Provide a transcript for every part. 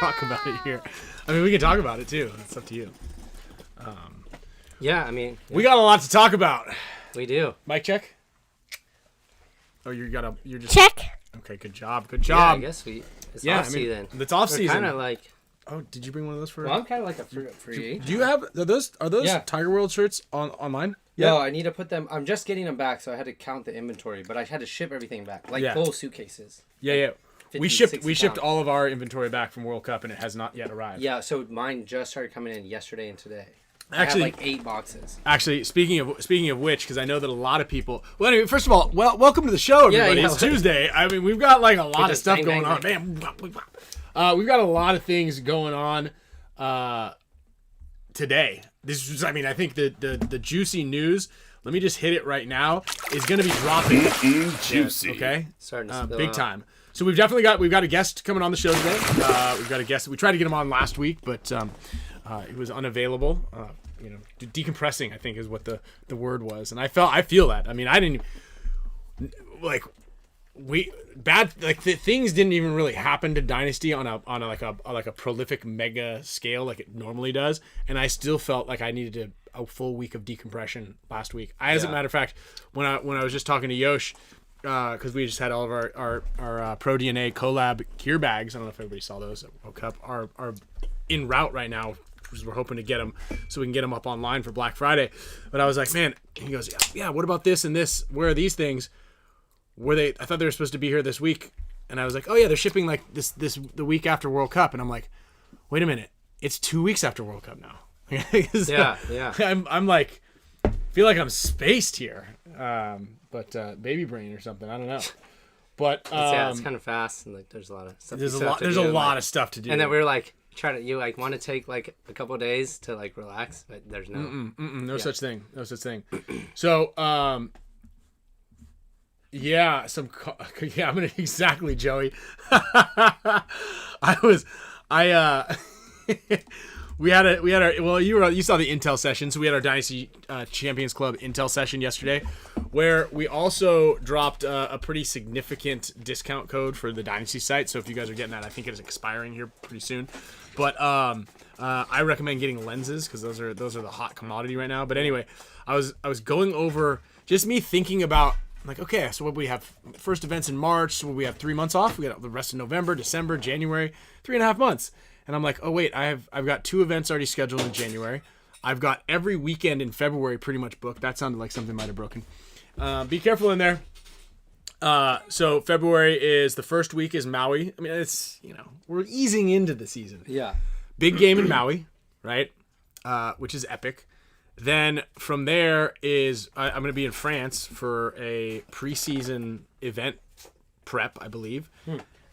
talk about it here. I mean, we can talk about it too. It's up to you. Yeah, I mean, we got a lot to talk about. We do. Mic check. Oh, you're just check. Okay, good job. Yeah, I guess it's off season. It's off season. Kind of like. Oh, did you bring one of those for? Well, I'm kind of like a free. Do you have are those Tiger World shirts online? No, I need to put them. I'm just getting them back, so I had to count the inventory, but I had to ship everything back, like full suitcases. Yeah. 50, we shipped all of our inventory back from World Cup, and it has not yet arrived. Yeah, so mine just started coming in yesterday and today. Actually, I have like 8 boxes. Actually, speaking of which, because I know that a lot of people. Well, anyway, first of all, welcome to the show, everybody. It's Tuesday. I mean, we've got like a lot of stuff going on. Bam, we've got a lot of things going on today. This is, I mean, I think the juicy news. Let me just hit it right now. Is going to be dropping. Juicy. Okay. Starting to spill big out. time. So we've got a guest coming on the show today. We've got a guest. We tried to get him on last week, but it was unavailable. Decompressing, I think, is what the word was, and I feel that. I mean, I didn't like things didn't even really happen to Dynasty on a prolific mega scale like it normally does, and I still felt like I needed a full week of decompression last week. As a matter of fact, when I was just talking to Yosh, because we just had all of our Pro DNA collab gear bags. I don't know if everybody saw those at World Cup. Are en route right now. We're hoping to get them so we can get them up online for Black Friday. But I was like, man, he goes, yeah, what about this and this? Where are these things? I thought they were supposed to be here this week. And I was like, oh yeah, they're shipping like this the week after World Cup. And I'm like, wait a minute, it's 2 weeks after World Cup now. Yeah. I'm like, feel like I'm spaced here. But baby brain or something, I don't know. But it's kind of fast, and like there's a lot of stuff. There's a lot of stuff to do. And then we were like, you want to take like a couple of days to like relax, but there's no such thing. So I'm gonna exactly, Joey. You saw the Intel session, so we had our Dynasty Champions Club Intel session yesterday, where we also dropped a pretty significant discount code for the Dynasty site. So if you guys are getting that, I think it is expiring here pretty soon. But I recommend getting lenses because those are the hot commodity right now. But anyway, I was going over just me thinking about like, okay, so what we have first events in March, so we have 3 months off. We got the rest of November, December, January, 3.5 months. And I'm like, oh wait, I've got 2 events already scheduled in January. I've got every weekend in February pretty much booked. That sounded like something might have broken. Be careful in there. So February is the first week is Maui. I mean, it's, we're easing into the season. Yeah. Big game in Maui, right? Which is epic. Then from there is I'm going to be in France for a preseason event prep, I believe.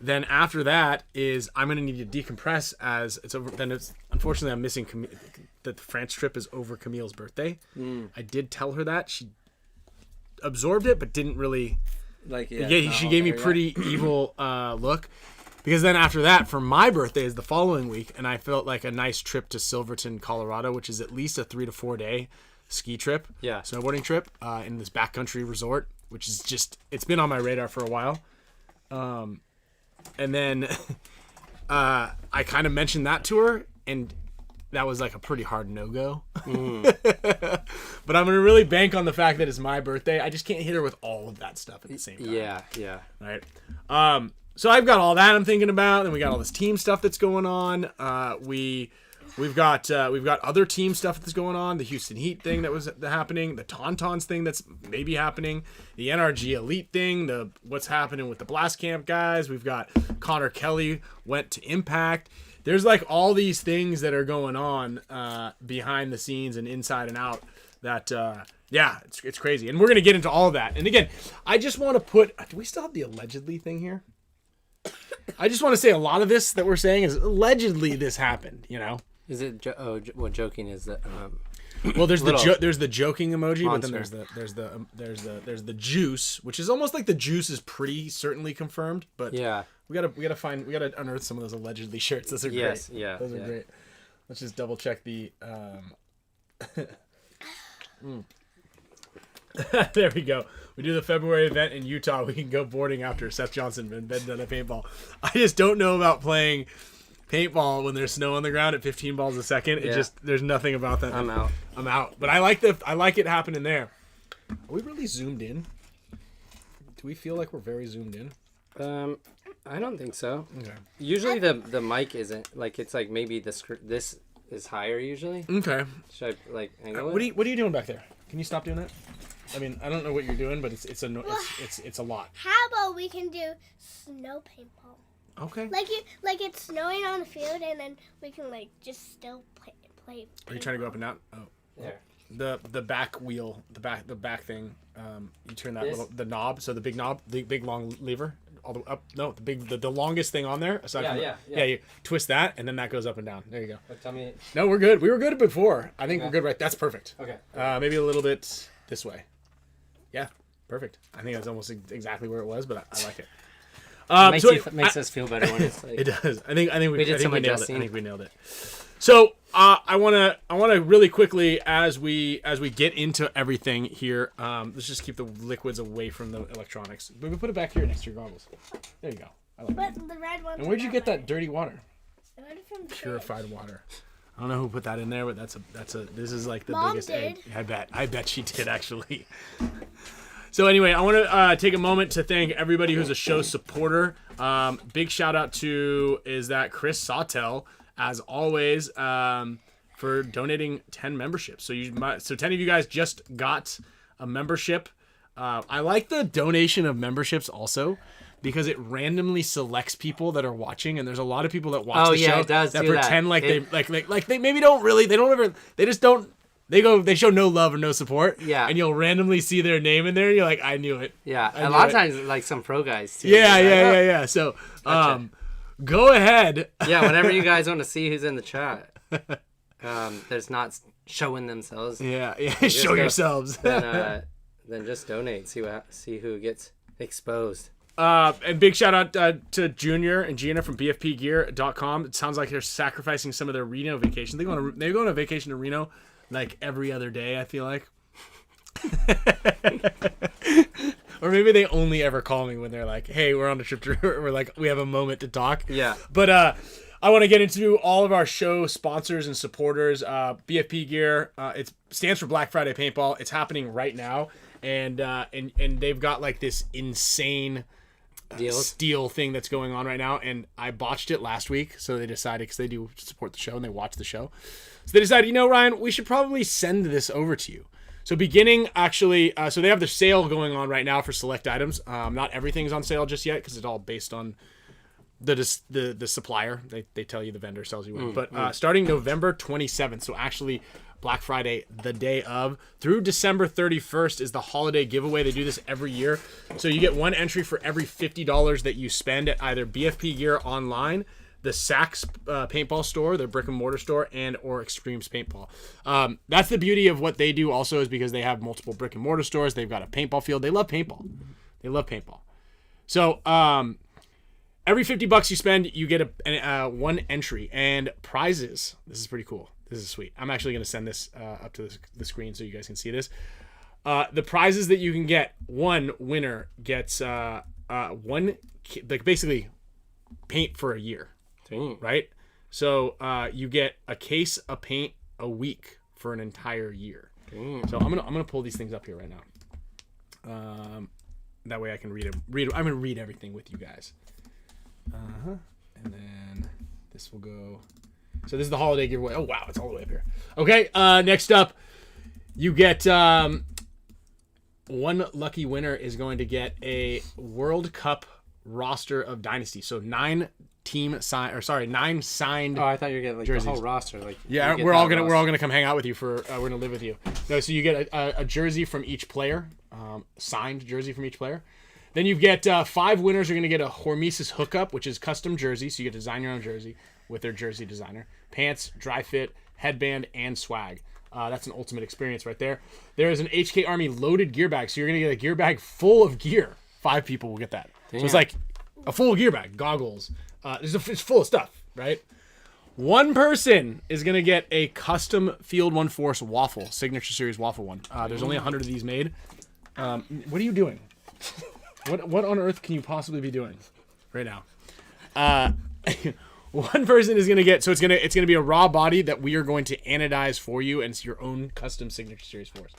Then after that is I'm going to need to decompress as it's over. Then it's unfortunately I'm missing that the France trip is over Camille's birthday. I did tell her that. She absorbed it, but didn't really she gave me pretty evil look. Because then after that, for my birthday is the following week, and I felt like a nice trip to Silverton, Colorado, which is at least a 3 to 4 day ski trip, snowboarding trip in this backcountry resort, which is just, it's been on my radar for a while. And then I kind of mentioned that to her, and that was like a pretty hard no-go. But I'm going to really bank on the fact that it's my birthday. I just can't hit her with all of that stuff at the same time. Yeah. Right? So I've got all that I'm thinking about, and we got all this team stuff that's going on. We've got other team stuff that's going on. The Houston Heat thing that was happening, the Tauntauns thing that's maybe happening, the NRG Elite thing, what's happening with the Blast Camp guys. We've got Connor Kelly went to Impact. There's like all these things that are going on behind the scenes and inside and out that it's crazy, and we're gonna get into all of that. And again, I just want to put. Do we still have the allegedly thing here? I just want to say a lot of this that we're saying is allegedly this happened. Is it? Joking is that? Well, there's the joking emoji, monster. But then there's the juice, which is almost like the juice is pretty certainly confirmed. But yeah, we gotta unearth some of those allegedly shirts. Those are great. Yeah, those are great. Let's just double check the. There we go. We do the February event in Utah. We can go boarding after Seth Johnson and Ben done at paintball. I just don't know about playing paintball when there's snow on the ground at 15 balls a second. It just there's nothing about that. I'm out. I'm out. But I like it happening there. Are we really zoomed in? Do we feel like we're very zoomed in? I don't think so. Okay. Usually the mic isn't like it's like maybe this is higher usually. Okay. Should I like angle it? What are you doing back there? Can you stop doing that? I mean, I don't know what you're doing, but it's a lot. How about we can do snow paintball? Okay. Like it's snowing on the field, and then we can like just still play. Are you trying to go up and down? Oh. There. The back wheel, the back thing. You turn that the knob, so the big knob, the big long lever, all the up. No, the longest thing on there. Aside from yeah. You twist that, and then that goes up and down. There you go. But tell me. No, we're good. We were good before. I think we're good. Right. That's perfect. Okay. Maybe a little bit this way. Yeah. Perfect. I think that's almost exactly where it was, but I like it. Makes us feel better when it's like. It does. I think we nailed it. I think we nailed it. So I wanna really quickly as we get into everything here. Let's just keep the liquids away from the electronics. But we put it back here next to your goggles. There you go. I like But the red one. And where'd you get that dirty water? I got it from the Purified fridge. water. I don't know who put that in there, but that's a. This is like the Mom biggest did. egg. I bet she did actually. So anyway, I want to take a moment to thank everybody who's a show supporter. Big shout out to Chris Sawtell, as always, for donating 10 memberships. So 10 of you guys just got a membership. I like the donation of memberships also, because it randomly selects people that are watching, and there's a lot of people that watch the show it does that do pretend that. like they maybe don't really, they show no love or no support. Yeah. And you'll randomly see their name in there, and you're like, I knew it. Yeah. I A knew lot of it. times, like some pro guys too. Yeah. So, Gotcha. go ahead. Yeah. Whenever you gues want to see who's in the chat, there's not showing themselves. Yeah. Show yourselves. Then just donate. See who gets exposed. And big shout out to Junior and Gina from BFPGear.com. It sounds like they're sacrificing some of their Reno vacation. They go on a vacation to Reno like every other day, I feel like. Or maybe they only ever call me when they're like, hey, we're on a trip to, we're like, we have a moment to talk. Yeah. But I want to get into all of our show sponsors and supporters. BFP Gear, it stands for Black Friday Paintball. It's happening right now. And they've got like this insane steel thing that's going on right now, and I botched it last week, so they decided, because they do support the show and they watch the show, so they decided, Ryan, we should probably send this over to you. So beginning actually, so they have the sale going on right now for select items. Not everything's on sale just yet, because it's all based on the supplier. They tell you, the vendor tells you when. But starting November 27th, so actually Black Friday, the day of, through December 31st is the holiday giveaway. They do this every year. So you get one entry for every $50 that you spend at either BFP Gear online, the Saks paintball store, their brick and mortar store, and or Extremes Paintball. That's the beauty of what they do also, is because they have multiple brick and mortar stores. They've got a paintball field. They love paintball. So every $50 you spend, you get a one entry and prizes. This is pretty cool. This is sweet. I'm actually going to send this up to the screen so you guys can see this. The prizes that you can get, one winner gets basically paint for a year. Dang. Right? So you get a case of paint a week for an entire year. Dang. So I'm gonna pull these things up here right now. That way I can read it. I'm gonna read everything with you guys. And then this will go. So this is the holiday giveaway. Oh wow, it's all the way up here. Okay, next up, you get one lucky winner is going to get a World Cup roster of Dynasty. So 9 signed. Oh, I thought you were getting like jerseys. the whole roster. Like yeah, we're all gonna come hang out with you for. We're gonna live with you. No, so you get a jersey from each player, signed jersey from each player. Then you get 5 winners are gonna get a HORMESIS hookup, which is custom jersey. So you get to design your own jersey with their jersey designer. Pants, dry fit, headband, and swag. That's an ultimate experience right there. There is an HK Army loaded gear bag. So you're gonna get a gear bag full of gear. 5 people will get that. Damn. So it's like a full gear bag, goggles. It's full of stuff, right? One person is going to get a custom Field One Force waffle, Signature Series waffle one. There's only 100 of these made. What are you doing? What on earth can you possibly be doing right now? One person is gonna get, so it's gonna be a raw body that we are going to anodize for you, and it's your own custom signature series force.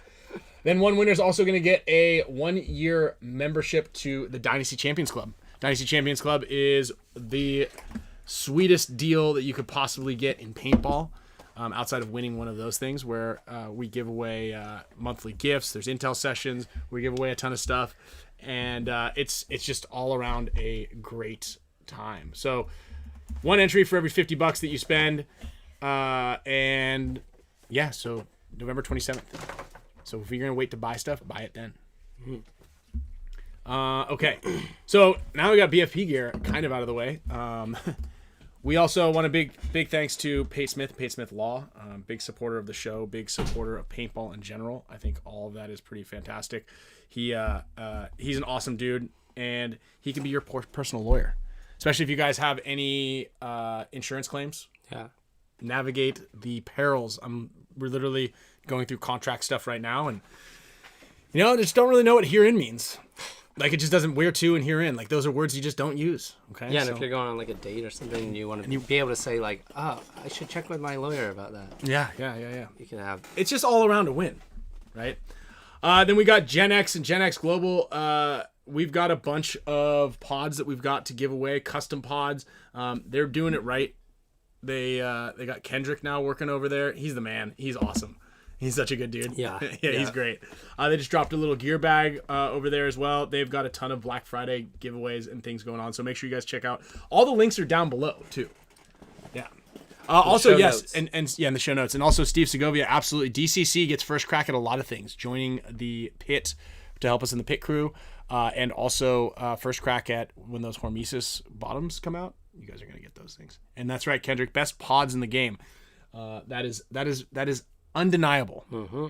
Then one winner is also gonna get a 1-year membership to the Dynasty Champions Club. Dynasty Champions Club is the sweetest deal that you could possibly get in paintball, outside of winning one of those things, where we give away monthly gifts. There's intel sessions. We give away a ton of stuff, and it's just all around a great time. So one entry for every $50 that you spend, and yeah, so November 27th. So if you're gonna wait to buy stuff, buy it then. Okay, so now we got BFP gear kind of out of the way. We also want a big thanks to Pate Smith Law, big supporter of the show, big supporter of paintball in general. I think all of that is pretty fantastic. He's an awesome dude, and he can be your personal lawyer, especially if you guys have any insurance claims. Yeah. Navigate the perils. We're literally going through contract stuff right now, and just don't really know what herein means. Like, it just doesn't, where to and herein. Like, those are words you just don't use. Okay. Yeah, and if you're going on like a date or something, you want to be able to say like, I should check with my lawyer about that. Yeah. You can have. It's just all around a win, right? Then we got Gen X and Gen X Global. We've got a bunch of pods that we've got to give away, custom pods. They're doing it right. They got Kendrick now working over there. He's the man. He's awesome. He's such a good dude. Yeah. He's great. They just dropped a little gear bag over there as well. They've got a ton of Black Friday giveaways and things going on. So make sure you guys check out. All the links are down below too. Yeah. Also, yes, and in the show notes. And also Steve Segovia, absolutely. DCC gets first crack at a lot of things. Joining the pit to help us in the pit crew. And also first crack at when those HORMESIS bottoms come out. You guys are going to get those things. And that's right, Kendrick. Best pods in the game. That is undeniable. Mm-hmm.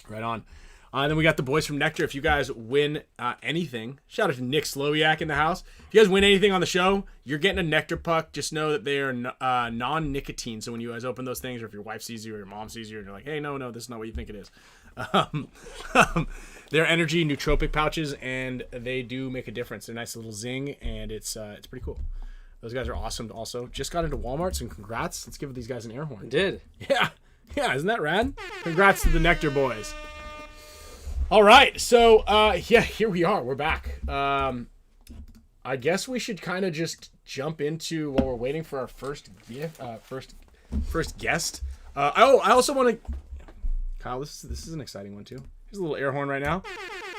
Right on. Then we got the boys from NECTR. If you guys win anything, shout out to Nick SLOWIAK in the house. If you guys win anything on the show, you're getting a NECTR puck. Just know that they are non-nicotine. So when you guys open those things, or if your wife sees you or your mom sees you, and you're like, hey, no, this is not what you think it is. They're energy nootropic pouches, and they do make a difference. They're a nice little zing, and it's pretty cool. Those guys are awesome. Also, just got into Walmart's, and congrats. Let's give these guys an air horn. I did. Yeah, isn't that rad? Congrats to the NECTR boys. All right, so here we are. We're back. I guess we should kind of just jump into while we're waiting for our first guest. I also want to, Kyle. This is an exciting one too. Here's a little air horn right now.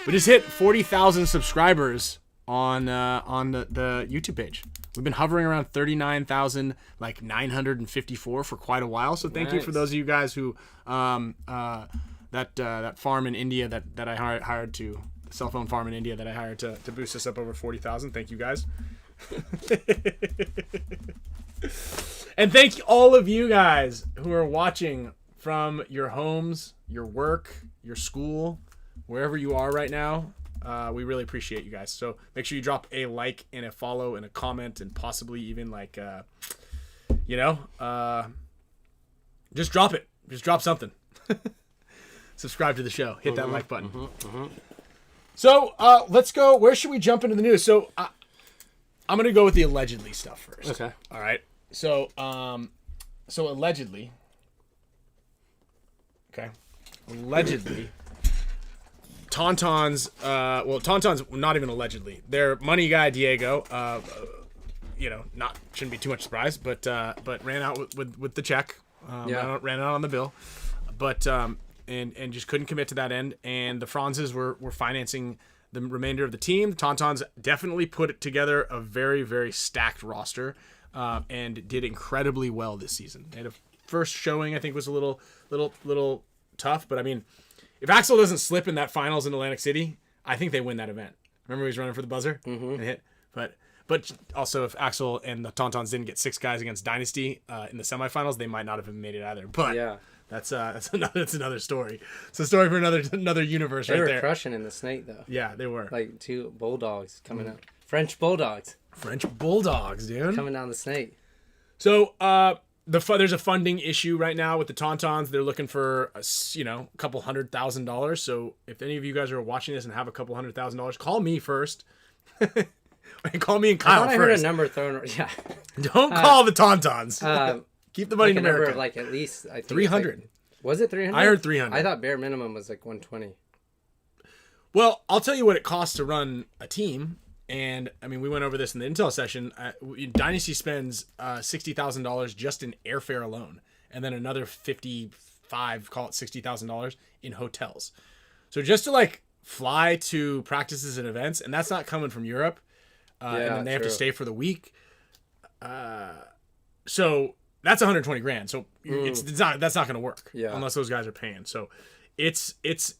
We just hit 40,000 subscribers on the YouTube page. We've been hovering around 39,000, like 954 for quite a while. So thank you for those of you guys who that farm in India that I hired to, the cell phone farm in India that I hired to boost us up over 40,000. Thank you guys. And thank all of you guys who are watching from your homes, your work, your school, wherever you are right now. We really appreciate you guys. So make sure you drop a like and a follow and a comment, and possibly even like, just drop it. Just drop something. Subscribe to the show. Hit that like button. So let's go. Where should we jump into the news? So I'm going to go with the allegedly stuff first. Okay. All right. So allegedly. Okay. Allegedly. Tauntaun's not even allegedly. Their money guy Diego, shouldn't be too much surprise, but ran out with the check. Ran out on the bill, but and just couldn't commit to that end. And the Franzes were financing the remainder of the team. The Tauntauns definitely put together a very, very stacked roster, and did incredibly well this season. They had a first showing, I think, was a little tough, but I mean, if Axel doesn't slip in that finals in Atlantic City, I think they win that event. Remember he was running for the buzzer and hit, but also if Axel and the Tauntauns didn't get 6 guys against Dynasty in the semifinals, they might not have made it either. But yeah, that's another story. It's a story for another universe. They were crushing in the snake though. Yeah, they were like 2 bulldogs coming out. French bulldogs, dude, coming down the snake. So there's a funding issue right now with the Tauntauns. They're looking for a couple $100,000. So if any of you guys are watching this and have a couple $100,000, call me first. Call me and I Kyle thought I heard a first. number thrown. Yeah. Don't call the Tauntauns. Keep the money Like a in number America. of like at least I think 300. Was it 300? I heard 300. I thought bare minimum was like 120. Well, I'll tell you what it costs to run a team. And, I mean, we went over this in the Intel session. Dynasty spends $60,000 just in airfare alone. And then another call it $60,000 in hotels. So just to, like, fly to practices and events, and that's not coming from Europe. And then they have to stay for the week. So that's 120 grand. So that's not going to work unless those guys are paying. So it's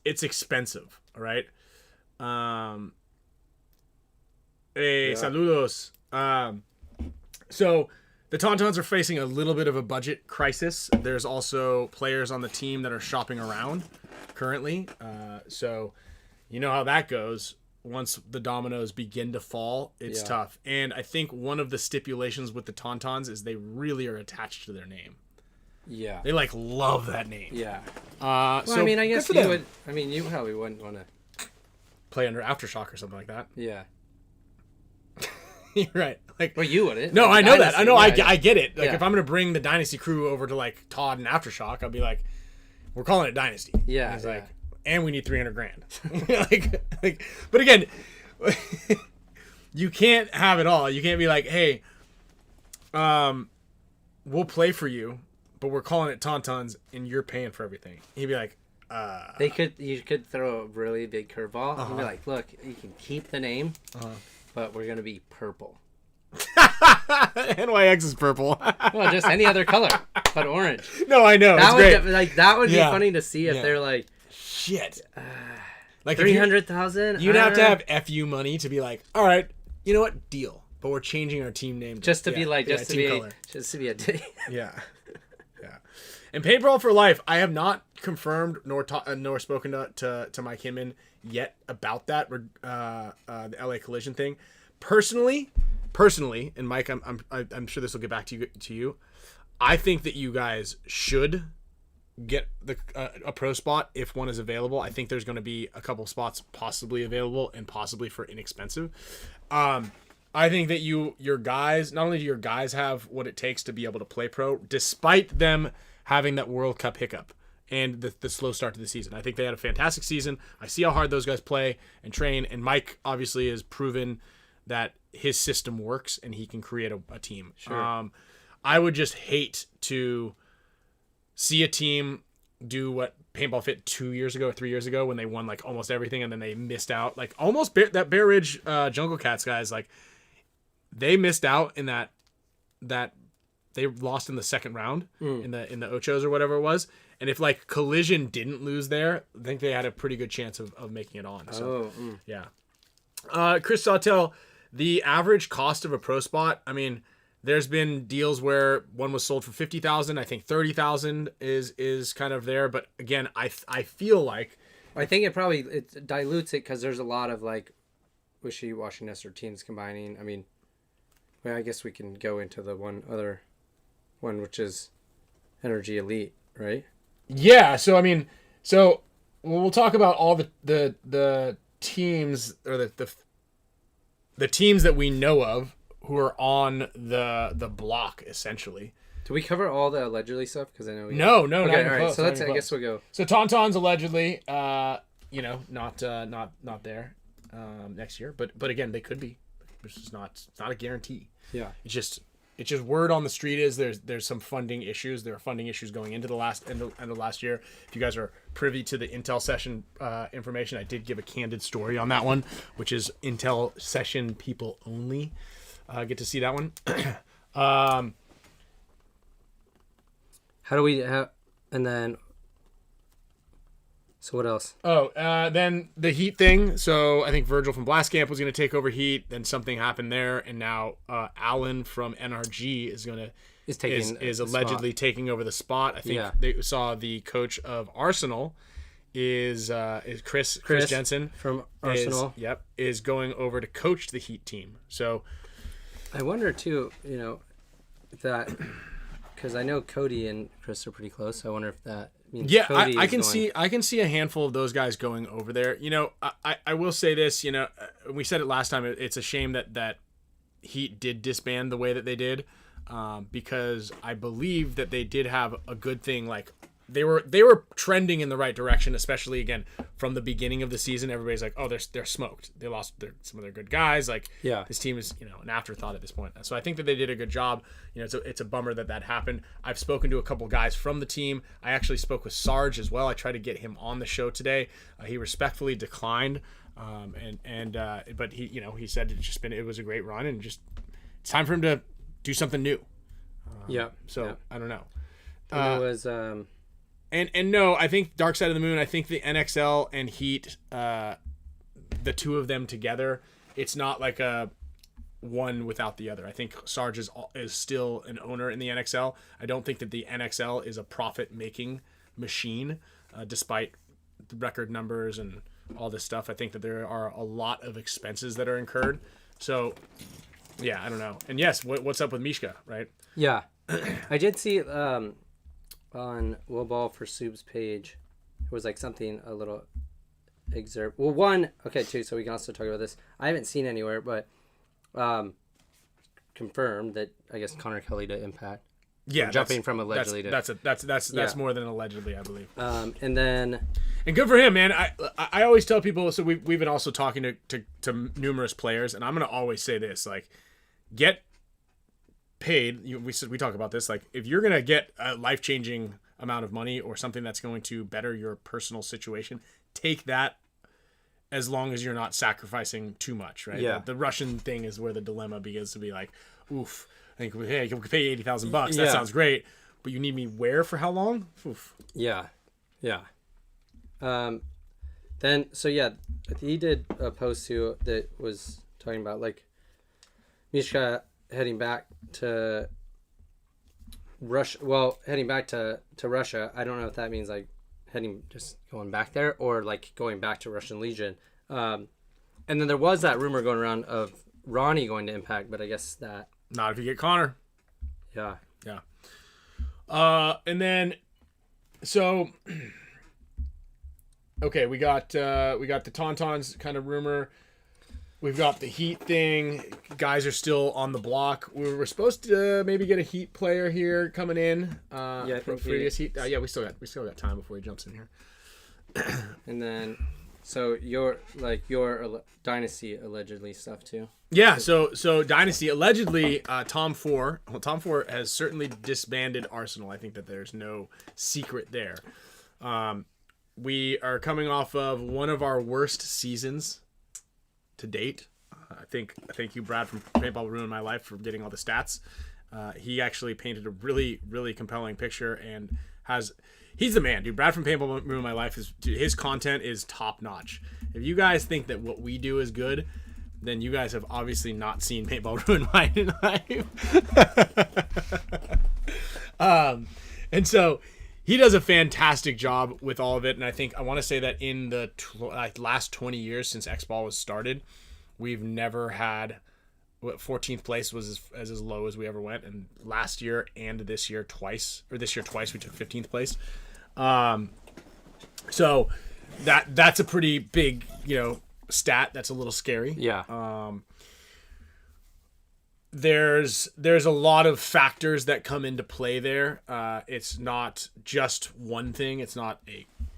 expensive. All right. Saludos. So the Tauntauns are facing a little bit of a budget crisis. There's also players on the team that are shopping around currently. So you know how that goes. Once the dominoes begin to fall, it's tough. And I think one of the stipulations with the Tauntauns is they really are attached to their name. Yeah. They like love that name. Yeah. Well, I mean, I guess you would. I mean, you probably wouldn't want to play under Aftershock or something like that. Yeah. You're right. Like, well, you wouldn't. No, like I know that. I know. Yeah, I get it. Like, if I'm gonna bring the Dynasty crew over to like Todd and Aftershock, I'll be like, "We're calling it Dynasty." Yeah. And he's like, and we need 300 grand. like, but again, you can't have it all. You can't be like, "Hey, we'll play for you, but we're calling it Tauntauns, and you're paying for everything." He'd be like, You could throw a really big curveball and be like, "Look, you can keep the name, but we're gonna be purple." NYX is purple. Well, just any other color, but orange. No, I know. That it's would great. that would be funny to see if they're like, shit. Like 300,000. You'd have to have FU money to be like, all right, you know what, deal. But we're changing our team name just to be like, just to be a yeah. And Paintball for Life, I have not confirmed nor spoken to Mike Hinman yet about that the LA Collision thing. Personally, and Mike, I'm sure this will get back to you. I think that you guys should get a pro spot if one is available. I think there's going to be a couple spots possibly available and possibly for inexpensive. I think that your guys, not only do your guys have what it takes to be able to play pro, despite them having that World Cup hiccup and the slow start to the season. I think they had a fantastic season. I see how hard those guys play and train, and Mike obviously has proven that his system works and he can create a team. Sure. I would just hate to see a team do what Paintball Fit 2 years ago or 3 years ago when they won like almost everything and then they missed out. Like almost that Bear Ridge Jungle Cats guys, like they missed out in that they lost in the second round in the Ochos or whatever it was. And if like Collision didn't lose there, I think they had a pretty good chance of making it on. So yeah. Chris Sawtell, the average cost of a pro spot, I mean, there's been deals where one was sold for $50,000. I think $30,000 is kind of there. But again, I feel like I think it dilutes it because there's a lot of like wishy-washiness or teams combining. I mean, well, I guess we can go into the other one, which is Energy Elite, right? Yeah. So I mean, we'll talk about all the teams or the teams that we know of who are on the block essentially. Do we cover all the allegedly stuff? Because I know we no, okay, not all right. close, So let's. I guess we'll go. So Tauntauns allegedly, not there next year, but again they could be. It's not a guarantee. Yeah. It's just word on the street is there's some funding issues. There are funding issues going into the end of last year. If you guys are privy to the Intel session information, I did give a candid story on that one, which is Intel session people only get to see that one. How do we have, and then, so what else? Then the Heat thing. So I think Virgil from Blast Camp was going to take over Heat. Then something happened there, and now Alan from NRG is allegedly taking over the spot. I think they saw the coach of Arsenal is Chris Jensen from Arsenal. Is going over to coach the Heat team. So I wonder too, that because I know Cody and Chris are pretty close. I wonder if that means Yeah, Cody I is can going. I can see a handful of those guys going over there. You know, I will say this. You know, we said it last time. It's a shame that Heat did disband the way that they did, because I believe that they did have a good thing. Like they were trending in the right direction, especially again from the beginning of the season. Everybody's like, oh, they're smoked. They lost some of their good guys. Like, Yeah. this team is, you know, an afterthought at this point. So I think that they did a good job. You know, it's a bummer that happened. I've spoken to a couple guys from the team. I actually spoke with Sarge as well. I tried to get him on the show today. He respectfully declined. But he, you know, he said it was a great run, and just it's time for him to do something new. So I don't know. And it was And no, I think Dark Side of the Moon, I think the NXL and Heat, the two of them together, it's not like a one without the other. I think Sarge is still an owner in the NXL. I don't think that the NXL is a profit-making machine, despite the record numbers and all this stuff. I think that there are a lot of expenses that are incurred. So, yeah, I don't know. And yes, what's up with Mishka, right? Yeah. I did see on Will Ball for Soup's page, it was like something a little excerpt. Well, one, okay, two, so we can also talk about this. I haven't seen anywhere, but confirmed that I guess Connor Kelly to Impact. Yeah, jumping from allegedly to that's more than allegedly, I believe. And then good for him, man. I always tell people. So we've been also talking to numerous players, and I'm gonna always say this: like, get paid. We talk about this. Like, if you're gonna get a life-changing amount of money or something that's going to better your personal situation, take that. As long as you're not sacrificing too much, right? Yeah. The Russian thing is where the dilemma begins to be like, oof. I think, hey, you can pay $80,000. That Yeah. sounds great, but you need me where for how long? Oof. Yeah. Then he did a post too that was talking about like Mishka heading back to Russia. Well, heading back to Russia. I don't know if that means like going back there or like going back to Russian Legion. And then there was that rumor going around of Ronnie going to Impact, but I guess that Not if you get Connor. Yeah. And then, so, okay, we got the Tauntauns kind of rumor. We've got the Heat thing. Guys are still on the block. We were supposed to maybe get a Heat player here coming in. I think previous Heat. We still got time before he jumps in here. And then, so your Dynasty allegedly stuff too. Yeah, so Dynasty allegedly Tom 4 has certainly disbanded Arsenal. I think that there's no secret there. We are coming off of one of our worst seasons to date. I thank you, Brad, from Paintball Ruined My Life, for getting all the stats. He actually painted a really, really compelling picture and he's the man, dude. Brad from Paintball Ruined My Life his content is top notch. If you guys think that what we do is good, then you guys have obviously not seen Paintball Ruin My Life. And so he does a fantastic job with all of it. And I want to say that in the last 20 years since X-Ball was started, we've never had 14th place was as low as we ever went. And last year and this year twice, we took 15th place. So that's a pretty big, stat. That's a little scary. Yeah. There's a lot of factors that come into play there. It's not just one thing. It's not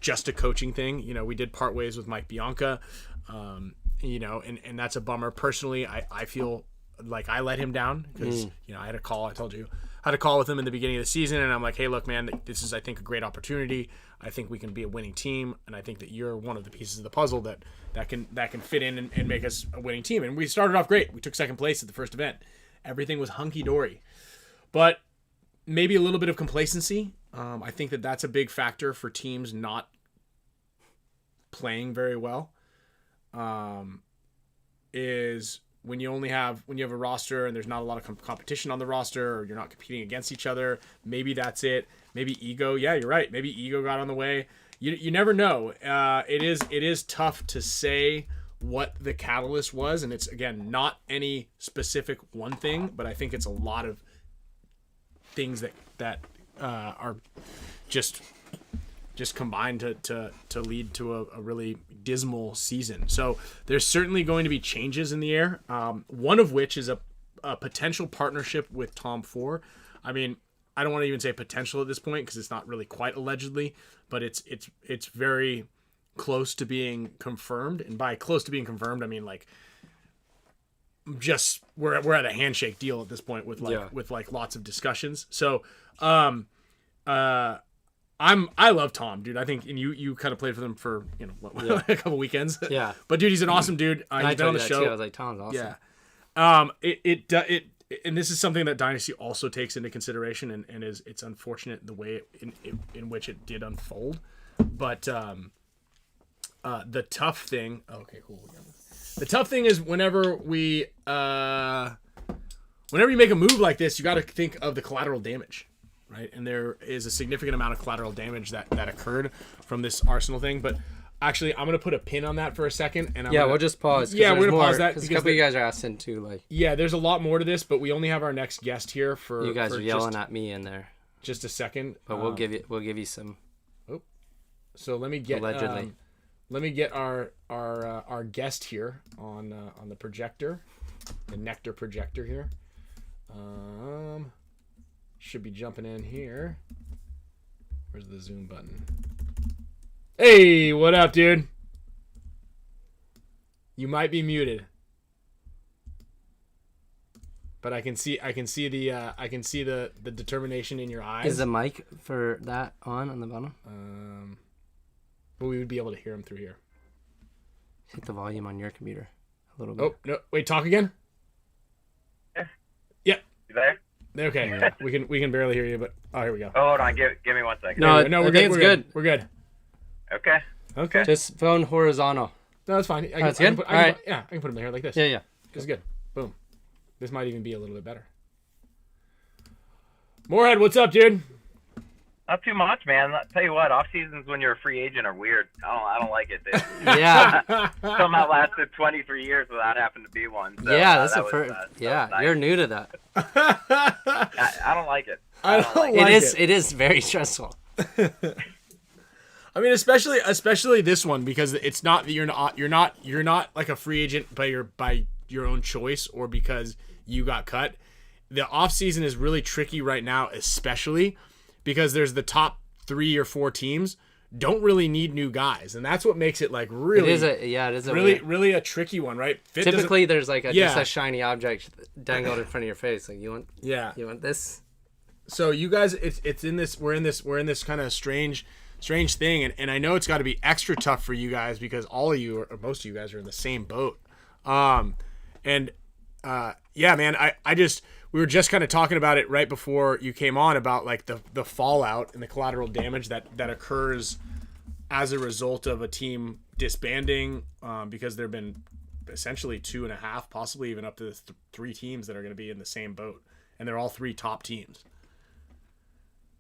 just a coaching thing. We did part ways with Mike Bianca, and that's a bummer. Personally, I feel like I let him down because, I had a call. I told you I had a call with him in the beginning of the season, and I'm like, hey, look, man, this is, I think, a great opportunity. I think we can be a winning team, and I think that you're one of the pieces of the puzzle that can fit in and make us a winning team. And we started off great. We took second place at the first event. Everything was hunky-dory. But maybe a little bit of complacency. I think that that's a big factor for teams not playing very well. Is when you have a roster and there's not a lot of competition on the roster, or you're not competing against each other. Maybe that's it. Maybe ego. Yeah, you're right. Maybe ego got on the way. You never know. It is tough to say what the catalyst was, and it's, again, not any specific one thing, but I think it's a lot of things that are just just combined to lead to a really dismal season. So there's certainly going to be changes in the air. One of which is a potential partnership with Tom Ford. I mean, I don't want to even say potential at this point because it's not really quite allegedly, but it's very close to being confirmed. And by close to being confirmed, I mean like just we're at a handshake deal at this point with lots of discussions. So I love Tom, dude. I think, and you kind of played for them for a couple weekends. Yeah. But dude, he's an awesome dude. He's been on the show. Too. I was like, Tom's awesome. Yeah. And this is something that Dynasty also takes into consideration, and it's unfortunate the way in which it did unfold. But the tough thing. Okay, cool. The tough thing is whenever you make a move like this, you got to think of the collateral damage, right? And there is a significant amount of collateral damage that occurred from this Arsenal thing. But actually, I'm gonna put a pin on that for a second, and we'll just pause. Yeah, we're gonna pause that because a couple of you guys are asking too. Like, yeah, there's a lot more to this, but we only have our next guest here for. You guys are yelling at me in there. Just a second, but we'll give you some. Oh, so let me get allegedly. Let me get our guest here on the projector, the NECTR projector here. Should be jumping in here. Where's the zoom button? Hey, what up, dude? You might be muted, but I can see the determination in your eyes. Is the mic for that on the bottom? But we would be able to hear him through here. Hit the volume on your computer a little bit. Oh no! Wait, talk again. Yeah. You there? Okay. Yeah. We can barely hear you, but here we go. Oh, hold on. Give me 1 second. No, we're good. It's good. We're good. Okay. Just phone horizontal. No, that's fine. That's good. All right. I can put him there like this. Yeah. It's good. Boom. This might even be a little bit better. Moorhead, what's up, dude? Not too much, man. I'll tell you what, off seasons when you're a free agent are weird. I don't like it. Yeah. Somehow lasted 23 years without having to be one. So, yeah, that's that the first. nice. You're new to that. I don't like it. I don't like it. It is very stressful. I mean, especially this one, because it's not that you're not like a free agent by your own choice or because you got cut. The off season is really tricky right now, especially because there's the top 3 or 4 teams don't really need new guys, and that's what makes it like really. It is a really a tricky one, right? Typically, there's like just a shiny object dangled in front of your face. Like you want this. So you guys, it's in this. We're in this kind of strange thing, and I know it's got to be extra tough for you guys because all of you or most of you guys are in the same boat. Yeah, man, we were just kind of talking about it right before you came on about like the fallout and the collateral damage that occurs as a result of a team disbanding, because there have been essentially 2.5, possibly even up to 3 teams that are going to be in the same boat, and they're all 3 top teams.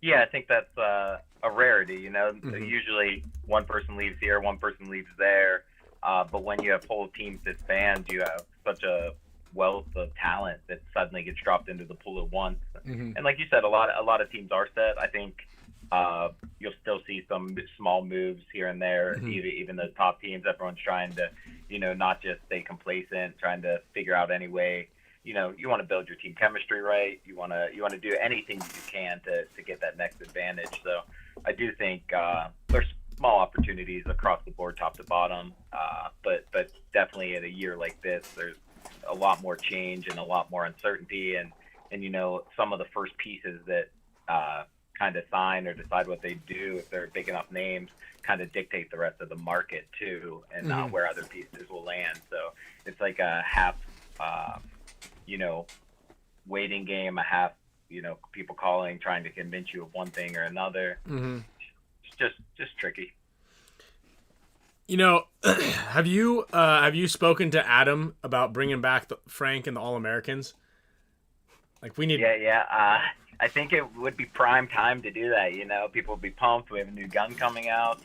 Yeah, I think that's a rarity. Mm-hmm. Usually one person leaves here, one person leaves there, but when you have whole teams disband, you have such a wealth of talent that suddenly gets dropped into the pool at once. Mm-hmm. And like you said, a lot of teams are set. I think you'll still see some small moves here and there. Mm-hmm. Even the top teams, everyone's trying to, not just stay complacent, trying to figure out any way. You want to build your team chemistry right. You want to do anything you can to get that next advantage. So I do think there's small opportunities across the board, top to bottom. But definitely at a year like this, there's a lot more change and a lot more uncertainty, and some of the first pieces that kind of sign or decide what they do, if they're big enough names, kind of dictate the rest of the market too, and where other pieces will land. So it's like a half waiting game, a half people calling, trying to convince you of one thing or another. It's just tricky. Have you spoken to Adam about bringing back Frank and the All-Americans? Like we need. Yeah. I think it would be prime time to do that. People would be pumped. We have a new gun coming out.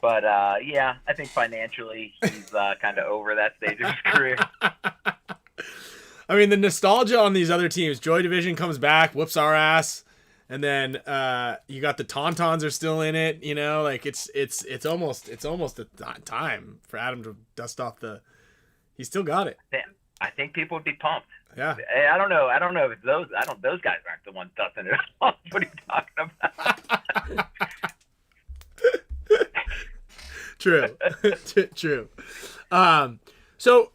But I think financially he's kind of over that stage of his career. I mean, the nostalgia on these other teams. Joy Division comes back, whoops our ass, And then you got the Tauntauns are still in it. You know, like it's almost a time for Adam to dust off the. He's still got it. I think people would be pumped. Yeah. I don't know if those guys aren't the ones dusting it off. What are you talking about? True. True. So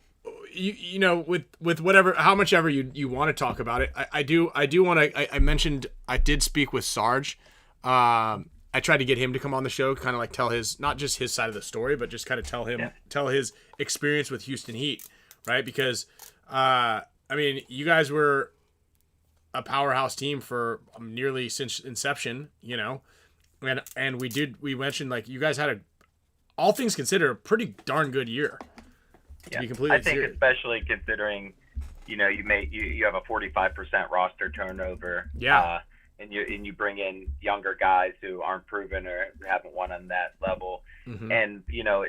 you know, with whatever, how much ever you want to talk about it, I do want to. I mentioned I did speak with Sarge. I tried to get him to come on the show, kind of like tell his, not just his side of the story, but just kind of tell his experience with Houston Heat, right? Because I mean, you guys were a powerhouse team for nearly since inception, you know, and we mentioned like you guys had all things considered, a pretty darn good year. Yeah, be completely I think serious. especially considering, you know, you have a 45% roster turnover. Yeah. And you bring in younger guys who aren't proven or haven't won on that level. Mm-hmm. And, you know,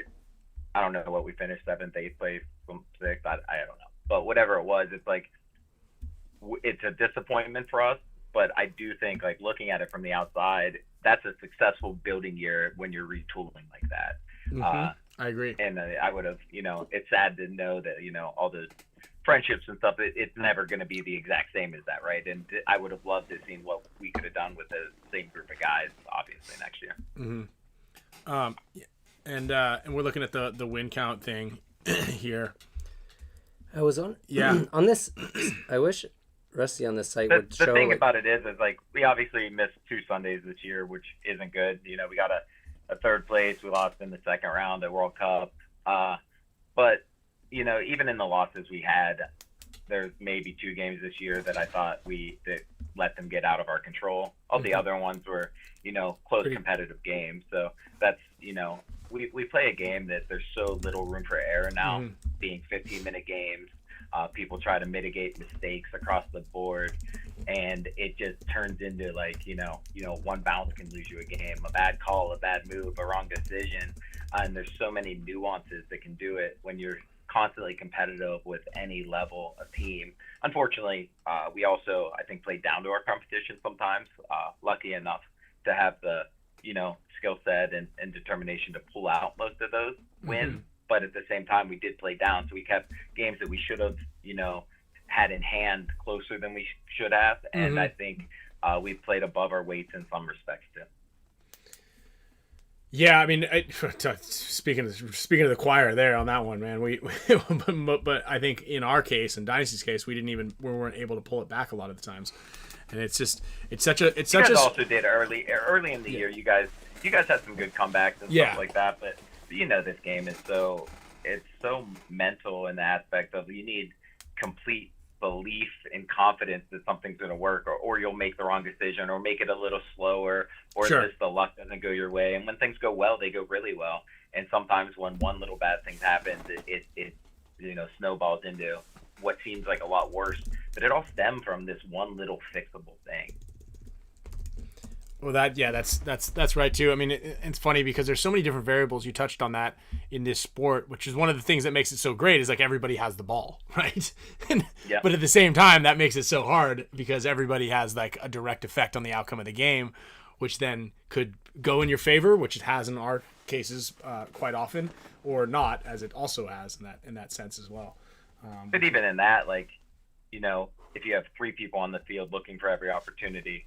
I don't know what we finished 7th, 8th place, 6th. I don't know. But whatever it was, it's like, it's a disappointment for us. But I do think, like, looking at it from the outside, that's a successful building year when you're retooling like that. Mm-hmm. I agree. And I would have, you know, it's sad to know that, you know, all the friendships and stuff, it's never going to be the exact same as that, right? And I would have loved to see what we could have done with the same group of guys, obviously, next year. Mm-hmm. And we're looking at the win count thing here. I was on on this. I wish Rusty on this site would show. The thing about it is like we obviously missed 2 Sundays this year, which isn't good. You know, we got a 3rd place. We lost in the 2nd round at World Cup. But, you know, even in the losses we had, there's maybe 2 games this year that I thought that let them get out of our control. All the other ones were, you know, close competitive games. So that's, you know, we play a game that there's so little room for error now, being 15-minute games. People try to mitigate mistakes across the board, and it just turns into like, you know, one bounce can lose you a game, a bad call, a bad move, a wrong decision, and there's so many nuances that can do it when you're constantly competitive with any level of team. Unfortunately, we also, I think, play down to our competition sometimes. Lucky enough to have the, you know, skill set and determination to pull out most of those wins. But at the same time, we did play down. So we kept games that we should have, you know, had in hand closer than we should have. And I think we played above our weights in some respects too. Yeah, I mean, speaking of the choir there on that one, man, but I think in our case, in Dynasty's case, we weren't able to pull it back a lot of the times. And it's such a. You guys also did early in the year. You guys had some good comebacks and stuff like that, but you know, this game is so mental in the aspect of you need complete belief and confidence that something's going to work, or you'll make the wrong decision, or make it a little slower, or just the luck doesn't go your way. And when things go well, they go really well. And sometimes when one little bad thing happens, it you know, snowballs into what seems like a lot worse. But it all stemmed from this one little fixable thing. Well, that's right too. I mean, it's funny because there's so many different variables. You touched on that in this sport, which is one of the things that makes it so great. Is like everybody has the ball, right? But at the same time, that makes it so hard because everybody has like a direct effect on the outcome of the game, which then could go in your favor, which it has in our cases quite often, or not, as it also has in that sense as well. But even in that, like, you know, if you have 3 people on the field looking for every opportunity,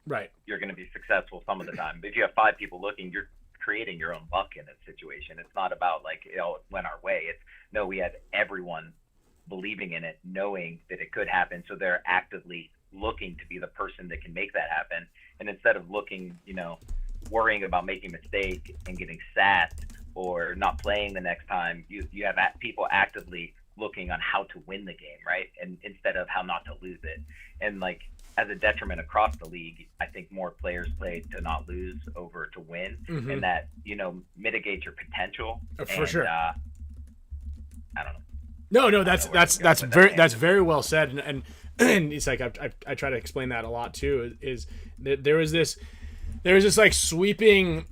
right, you're going to be successful some of the time. But if you have 5 people looking, you're creating your own luck in a situation. It's not about like, you know, it went our way. It's no, we had everyone believing in it, knowing that it could happen. So they're actively looking to be the person that can make that happen. And instead of looking, you know, worrying about making a mistake and getting sacked or not playing the next time, you have people actively looking on how to win the game, right? And instead of how not to lose it. And like, as a detriment across the league, I think more players play to not lose over to win, and that, you know, mitigates your potential. For sure. I don't know. No, that's very well said, and it's like I try to explain that a lot too. Is there was this like sweeping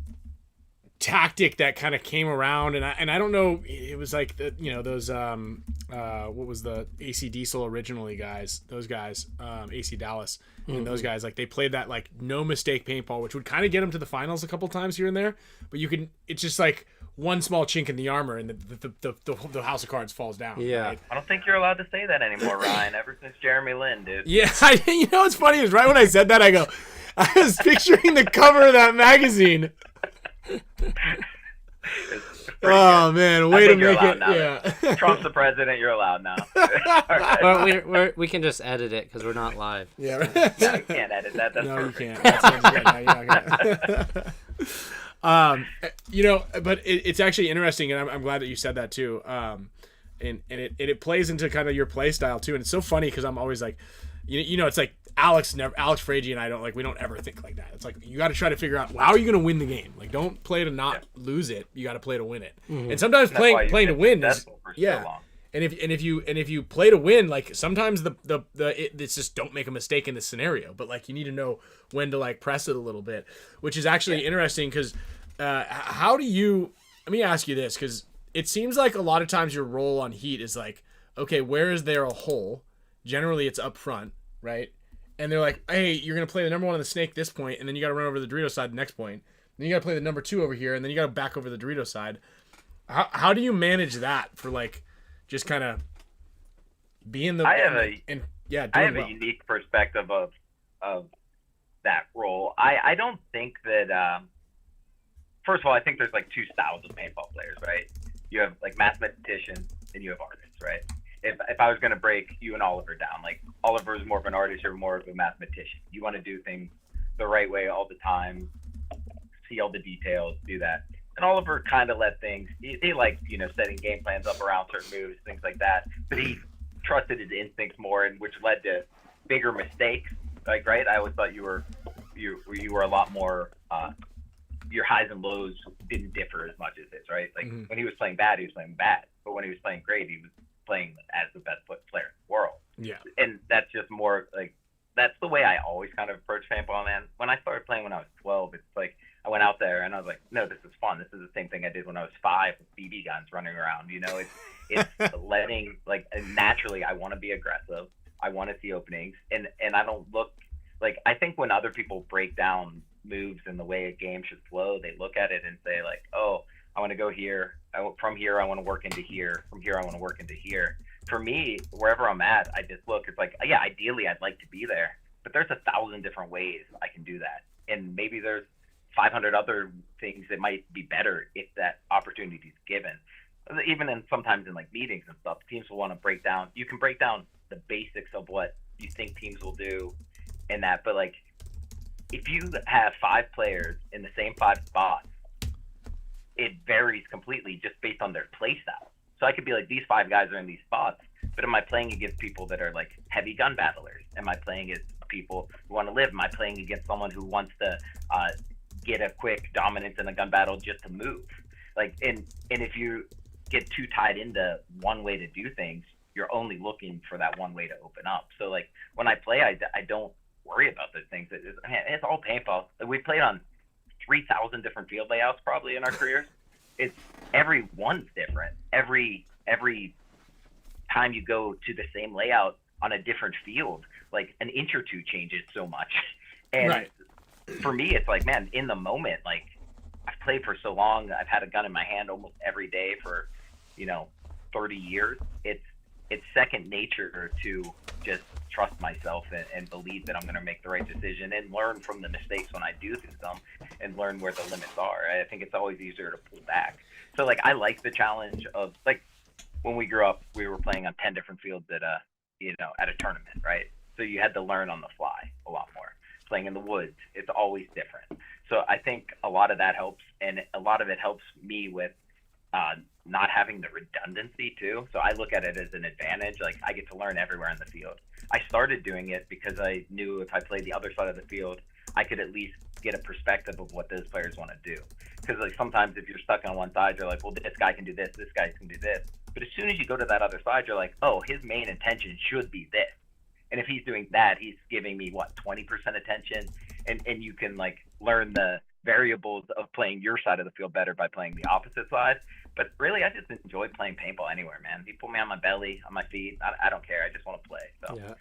tactic that kind of came around, and I don't know, it was like the, you know, those what was the AC Diesel originally guys, those guys, AC Dallas and those guys, like they played that like no mistake paintball, which would kind of get them to the finals a couple times here and there, but it's just like one small chink in the armor and the house of cards falls down. Yeah. Right? I don't think you're allowed to say that anymore, Ryan. Ever since Jeremy Lin, dude. Yeah, you know what's funny is right when I said that, I was picturing the cover of that magazine. Oh man, way to make it! Yeah, Trump's the president. You're allowed now. Well, we can just edit it because we're not live. Yeah, No, you can't edit that. That's no, perfect. you can't. That's you know, but it's actually interesting, and I'm glad that you said that too. And it plays into kind of your play style too, and it's so funny because I'm always like, you know, it's like Alex FRAIGE and I we don't ever think like that. It's like you got to try to figure out, well, how are you going to win the game? Like, don't play to not lose it. You got to play to win it. And sometimes playing to win is And if you play to win, like sometimes it's just don't make a mistake in this scenario. But like you need to know when to like press it a little bit, which is actually interesting because how do you? Let me ask you this, because it seems like a lot of times your role on Heat is like, okay, where is there a hole? Generally, it's up front, right? And they're like, hey, you're gonna play the number one on the snake this point, and then you got to run over the Dorito side the next point. Then you got to play the number two over here, and then you got to back over the Dorito side. How do you manage that for like just kind of being the? I have a unique perspective of that role. I don't think that. First of all, I think there's like two styles of paintball players, right? You have like mathematicians and you have artists, right? If I was going to break you and Oliver down, like Oliver is more of an artist, you're more of a mathematician. You want to do things the right way all the time, see all the details, do that. And Oliver kind of let things, he liked, you know, setting game plans up around certain moves, things like that. But he trusted his instincts more, and which led to bigger mistakes. Like, right? I always thought you were a lot more, your highs and lows didn't differ as much as this, right? Like when he was playing bad, he was playing bad. But when he was playing great, he was playing as the best player in the world. Yeah. And that's just more like, that's the way I always kind of approach paintball, man. When I started playing when I was 12, it's like I went out there and I was like, no, this is fun. This is the same thing I did when I was 5 with BB guns running around. You know, it's letting, like, naturally I want to be aggressive. I want to see openings, and I don't look like, I think when other people break down moves and the way a game should flow, they look at it and say like, oh, I want to go here. From here, I want to work into here. From here, I want to work into here. For me, wherever I'm at, I just look. It's like, yeah, ideally, I'd like to be there, but there's 1,000 different ways I can do that, and maybe there's 500 other things that might be better if that opportunity is given. Even sometimes in like meetings and stuff, teams will want to break down. You can break down the basics of what you think teams will do, and that. But like, if you have 5 players in the same 5 spots, it varies completely just based on their play style. So I could be like, these 5 guys are in these spots, but am I playing against people that are like heavy gun battlers? Am I playing against people who want to live? Am I playing against someone who wants to get a quick dominance in a gun battle just to move? Like, and if you get too tied into one way to do things, you're only looking for that one way to open up. So like when I play, I don't worry about those things. It's all paintball. We played on 3,000 different field layouts probably in our careers. It's every one's different. Every time you go to the same layout on a different field, like an inch or two changes so much. And right. For me, it's like, man, in the moment, like I've played for so long, I've had a gun in my hand almost every day for, 30 years. It's second nature to just trust myself and believe that I'm going to make the right decision and learn from the mistakes when I do them and learn where the limits are. I think it's always easier to pull back. So like, I like the challenge of like when we grew up, we were playing on 10 different fields at a tournament, right? So you had to learn on the fly a lot more. Playing in the woods, it's always different. So I think a lot of that helps, and a lot of it helps me with not having the redundancy too. So I look at it as an advantage. Like I get to learn everywhere in the field. I started doing it because I knew if I played the other side of the field, I could at least get a perspective of what those players want to do. Because like sometimes if you're stuck on one side, you're like, well, this guy can do this, this guy can do this. But as soon as you go to that other side, you're like, oh, his main intention should be this. And if he's doing that, he's giving me 20% attention, and you can like learn the variables of playing your side of the field better by playing the opposite side. But really, I just enjoy playing paintball anywhere, man. You put me on my belly, on my feet, I don't care. I just want to play. So. Yeah.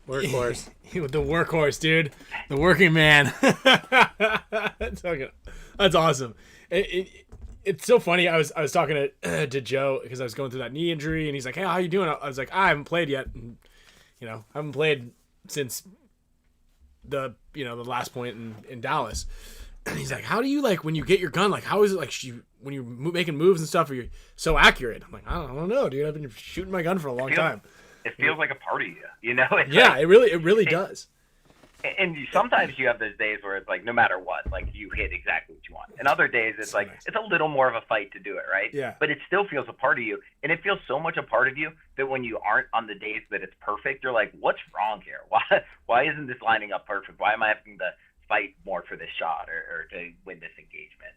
Workhorse. The workhorse, dude. The working man. That's awesome. It's so funny. I was talking to Joe because I was going through that knee injury, and he's like, "Hey, how you doing?" I was like, "I haven't played yet. And, I haven't played since the last point in Dallas." And he's like, "How do you when you get your gun? How is it when you're making moves and stuff? Are you so accurate?" I'm like, "I don't know, dude. I've been shooting my gun for a long time." It feels like a part of you, It's yeah, it really does. And sometimes you have those days where it's no matter what, you hit exactly what you want. And other days it's so nice. It's a little more of a fight to do it, right? Yeah. But it still feels a part of you, and it feels so much a part of you that when you aren't on the days that it's perfect, you're like, what's wrong here? Why isn't this lining up perfect? Why am I having to fight more for this shot or to win this engagement?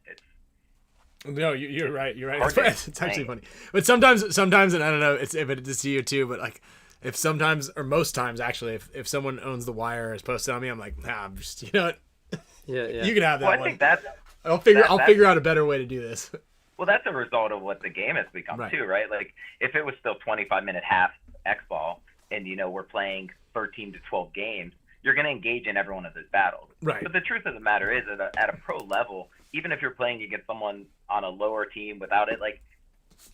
No, you're right. You're right. It's actually funny. But sometimes, and I don't know, if it's to you too, but if sometimes, or most times actually, if someone owns the wire or is posted on me, I'm like, nah, I'm just, you know what? Yeah. You can have that well, I one. think that's... I'll figure out a better way to do this. Well, that's a result of what the game has become too, right? If it was still 25-minute half X-ball and, we're playing 13 to 12 games, you're going to engage in every one of those battles. Right. But the truth of the matter is that at a pro level, even if you're playing against someone on a lower team without it,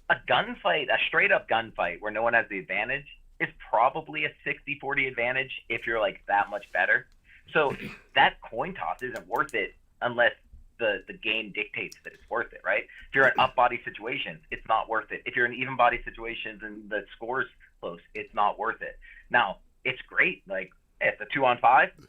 a gunfight, a straight-up gunfight where no one has the advantage is probably a 60-40 advantage if you're that much better. So that coin toss isn't worth it unless the game dictates that it's worth it, right? If you're in up body situations, it's not worth it. If you're in even body situations and the score's close, it's not worth it. Now, it's great. At the 2-on-5, it's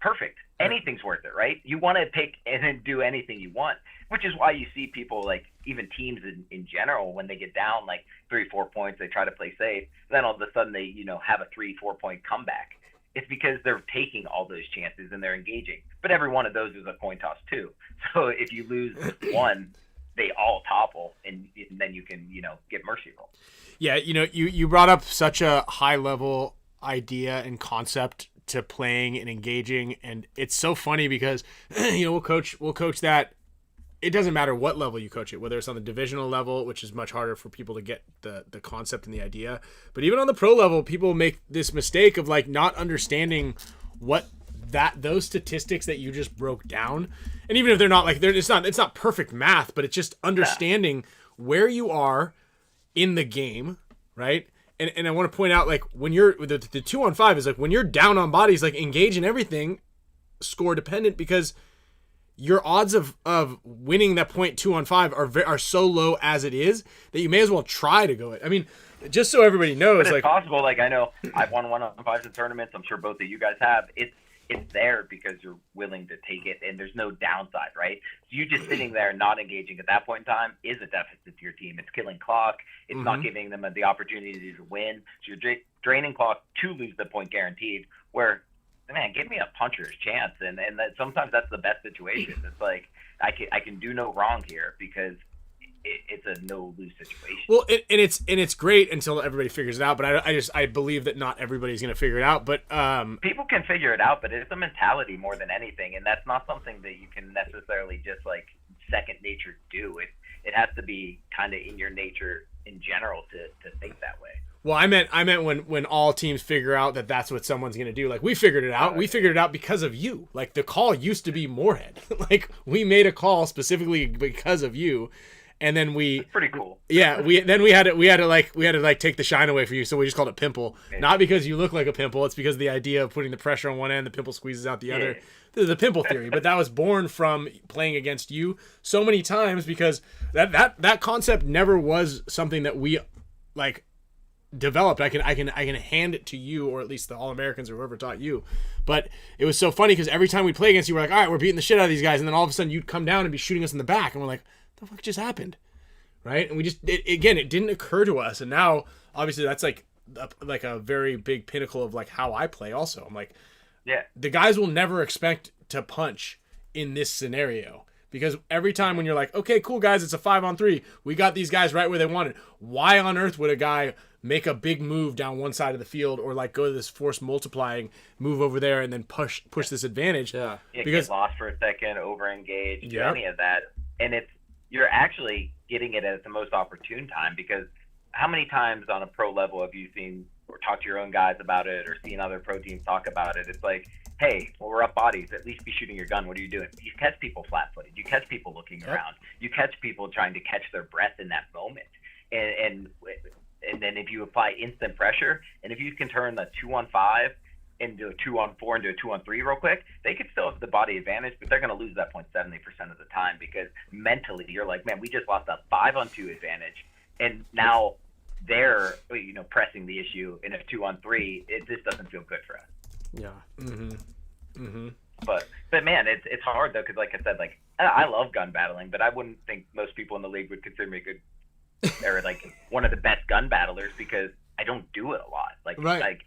perfect. Anything's worth it, right? You want to pick and then do anything you want, which is why you see people even teams in general, when they get down 3-4 points, they try to play safe. Then all of a sudden they, have a 3-4 point comeback. It's because they're taking all those chances and they're engaging. But every one of those is a coin toss too. So if you lose one, they all topple, and then you can, get mercy roll. Yeah, you brought up such a high level idea and concept to playing and engaging, and it's so funny because we'll coach that. It doesn't matter what level you coach it, whether it's on the divisional level, which is much harder for people to get the concept and the idea, but even on the pro level, people make this mistake of not understanding what those statistics that you just broke down, and even if they're not it's not perfect math, but it's just understanding where you are in the game, right? And I want to point out, when you're the 2-on-5 is when you're down on bodies, engage in everything, score dependent, because your odds of winning that point 2-on-5 are so low as it is that you may as well try to go it. I mean, just so everybody knows, but it's possible. I know I've won 1-on-5s in tournaments. I'm sure both of you guys have. It's there because you're willing to take it, and there's no downside, right? So you just sitting there not engaging at that point in time is a deficit to your team. It's killing clock. It's not giving them the opportunity to win. So you're draining clock to lose the point guaranteed, where, man, give me a puncher's chance. And sometimes that's the best situation. It's I can do no wrong here because it's a no-lose situation. Well, it's great until everybody figures it out. But I believe that not everybody's going to figure it out. But people can figure it out, but it's a mentality more than anything, and that's not something that you can necessarily just second nature do. It has to be kind of in your nature in general to think that way. Well, I meant when all teams figure out that that's what someone's going to do. We figured it out. We figured it out because of you. The call used to be Moorhead. We made a call specifically because of you. And then That's pretty cool. Yeah, we had to take the shine away from you, so we just called it pimple. Yeah. Not because you look like a pimple, it's because the idea of putting the pressure on one end, the pimple squeezes out the other. The pimple theory, but that was born from playing against you so many times, because that concept never was something that we developed. I can hand it to you, or at least the All-Americans or whoever taught you. But it was so funny because every time we play against you, we're all right, we're beating the shit out of these guys, and then all of a sudden you'd come down and be shooting us in the back, and we're like, the fuck just happened, right? And we just it didn't occur to us, and now obviously that's a very big pinnacle of how I play. Also, I'm the guys will never expect to punch in this scenario, because every time when you're okay, cool guys, it's a 5-on-3, we got these guys right where they wanted. Why on earth would a guy make a big move down one side of the field, or like go to this force multiplying move over there and then push this advantage. Yeah. Because get lost for a second, over engaged, Yep. any of that, and you're actually getting it at the most opportune time, because how many times on a pro level have you seen or talked to your own guys about it, or seen other pro teams talk about it? It's like, hey, well, we're up bodies. At least be shooting your gun. What are you doing? You catch people flat-footed. You catch people looking around. You catch people trying to catch their breath in that moment. And then if you apply instant pressure, and if you can turn the 2-on-5 into a 2-on-4 into a 2-on-3 real quick, they could still have the body advantage, but they're going to lose that point 70% of the time, because mentally you're like, man, we just lost a 5-on-2 advantage, and now they're pressing the issue in a 2-on-3. It just doesn't feel good for us. Yeah. But man, it's hard though, because like I said, like I love gun battling, but I wouldn't think most people in the league would consider me a good or like one of the best gun battlers, because I don't do it a lot. Like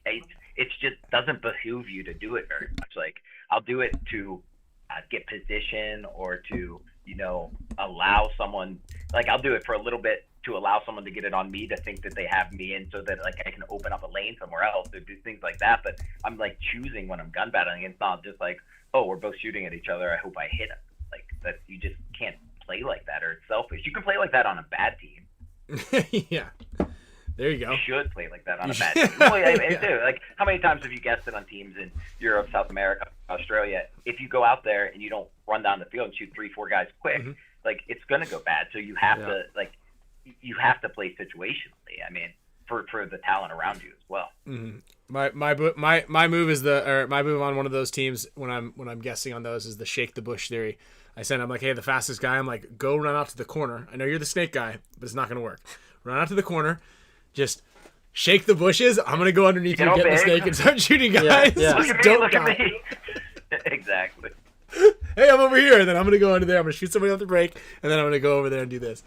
it just doesn't behoove you to do it very much. Like I'll do it to get position, or to allow someone, like I'll do it for a little bit to allow someone to get it on me, to think that they have me in, so that like I can open up a lane somewhere else, or do things like that. But I'm like choosing when I'm gun battling. It's not just like, oh, we're both shooting at each other, I hope I hit him. Like that, you just can't play like that, or it's selfish. You can play like that on a bad team. Yeah. There you go. You should play like that on a bad team. Well, yeah, I do. Like, how many times have you guessed it on teams in Europe, South America, Australia? If you go out there and you don't run down the field and shoot 3-4 guys quick, like it's gonna go bad. So you have to you have to play situationally. I mean, for the talent around you as well. My move is my move on one of those teams when I'm guessing on those is the shake the bush theory. I'm like, hey, the fastest guy, I'm like, go run out to the corner. I know you're the snake guy, but it's not gonna work. Run out to the corner, just shake the bushes. I'm gonna go underneath you, get the snake, and start shooting guys. Yeah. Look at me. Exactly. Hey, I'm over here, and then I'm gonna go under there. I'm gonna shoot somebody off the break, and then I'm gonna go over there and do this.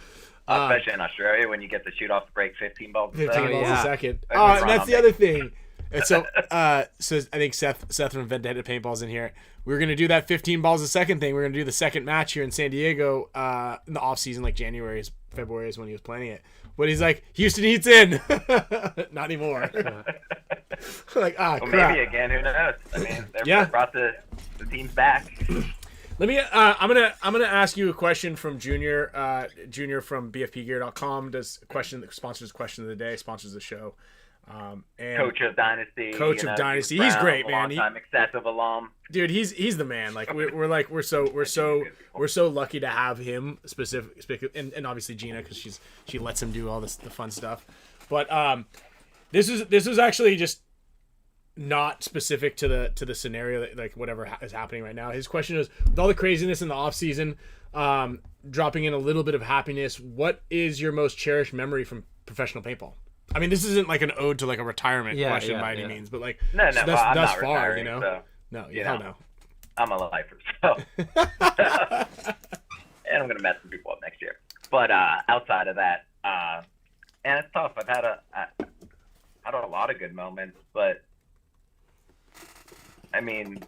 Especially in Australia, when you get to shoot off the break 15 balls a 15 balls a second. Everyone's And that's on the other thing. And so I think Seth from Vendetta Paintball's in here. We're gonna do that 15 balls a second thing. We're gonna do the second match here in San Diego in the off season, like February is when he was planning it. But he's like, Houston heat's in. Not anymore. Like, well, crap. maybe again, who knows? I mean, they brought the teams back. Let me. I'm gonna ask you a question from Junior. Junior from BFPGear.com does sponsors question of the day, sponsors the show. And Coach of Dynasty. Dynasty. Brown, He's great, man. Long-time excessive alum. Dude, he's the man. Like we're so lucky to have him specific, and obviously Gina, because she lets him do all the fun stuff. But this is actually just not specific to the scenario that, like, whatever is happening right now. His question is, with all the craziness in the off season, dropping in a little bit of happiness, what is your most cherished memory from professional paintball? I mean, this isn't like an ode to like a retirement question by any means, but like no, that's well, I'm thus not far, retiring, you know. So, no, hell no. I'm a lifer, so and I'm gonna mess some people up next year. But outside of that, and it's tough. I've had a lot of good moments, but I mean,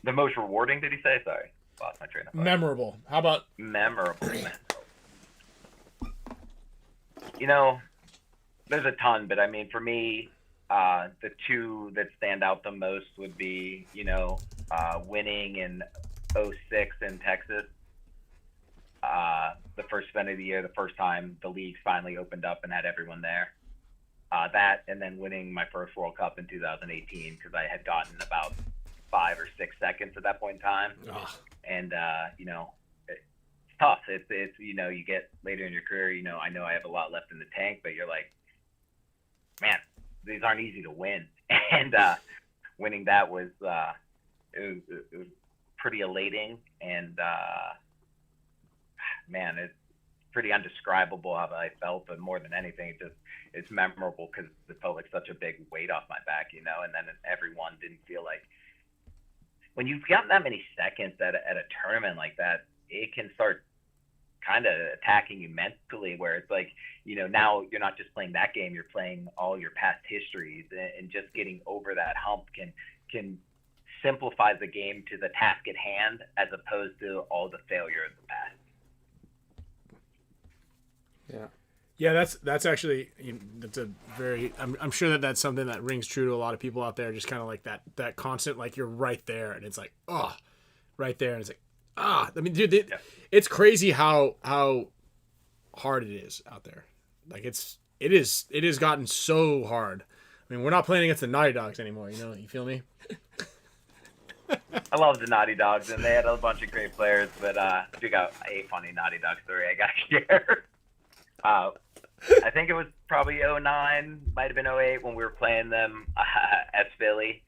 the most rewarding, did he say? Sorry, lost my train of thought. Memorable. How about memorable? There's a ton, but I mean, for me, the two that stand out the most would be, winning in 2006 in Texas. The first event of the year, the first time the leagues finally opened up and had everyone there. That, and then winning my first World Cup in 2018, because I had gotten about 5 or 6 seconds at that point in time. And, it's tough. It's you get later in your career, I know I have a lot left in the tank, but you're like, man, these aren't easy to win. And winning that was, it was pretty elating, and man, it's pretty undescribable how I felt. But more than anything, it's memorable because it felt like such a big weight off my back, and then everyone didn't feel like, when you've gotten that many seconds at a tournament like that, it can start kind of attacking you mentally, where it's like, now you're not just playing that game, you're playing all your past histories, and just getting over that hump can simplify the game to the task at hand, as opposed to all the failure of the past. Yeah. Yeah, that's actually that's a very. I'm sure that's something that rings true to a lot of people out there. Just kind of like that constant, like you're right there, and it's like right there, and it's like I mean, dude, it's crazy how hard it is out there. Like it has gotten so hard. I mean, we're not playing against the Naughty Dogs anymore. You feel me? I love the Naughty Dogs, and they had a bunch of great players. But I do got a funny Naughty Dog story I got to share. I think it was probably 09, might have been 08 when we were playing them at Philly,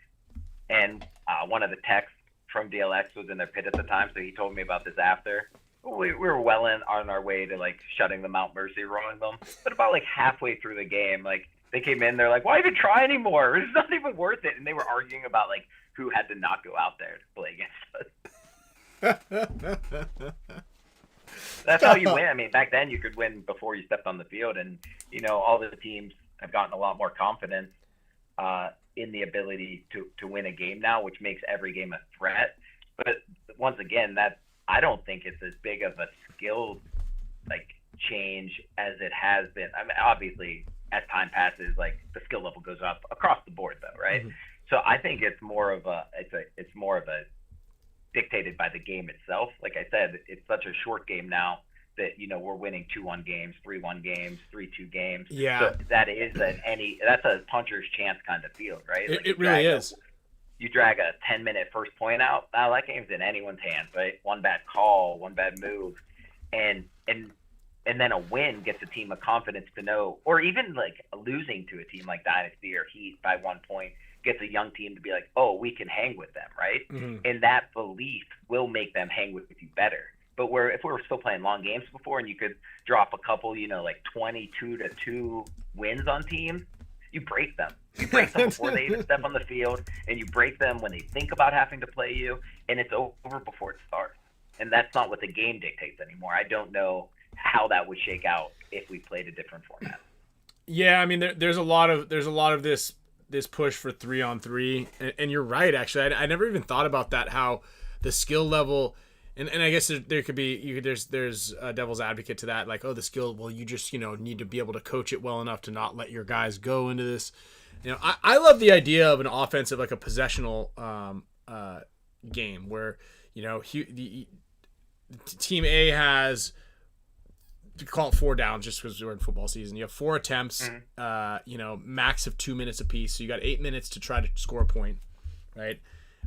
and one of the techs from DLX was in their pit at the time, so he told me about this after. We were well on our way to like shutting them out, mercy rolling them, but about like halfway through the game, like they came in, they're like, "Why even try anymore? It's not even worth it." And they were arguing about like who had to not go out there to play against us. That's how you win. I mean, back then you could win before you stepped on the field, and all the teams have gotten a lot more confidence in the ability to win a game now, which makes every game a threat. But once again, that I don't think it's as big of a skill like change as it has been. I mean, obviously, as time passes, like the skill level goes up across the board, though, right? Mm-hmm. So I think it's more of a dictated by the game itself. Like I said, it's such a short game now that we're winning 2-1 games, 3-1 games, 3-2 games. Yeah, so that's a puncher's chance kind of field, right? Like it really is. You drag a 10-minute first point out, now that game's in anyone's hands, right? One bad call, one bad move, and then a win gets a team of confidence to know, or even like losing to a team like Dynasty or Heat by 1 point gets a young team to be like, oh, we can hang with them, right? Mm-hmm. And that belief will make them hang with you better. But if we were still playing long games before and you could drop a couple, like 22-2 wins on teams, you break them. You break them before they even step on the field, and you break them when they think about having to play you, and it's over before it starts. And that's not what the game dictates anymore. I don't know how that would shake out if we played a different format. Yeah, I mean, there's a lot of this push for 3-on-3, and you're right. Actually, I never even thought about that. How the skill level, and I guess there could be there's a devil's advocate to that. Like, oh, the skill. Well, you just need to be able to coach it well enough to not let your guys go into this. I love the idea of an offensive, like a possessional game where the team A has, to call it 4 downs just because we're in football season. You have 4 attempts, max of 2 minutes apiece. So you got 8 minutes to try to score a point, right?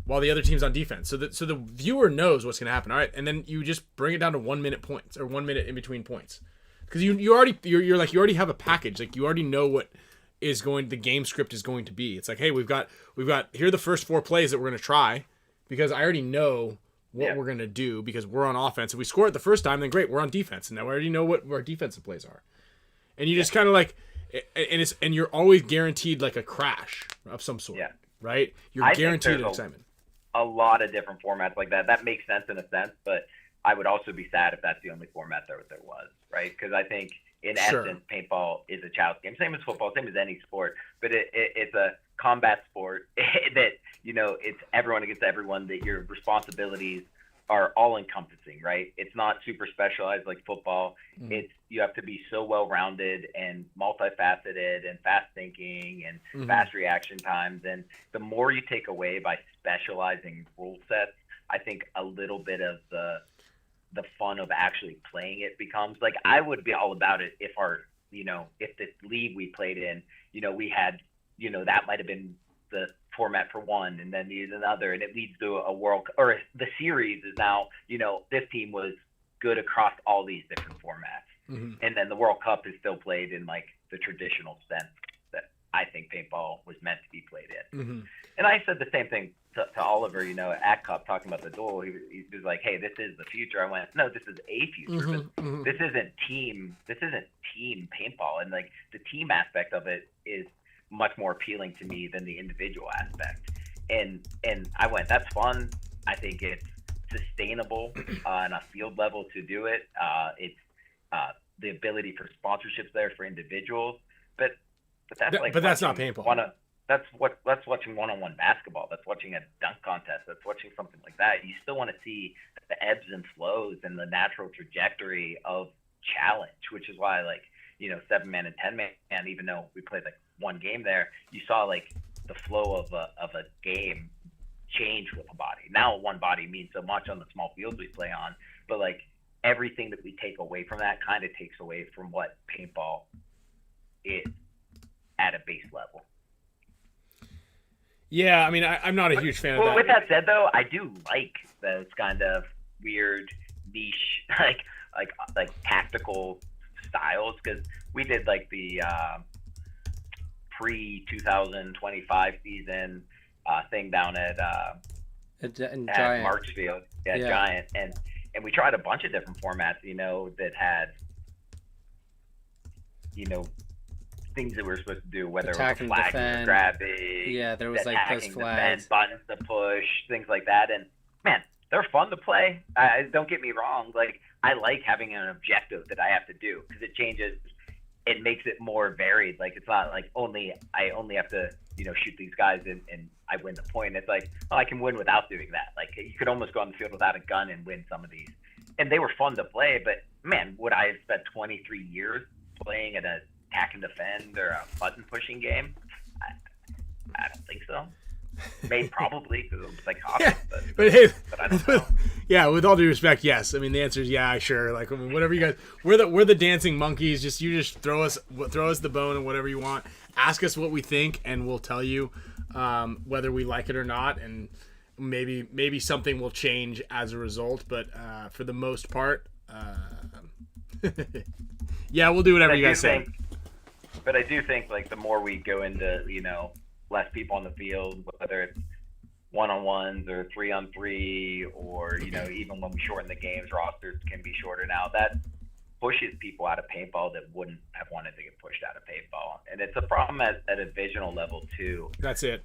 While the other team's on defense. So the viewer knows what's going to happen. All right. And then you just bring it down to 1 minute points, or 1 minute in between points. Because you already have a package. Like, you already know what the game script is going to be. It's like, hey, we've got here are the first 4 plays that we're going to try, because I already know what we're going to do because we're on offense. If we score it the first time, then great, we're on defense. And now we already know what our defensive plays are. And you just kind of like, and you're always guaranteed like a crash of some sort, right? You're guaranteed excitement. A lot of different formats like that. That makes sense in a sense, but I would also be sad if that's the only format there was, right? Because I think in essence, paintball is a child's game. Same as football, same as any sport, but it's a combat sport that, it's everyone against everyone, that your responsibilities are all encompassing, right? It's not super specialized like football. You have to be so well-rounded and multifaceted and fast thinking and fast reaction times. And the more you take away by specializing rule sets, I think a little bit of the fun of actually playing it becomes like, I would be all about it if if this league we played in, we had, that might've been the format for one, and then another, and it leads to a world, or the series is now, this team was good across all these different formats. And then the World Cup is still played in like the traditional sense that I think paintball was meant to be played in. And I said the same thing to Oliver, at Cup, talking about the duel. He was like, hey, this is the future. I went, no, this is a future. This isn't team paintball. And like the team aspect of it is much more appealing to me than the individual aspect. And I went, that's fun. I think it's sustainable on a field level to do it. It's the ability for sponsorships there for individuals, but that's not paintball. That's watching one-on-one basketball. That's watching a dunk contest. That's watching something like that. You still want to see the ebbs and flows and the natural trajectory of challenge, which is why, like, 7-man and 10-man, even though we played like one game there, you saw like the flow of a game change with a body. Now one body means so much on the small fields we play on, but like everything that we take away from that kind of takes away from what paintball is at a base level. Yeah, I mean, I'm not a huge fan of that. With that said, though, I do like those kind of weird niche, like tactical styles, because we did like the pre-2025 season thing down at Giant. Marksfield, Giant, and we tried a bunch of different formats, that had, things that we were supposed to do, whether Attack it was and flags defend. grabbing, Yeah, there was like those attacking, flags. defend, buttons to push, things like that. And man, they're fun to play. Don't get me wrong. Like, I like having an objective that I have to do, because it changes. It makes it more varied. Like, it's not like I only have to, shoot these guys and I win the point. It's like, oh, I can win without doing that. Like, you could almost go on the field without a gun and win some of these. And they were fun to play, but man, would I have spent 23 years playing at a attack and defend or a button pushing game? I don't think so. Maybe probably because I'm psychotic, but hey, but I don't know. Yeah, with all due respect, yes. I mean, the answer is yeah, sure. Like, I mean, whatever you guys, we're the dancing monkeys. You just throw us the bone and whatever you want. Ask us what we think, and we'll tell you whether we like it or not, and maybe something will change as a result. But for the most part, yeah, we'll do whatever you guys say. But I do think, like, the more we go into, less people on the field, whether it's 1-on-1s or 3-on-3, or, even when we shorten the games, rosters can be shorter now. That pushes people out of paintball that wouldn't have wanted to get pushed out of paintball. And it's a problem at a divisional level, too. That's it.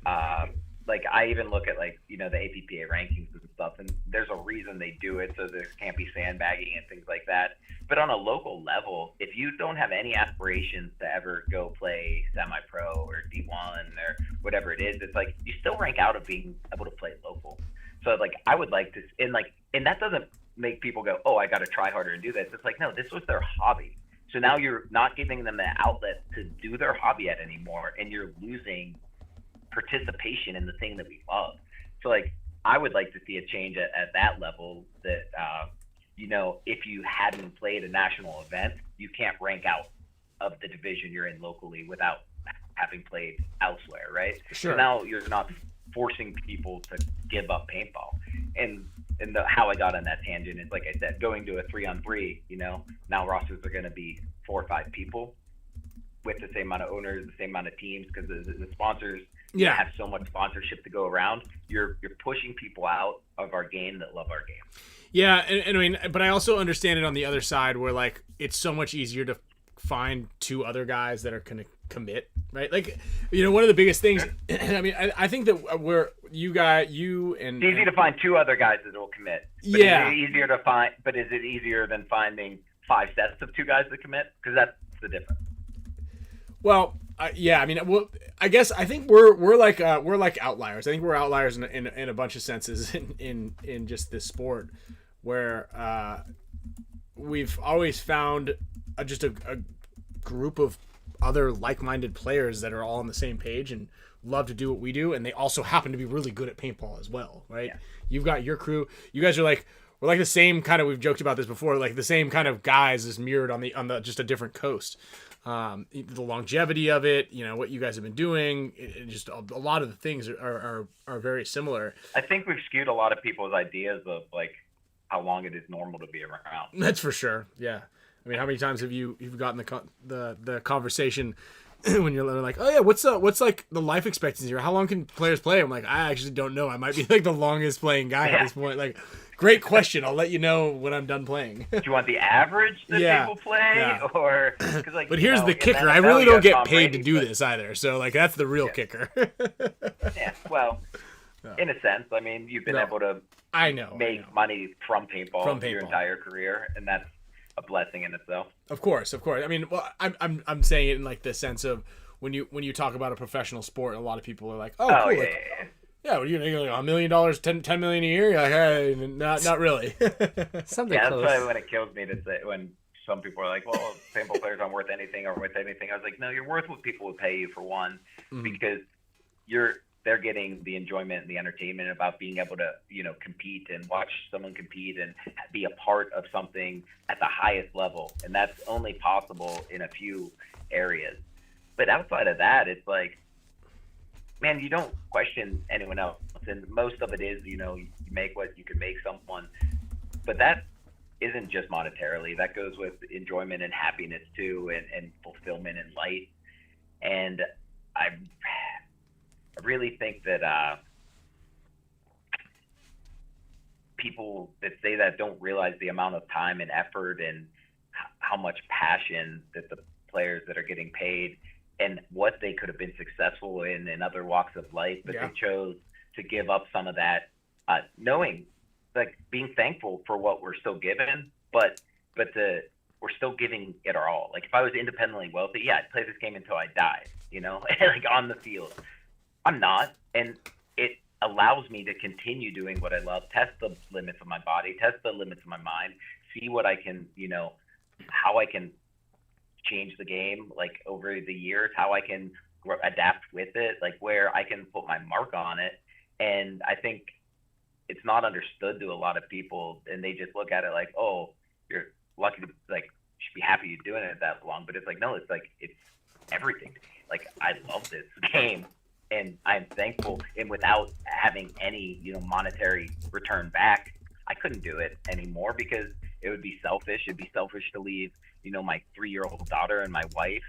Like, I even look at, like, the APPA rankings and stuff, and there's a reason they do it, so there can't be sandbagging and things like that. But on a local level, if you don't have any aspirations to ever go play semi-pro or D1 or whatever it is, it's like you still rank out of being able to play local. So, like, I would like to, and that doesn't make people go, oh, I got to try harder and do this. It's like, no, this was their hobby. So now you're not giving them the outlet to do their hobby at anymore, and you're losing participation in the thing that we love. So, like, I would like to see a change at that level, that if you hadn't played a national event, you can't rank out of the division you're in locally without having played elsewhere, right? Sure. So now you're not forcing people to give up paintball. And how I got on that tangent is, like I said, going to a 3-on-3, now rosters are going to be 4 or 5 people with the same amount of owners, the same amount of teams, because the sponsors have so much sponsorship to go around. You're pushing people out of our game that love our game. Yeah, and I mean, but I also understand it on the other side, where, like, it's so much easier to find 2 other guys that are going to commit, right? Like, one of the biggest things, I mean, I think that you and... It's easy to find 2 other guys that will commit. But yeah. Is it easier than finding 5 sets of 2 guys that commit? Because that's the difference. Well, yeah, I mean, I think we're like outliers. I think we're outliers in a bunch of senses in just this sport, where we've always found just a group of other like-minded players that are all on the same page and love to do what we do, and they also happen to be really good at paintball as well, right? Yeah. You've got your crew. You guys are like, we're like the same kind of, we've joked about this before, like the same kind of guys is mirrored on the just a different coast. The longevity of it, what you guys have been doing, just a lot of the things are very similar. I think we've skewed a lot of people's ideas of, like, how long it is normal to be around. That's for sure. Yeah. I mean, how many times have you've gotten the conversation when you're like, oh yeah, what's like the life expectancy, or how long can players play? I'm like, I actually don't know. I might be like the longest playing guy at this point. Like, great question. I'll let you know when I'm done playing. Do you want the average that people play, or? Cause, like, but here's the kicker: I really don't get paid to do this either. So, like, that's the real kicker. Yeah. Well, in a sense, I mean, you've been able to make money from paintball your entire career, and that's a blessing in itself. Of course. I mean, well, I'm saying it in, like, the sense of when you talk about a professional sport, a lot of people are like, oh cool. Yeah, like, yeah, what are you gonna like $1 million, $10 million a year? You're like, hey, not really. Something that's close. why when it kills me to say when some people are like, well, paintball players aren't worth anything or worth anything. I was like, no, you're worth what people would pay you for one, because they're getting the enjoyment and the entertainment about being able to, compete and watch someone compete and be a part of something at the highest level. And that's only possible in a few areas. But outside of that, it's like, man, you don't question anyone else. And most of it is, you make what you can make someone. But that isn't just monetarily. That goes with enjoyment and happiness too, and fulfillment and light. And I really think that people that say that don't realize the amount of time and effort and how much passion that the players that are getting paid and what they could have been successful in other walks of life, but they chose to give up some of that, knowing, like, being thankful for what we're still given, but we're still giving it our all. Like, if I was independently wealthy, yeah, I'd play this game until I died, like on the field. I'm not, and it allows me to continue doing what I love, test the limits of my body, test the limits of my mind, see what I can, how I can change the game, like, over the years, how I can adapt with it, like, where I can put my mark on it. And I think it's not understood to a lot of people, and they just look at it like, oh, you're lucky to, like, you should be happy you're doing it that long. But it's like, no, it's like, it's everything to me. Like, I love this game, and I'm thankful. And without having any, monetary return back, I couldn't do it anymore, because it would be selfish. It'd be selfish to leave, my 3-year-old daughter and my wife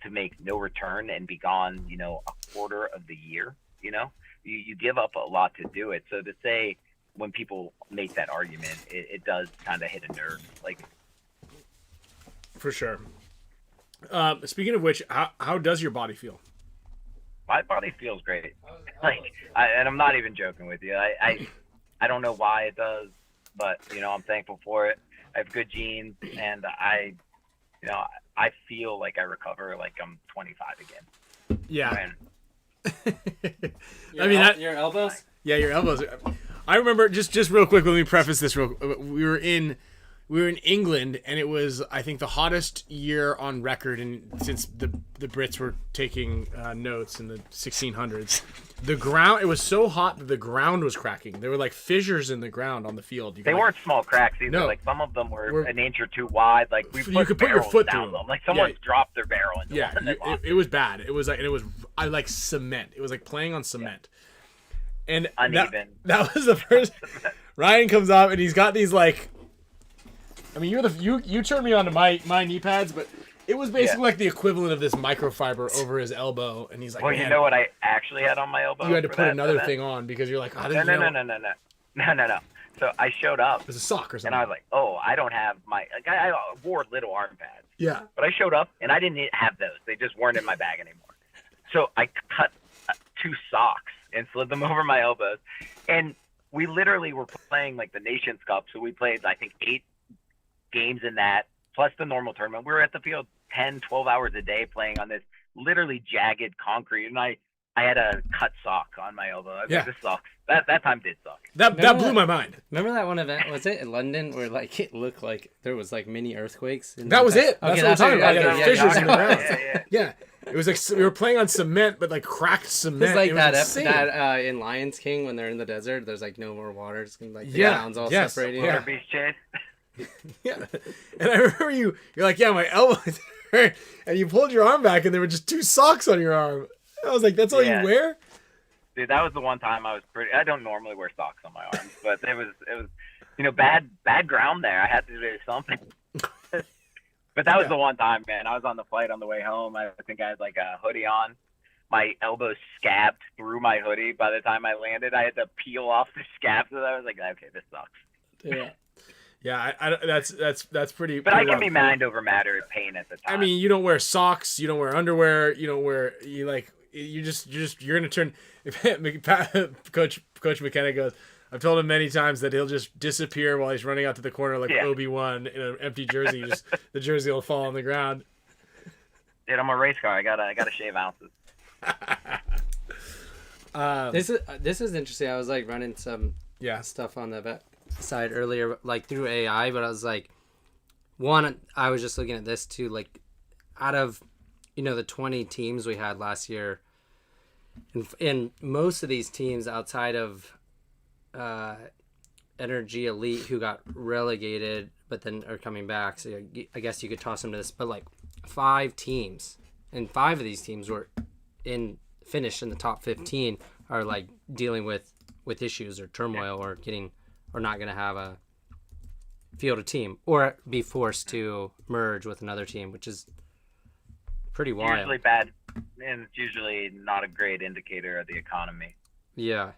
to make no return and be gone, a quarter of the year. You give up a lot to do it. So to say, when people make that argument, it does kind of hit a nerve. Like, for sure. Speaking of which, how does your body feel? My body feels great. And I'm not even joking with you. I don't know why it does, but I'm thankful for it. I have good genes, and I feel like I recover like I'm 25 again. Yeah. Your elbows? Yeah, your elbows. I remember, just real quick, let me preface this real quick. We were in England, and it was, I think, the hottest year on record, and since the Brits were taking notes in the 1600s. It was so hot that the ground was cracking. There were like fissures in the ground on the field. They weren't small cracks either. No. Like, some of them were an inch or two wide. Like, you could put your foot down them. Like, someone dropped their barrel into one. It was bad. It was like cement. It was like playing on cement. Yeah. And uneven. That was the first. Ryan comes up, and he's got these, like, I mean, you turned me on to my knee pads, but it was basically like the equivalent of this microfiber over his elbow, and he's like, well, man, you know what I actually had on my elbow? You had to put another thing on because you're like, oh, No. So I showed up. It was a sock or something. And I was like, oh, I don't have I wore little arm pads. Yeah. But I showed up, and I didn't have those. They just weren't in my bag anymore. So I cut 2 socks and slid them over my elbows. And we literally were playing, like, the Nations Cup. So we played, I think, 8 games in that, plus the normal tournament. We were at the field 10, 12 hours a day playing on this literally jagged concrete, and I had a cut sock on my elbow. I was like, this sucks. That time did suck. That blew my mind. Remember that one event? Was it in London where, like, it looked like there was, like, mini earthquakes? That was it. That's what I'm talking about. Fissures in the ground. Yeah. It was like we were playing on cement, but like cracked cement. It's like that in Lions King when they're in the desert. There's like no more water. It's like the ground's all separating. Yeah. Beach chase. Yeah, and I remember you're like, yeah, my elbow hurt, and you pulled your arm back, and there were just 2 socks on your arm. I was like, that's all you wear? Dude, that was the one time I don't normally wear socks on my arms, but it was bad ground there. I had to do something. But that was the one time, man. I was on the flight on the way home. I think I had like a hoodie on. My elbow scabbed through my hoodie. By the time I landed, I had to peel off the scab. So I was like, okay, this sucks. Yeah. Yeah, that's pretty. But I can be mind over matter at pain at the time. I mean, you don't wear socks, you don't wear underwear, you're gonna turn. Coach McKenna goes, I've told him many times that he'll just disappear while he's running out to the corner like Obi-Wan in an empty jersey. The jersey will fall on the ground. Dude, I'm a race car. I gotta shave ounces. This is interesting. I was like running some stuff on the vet side earlier, like through AI, but I was like, one, I was just looking at this too, like out of, the 20 teams we had last year, and most of these teams outside of Energy Elite, who got relegated but then are coming back, so I guess you could toss them to this, but like 5 teams, and 5 of these teams were finished in the top 15, are like dealing with issues or turmoil, or not going to have a field a team, or be forced to merge with another team, which is pretty wild. Usually bad, and it's usually not a great indicator of the economy. Yeah.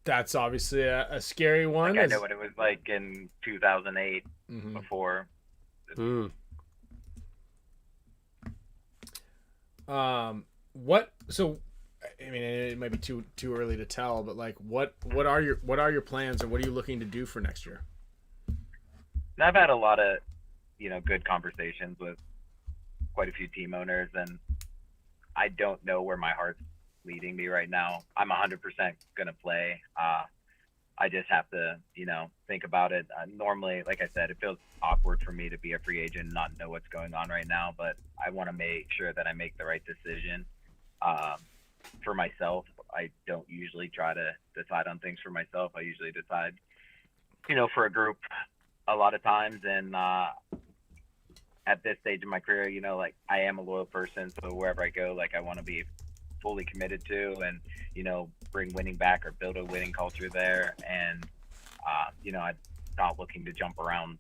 That's obviously a scary one. Like, I know what it was like in 2008 before. So I mean, it might be too early to tell, but like what are your plans, or what are you looking to do for next year? And I've had a lot of good conversations with quite a few team owners, and I don't know where my heart's leading me right now. I'm 100% gonna play. I just have to think about it. Normally, like I said, it feels awkward for me to be a free agent and not know what's going on right now, but I want to make sure that I make the right decision for myself. I don't usually try to decide on things for myself. I usually decide for a group a lot of times, and at this stage of my career, like, I am a loyal person, so wherever I go, like, I want to be fully committed to, and bring winning back or build a winning culture there. And I'm not looking to jump around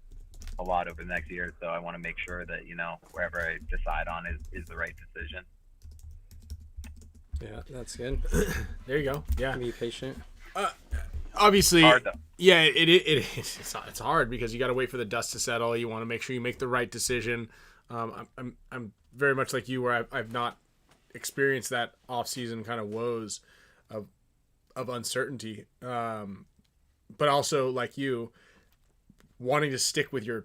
a lot over the next year, so I want to make sure that wherever I decide on is the right decision. Yeah, that's good. There you go. Yeah, Be patient. Obviously, Hard, though. Yeah, it's hard because you got to wait for the dust to settle. You want to make sure you make the right decision. I'm very much like you, where I've not experienced that off-season kind of woes of uncertainty, but also like you, wanting to stick with your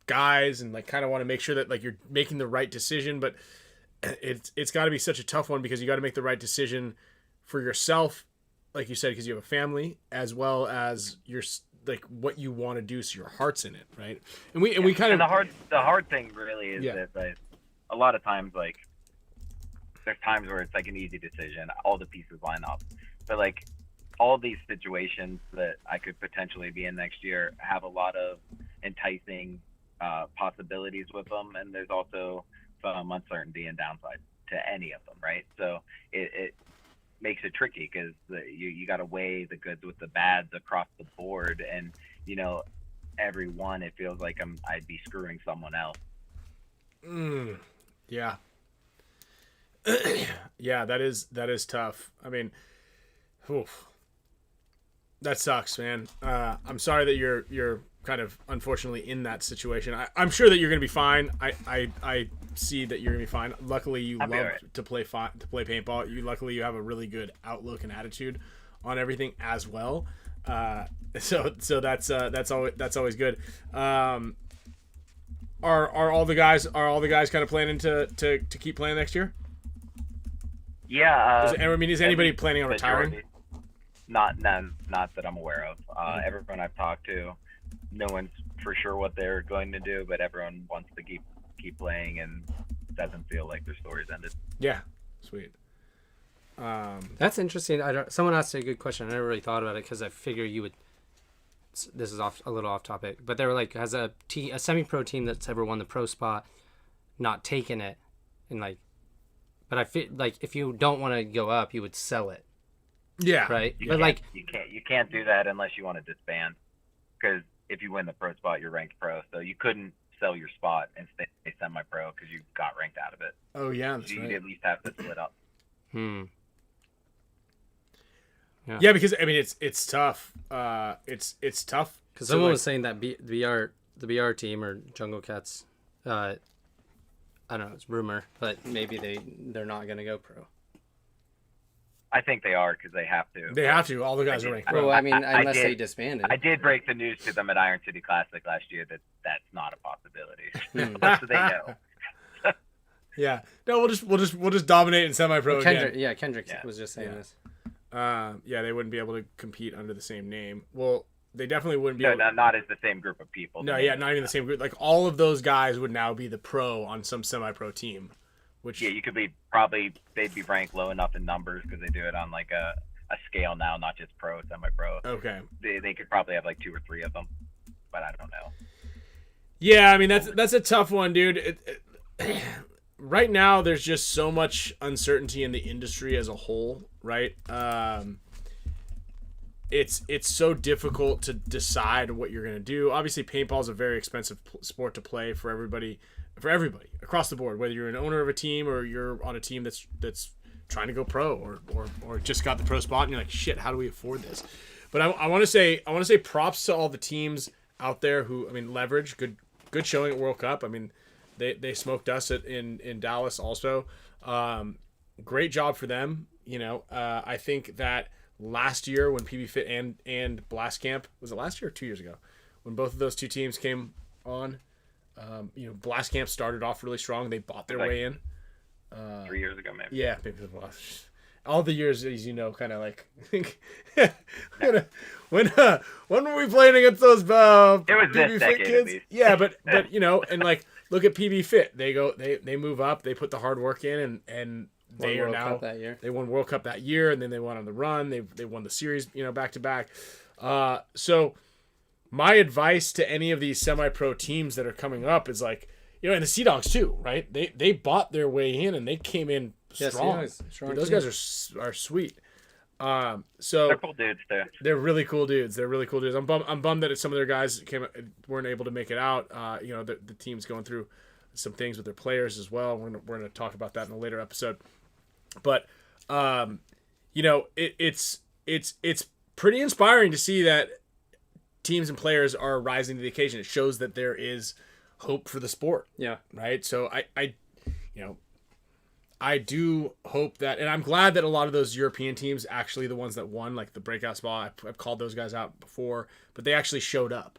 guys and like kind of want to make sure that like you're making the right decision. But it's got to be such a tough one, because you got to make the right decision for yourself, like you said, because you have a family, as well as your like what you want to do, so your heart's in it, right? And we kind of the hard thing really is that like, a lot of times, like, there's times where it's like an easy decision, all the pieces line up, but like all these situations that I could potentially be in next year have a lot of enticing possibilities with them, and there's also some uncertainty and downside to any of them, right? So it makes it tricky, because you got to weigh the goods with the bads across the board, and every one, it feels like I'd be screwing someone else. Yeah. Yeah, that is tough. I mean, that sucks, man. I'm sorry that you're kind of unfortunately in that situation. I'm sure that you're gonna be fine. I see that you're gonna be fine. Luckily, you love to play paintball. Luckily you have a really good outlook and attitude on everything as well. So that's always good. Are all the guys kind of planning to keep playing next year? Yeah. Is anybody planning on retiring? Not that I'm aware of. Everyone I've talked to, no one's for sure what they're going to do, but everyone wants to keep playing and doesn't feel like their story's ended. Yeah, sweet. That's interesting. Someone asked a good question. I never really thought about it, because I figure you would. This is a little off topic, but they were like, has a semi-pro team that's ever won the pro spot not taken it, and like, but I feel like if you don't want to go up, you would sell it. Yeah. Right. You can't do that unless you want to disband, because if you win the pro spot, you're ranked pro, so you couldn't sell your spot and stay semi-pro because you got ranked out of it. Oh yeah, that's so right. You'd at least have to split up. Yeah, because I mean it's tough. It's tough. Because someone was saying that the BR team or Jungle Cats, I don't know, it's rumor, but maybe they're not gonna go pro. I think they are, because they have to. They have to. All the guys are ranked pro. Well, I mean, unless they disbanded. I did break the news to them at Iron City Classic last year that that's not a possibility. So they know. Yeah. No, we'll just dominate in semi-pro again. Kendrick was just saying this. Yeah, they wouldn't be able to compete under the same name. Well, they definitely wouldn't be No, able not as the same group of people. No, yeah, not even the same group. Like all of those guys would now be the pro on some semi-pro team, which Yeah, you could be they'd be ranked low enough in numbers because they do it on like a scale now, not just pro, semi-pro. okay. They could probably have like 2 or 3 of them, but I don't know. Yeah, I mean that's a tough one, dude. Right now, there's just so much uncertainty in the industry as a whole, right? It's so difficult to decide what you're gonna do. Obviously, paintball is a very expensive sport to play for everybody across the board. Whether you're an owner of a team or you're on a team that's trying to go pro or just got the pro spot and you're like, shit, how do we afford this? But I want to say props to all the teams out there who, I mean, leverage good showing at World Cup. I mean, they smoked us in Dallas also. Great job for them. You know, I think that last year when PB Fit and Blast Camp, was it last year or 2 years ago, when both of those two teams came on, you know, Blast Camp started off really strong. They bought their way in. 3 years ago, maybe. Yeah, maybe all the years, as you know, kind of like when were we playing against those it was PB this Fit decade at kids? least. Yeah, but you know, and like look at PB Fit. They move up. They put the hard work in, and they are World now Cup that year. They won World Cup that year, and then they went on the run. They won the series, you know, back to back. So my advice to any of these semi-pro teams that are coming up is like, you know, and the Sea Dogs too, right? They bought their way in and they came in strong. Strong Those team. guys are sweet. So They're cool dudes too. they're really cool dudes. I'm bummed that some of their guys weren't able to make it out. You know, the team's going through some things with their players as well. We're gonna talk about that in a later episode. But you know, it's pretty inspiring to see that teams and players are rising to the occasion. It shows that there is hope for the sport. Yeah. Right. So I you know, I do hope that, and I'm glad that a lot of those European teams, actually the ones that won, like the breakout spot, I've called those guys out before, but they actually showed up,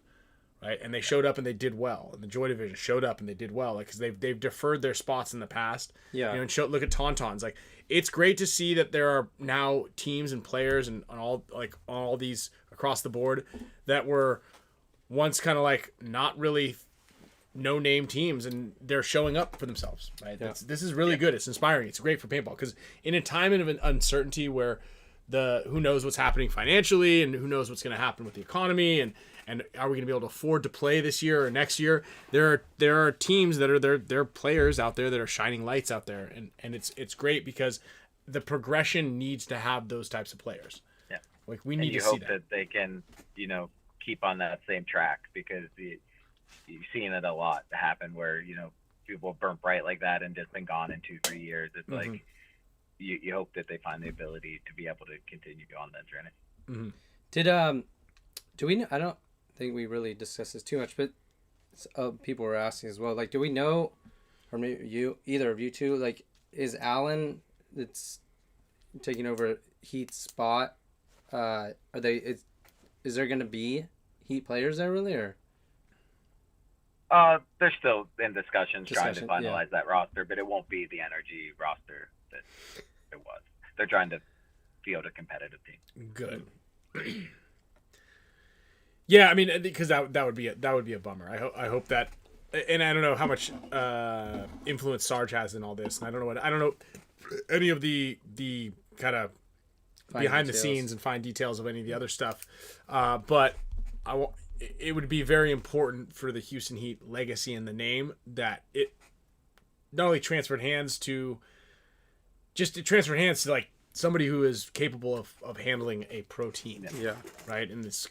right? And they showed up and they did well. And the Joy Division showed up and they did well, like, because they've deferred their spots in the past. Yeah. You know, and look at Tauntauns. Like, it's great to see that there are now teams and players and all these across the board that were once kind of like not really no-name teams, and they're showing up for themselves, right? Yeah. This is really good. It's inspiring. It's great for paintball because in a time of uncertainty where who knows what's happening financially and who knows what's going to happen with the economy and are we going to be able to afford to play this year or next year? There are teams that are there players out there that are shining lights out there, and it's great because the progression needs to have those types of players. Yeah, like we need to see hope that they can, you know, keep on that same track because you've seen it a lot happen where, you know, people burn bright like that and just been gone in 2-3 years. It's like you hope that they find the ability to be able to continue on that journey. Mm-hmm. Do we know, I don't think we really discussed this too much, but people were asking as well, like, do we know, or maybe either of you two, like, is Alan that's taking over Heat's spot, is there going to be Heat players there really, or? They're still in discussions trying to finalize that roster, but it won't be the energy roster that it was. They're trying to field a competitive team. Good. Yeah, I mean, because that would be a bummer. I hope that, and I don't know how much influence Sarge has in all this, and I don't know any of the kind of behind the scenes and fine details of any of the other stuff, but it would be very important for the Houston Heat legacy and the name that it not only transferred hands to like somebody who is capable of handling a pro team. Yeah. Right. And this,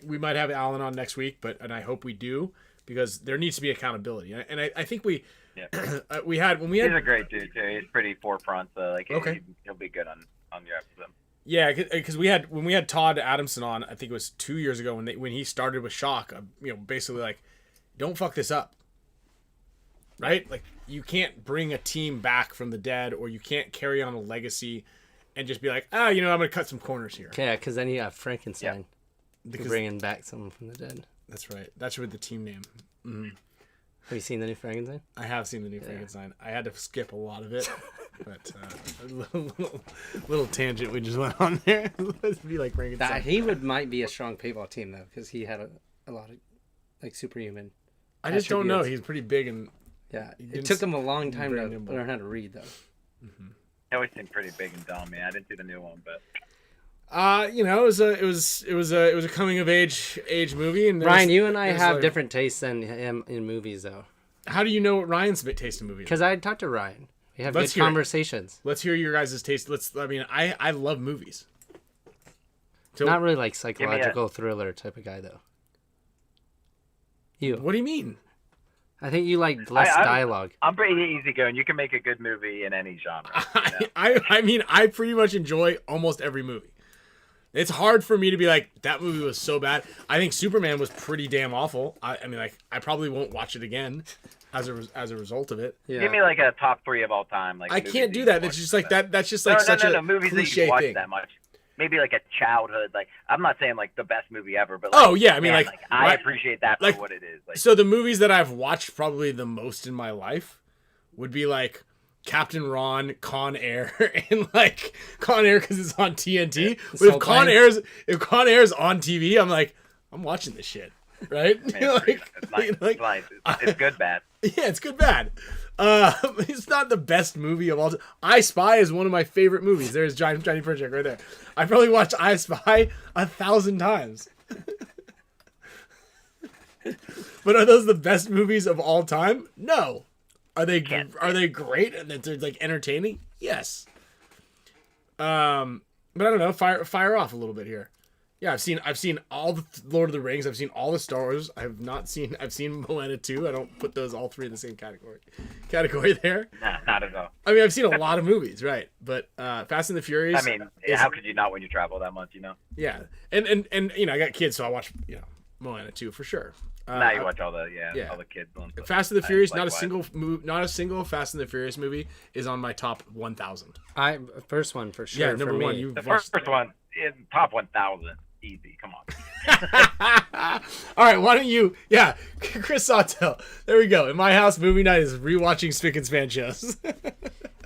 we might have Alan on next week, and I hope we do, because there needs to be accountability. And I think we had he's a great dude too. He's pretty forefront. So like, okay, he'll be good on your episode. Yeah, because when we had Todd Adamson on, I think it was 2 years ago when he started with Shock, you know, basically like, don't fuck this up, right? Like, you can't bring a team back from the dead, or you can't carry on a legacy and just be like, you know, I'm gonna cut some corners here. Yeah, because then you have Frankenstein, because bringing back someone from the dead. That's right. That's with the team name. Mm-hmm. Have you seen the new Frankenstein? I have seen the new Frankenstein. I had to skip a lot of it But a little tangent we just went on there. Let's be like ranking That he might be a strong paintball team though, because he had a lot of like superhuman. I just don't know. attributes. He's pretty big and Yeah, He it didn't took him a long time very to nimble. learn how to read though. He always seemed pretty big and dumb. Man, I didn't see the new one, but you know, it was a coming of age movie. And Ryan, you and I there's have like- different tastes than him in movies though. How do you know what Ryan's taste in movies? Because I talked to Ryan. We have Let's good hear it. conversations. Let's hear your guys' taste. I love movies. So, Not really like psychological thriller type of guy though. You. what do you mean? I think you like less dialogue. I'm pretty easygoing. You can make a good movie in any genre. You know? I mean, I pretty much enjoy almost every movie. It's hard for me to be like, that movie was so bad. I think Superman was pretty damn awful. I mean, like, I probably won't watch it again as a result of it. Yeah. Give me like a top 3 of all time. Like I movies can't do you that. watched That's just like that. that's just like such a movies that cliche you watched thing. that much. Maybe like a childhood. Like I'm not saying like the best movie ever, but like, Oh, yeah, I mean, man, like, I right- appreciate that for like, what it is. Like So the movies that I've watched probably the most in my life would be like Captain Ron, Con Air, and like Con Air because it's on TNT. But So if Con Air's on TV, I'm like, I'm watching this shit, right? I mean, it's nice. like, it's nice. It's good, bad. yeah, it's good bad. It's not the best movie of all time. I Spy is one of my favorite movies. There's Johnny Project right there. I probably watched I Spy 1,000 times. But are those the best movies of all time? No. Are they great and they're like entertaining? Yes. But I don't know. Fire off a little bit here. Yeah, I've seen all the Lord of the Rings. I've seen all the Star Wars. I've seen Moana 2. I don't put those all three in the same category there. Nah, not at all. I mean, I've seen a lot of movies, right? But Fast and the Furious. I mean, how could you not when you travel that much? You know. Yeah, and you know, I got kids, so I watch Moana 2 for sure. Now you watch all the yeah. all the kids ones. but Fast and the Furious. Not likewise. a single Fast and the Furious movie is on my top 1,000. First one for sure. Yeah, number for me. one. You The watched first one is top 1,000. Easy. Come on. All right, why don't you? Yeah, Chris Sawtell. There we go. In my house, movie night is rewatching Spick and Span shows.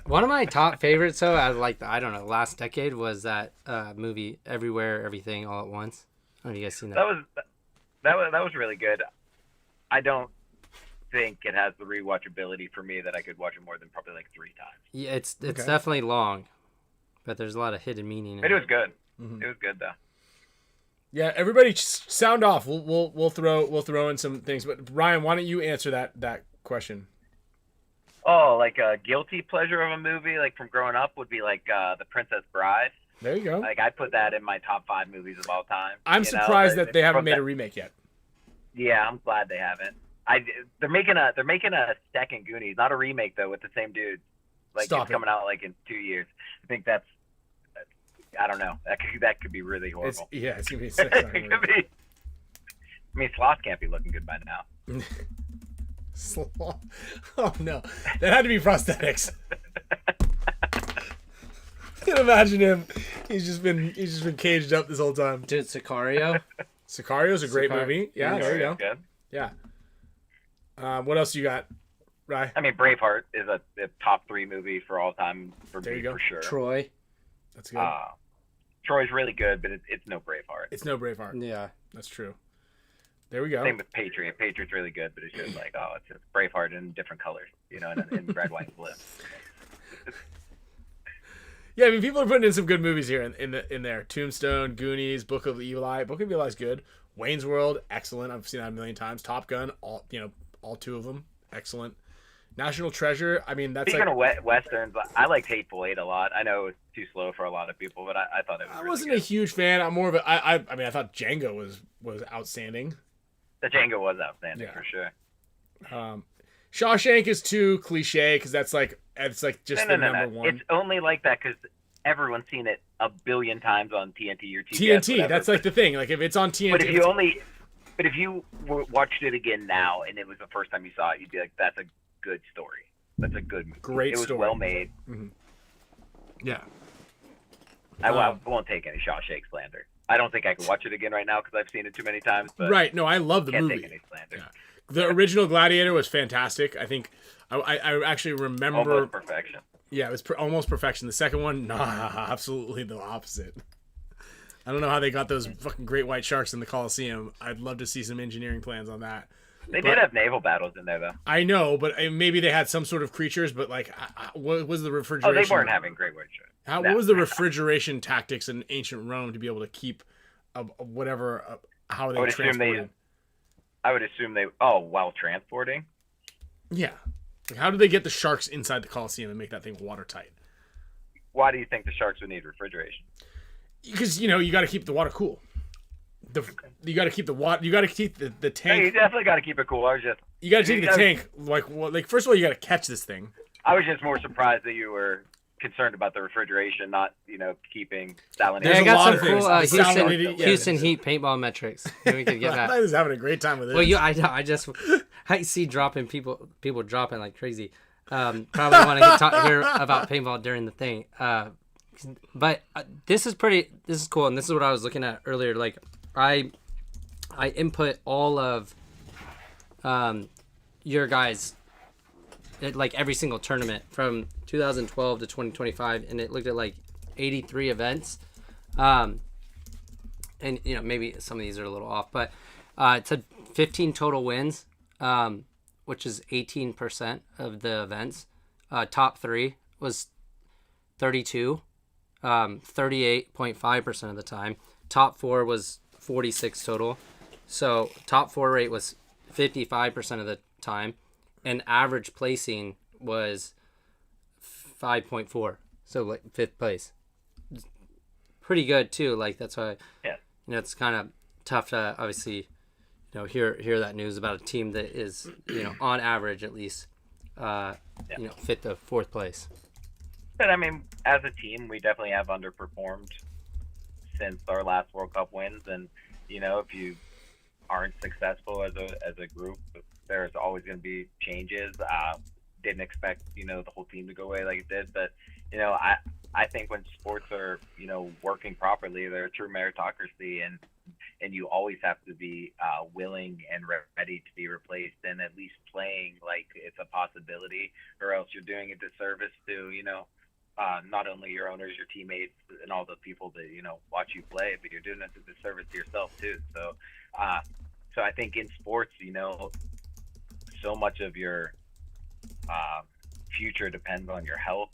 One of my top favorites, though, out of like the, I don't know, last decade was that movie Everywhere, Everything, All at Once. I don't know if you guys seen that. That was really good. I don't think it has the rewatchability for me that I could watch it more than probably like 3 times. Yeah, it's Okay. definitely long, but there's a lot of hidden meaning in But it was good. Mm-hmm. It was good though. Yeah, everybody, sound off. We'll throw in some things. But Ryan, why don't you answer that question? Oh, like a guilty pleasure of a movie, like from growing up, would be like The Princess Bride. There you go. Like I put that in my top 5 movies of all time. I'm you know? surprised that they haven't From made that- a remake yet. Yeah, I'm glad they haven't. They're making a second Goonies, not a remake though, with the same dude. Like Stop it's it. coming out like in 2 years. I think that's I don't know. That could be really horrible. It's gonna be It sick. could be. I mean, Sloth can't be looking good by now. Oh no, that had to be prosthetics. Can imagine him. He's just been caged up this whole time. Dude, Sicario. Sicario's a great movie. Yeah, there you go. Good. Yeah. What else you got, Rye? I mean, Braveheart is a top 3 movie for all time for There me you go. for sure. Troy. That's good. Troy's really good, but it's no Braveheart. It's no Braveheart. Yeah. That's true. There we go. Same with Patriot. Patriot's really good, but it's just like, oh, it's just Braveheart in different colors, you know, in red, white, and blue. Yeah, I mean, people are putting in some good movies here in there. Tombstone, Goonies, Book of Eli. Book of Eli is good. Wayne's World, excellent. I've seen that a million times. Top Gun, all 2 of them, excellent. National Treasure. I mean, that's Speaking like. of westerns, I liked Hateful Eight a lot. I know it's too slow for a lot of people, but I thought it was. I really wasn't good. a huge fan. I'm more of a. I mean, I thought Django was outstanding. The Django was outstanding Yeah. for sure. Shawshank is too cliche because it's like just the number one. It's only like that because everyone's seen it a billion times on TNT or TBS. TNT. whatever. That's like the thing. Like if it's on TNT. But if you watched it again now and it was the first time you saw it, you'd be like, "That's a good story. That's a good movie. Great It was story. well made." Yeah. I won't take any Shawshank slander. I don't think I can watch it again right now because I've seen it too many times. But Right. No, I love the can't movie. take any slander. Yeah. The original Gladiator was fantastic. I think I actually remember. Almost perfection. Yeah, it was almost perfection. The second one, nah, absolutely the opposite. I don't know how they got those fucking great white sharks in the Coliseum. I'd love to see some engineering plans on that. They did have naval battles in there, though. I know, but maybe they had some sort of creatures, but like, what was the refrigeration? Oh, they weren't having great white sharks. What was the refrigeration tactics in ancient Rome to be able to keep whatever, how they transported? I would assume they, while transporting? Yeah. Like, how did they get the sharks inside the Coliseum and make that thing watertight? Why do you think the sharks would need refrigeration? Because, you got to keep the water cool. You got to keep the water. You got to keep the tank. Hey, you definitely got to keep it cool. You got to keep the tank like first of all, you got to catch this thing. I was just more surprised that you were concerned about the refrigeration, not keeping salinity. Yeah, I got some cool Houston Heat paintball metrics. We could get that. I was having a great time with it. Well, I see people dropping like crazy. Probably want to hear about paintball during the thing. But this is cool, and this is what I was looking at earlier. Like, I input all of your guys, like every single tournament from 2012 to 2025, and it looked at like 83 events. And maybe some of these are a little off, but it said 15 total wins, which is 18% of the events. Top 3 was 32, 38.5% of the time. Top 4 was 46 total. So top 4 rate was 55% of the time, and average placing was 5.4. So like 5th place. Pretty good too. Like, that's why it's kind of tough to obviously hear that news about a team that is on average at least fit the 4th place. But I mean, as a team, we definitely have underperformed since our last World Cup wins, and if you aren't successful as a group, there's always going to be changes. Didn't expect the whole team to go away like it did, but I think when sports are working properly, they're a true meritocracy, and you always have to be willing and ready to be replaced, and at least playing like it's a possibility, or else you're doing a disservice to not only your owners, your teammates, and all the people that watch you play, but you're doing it a disservice to yourself too. So I think in sports, so much of your future depends on your health,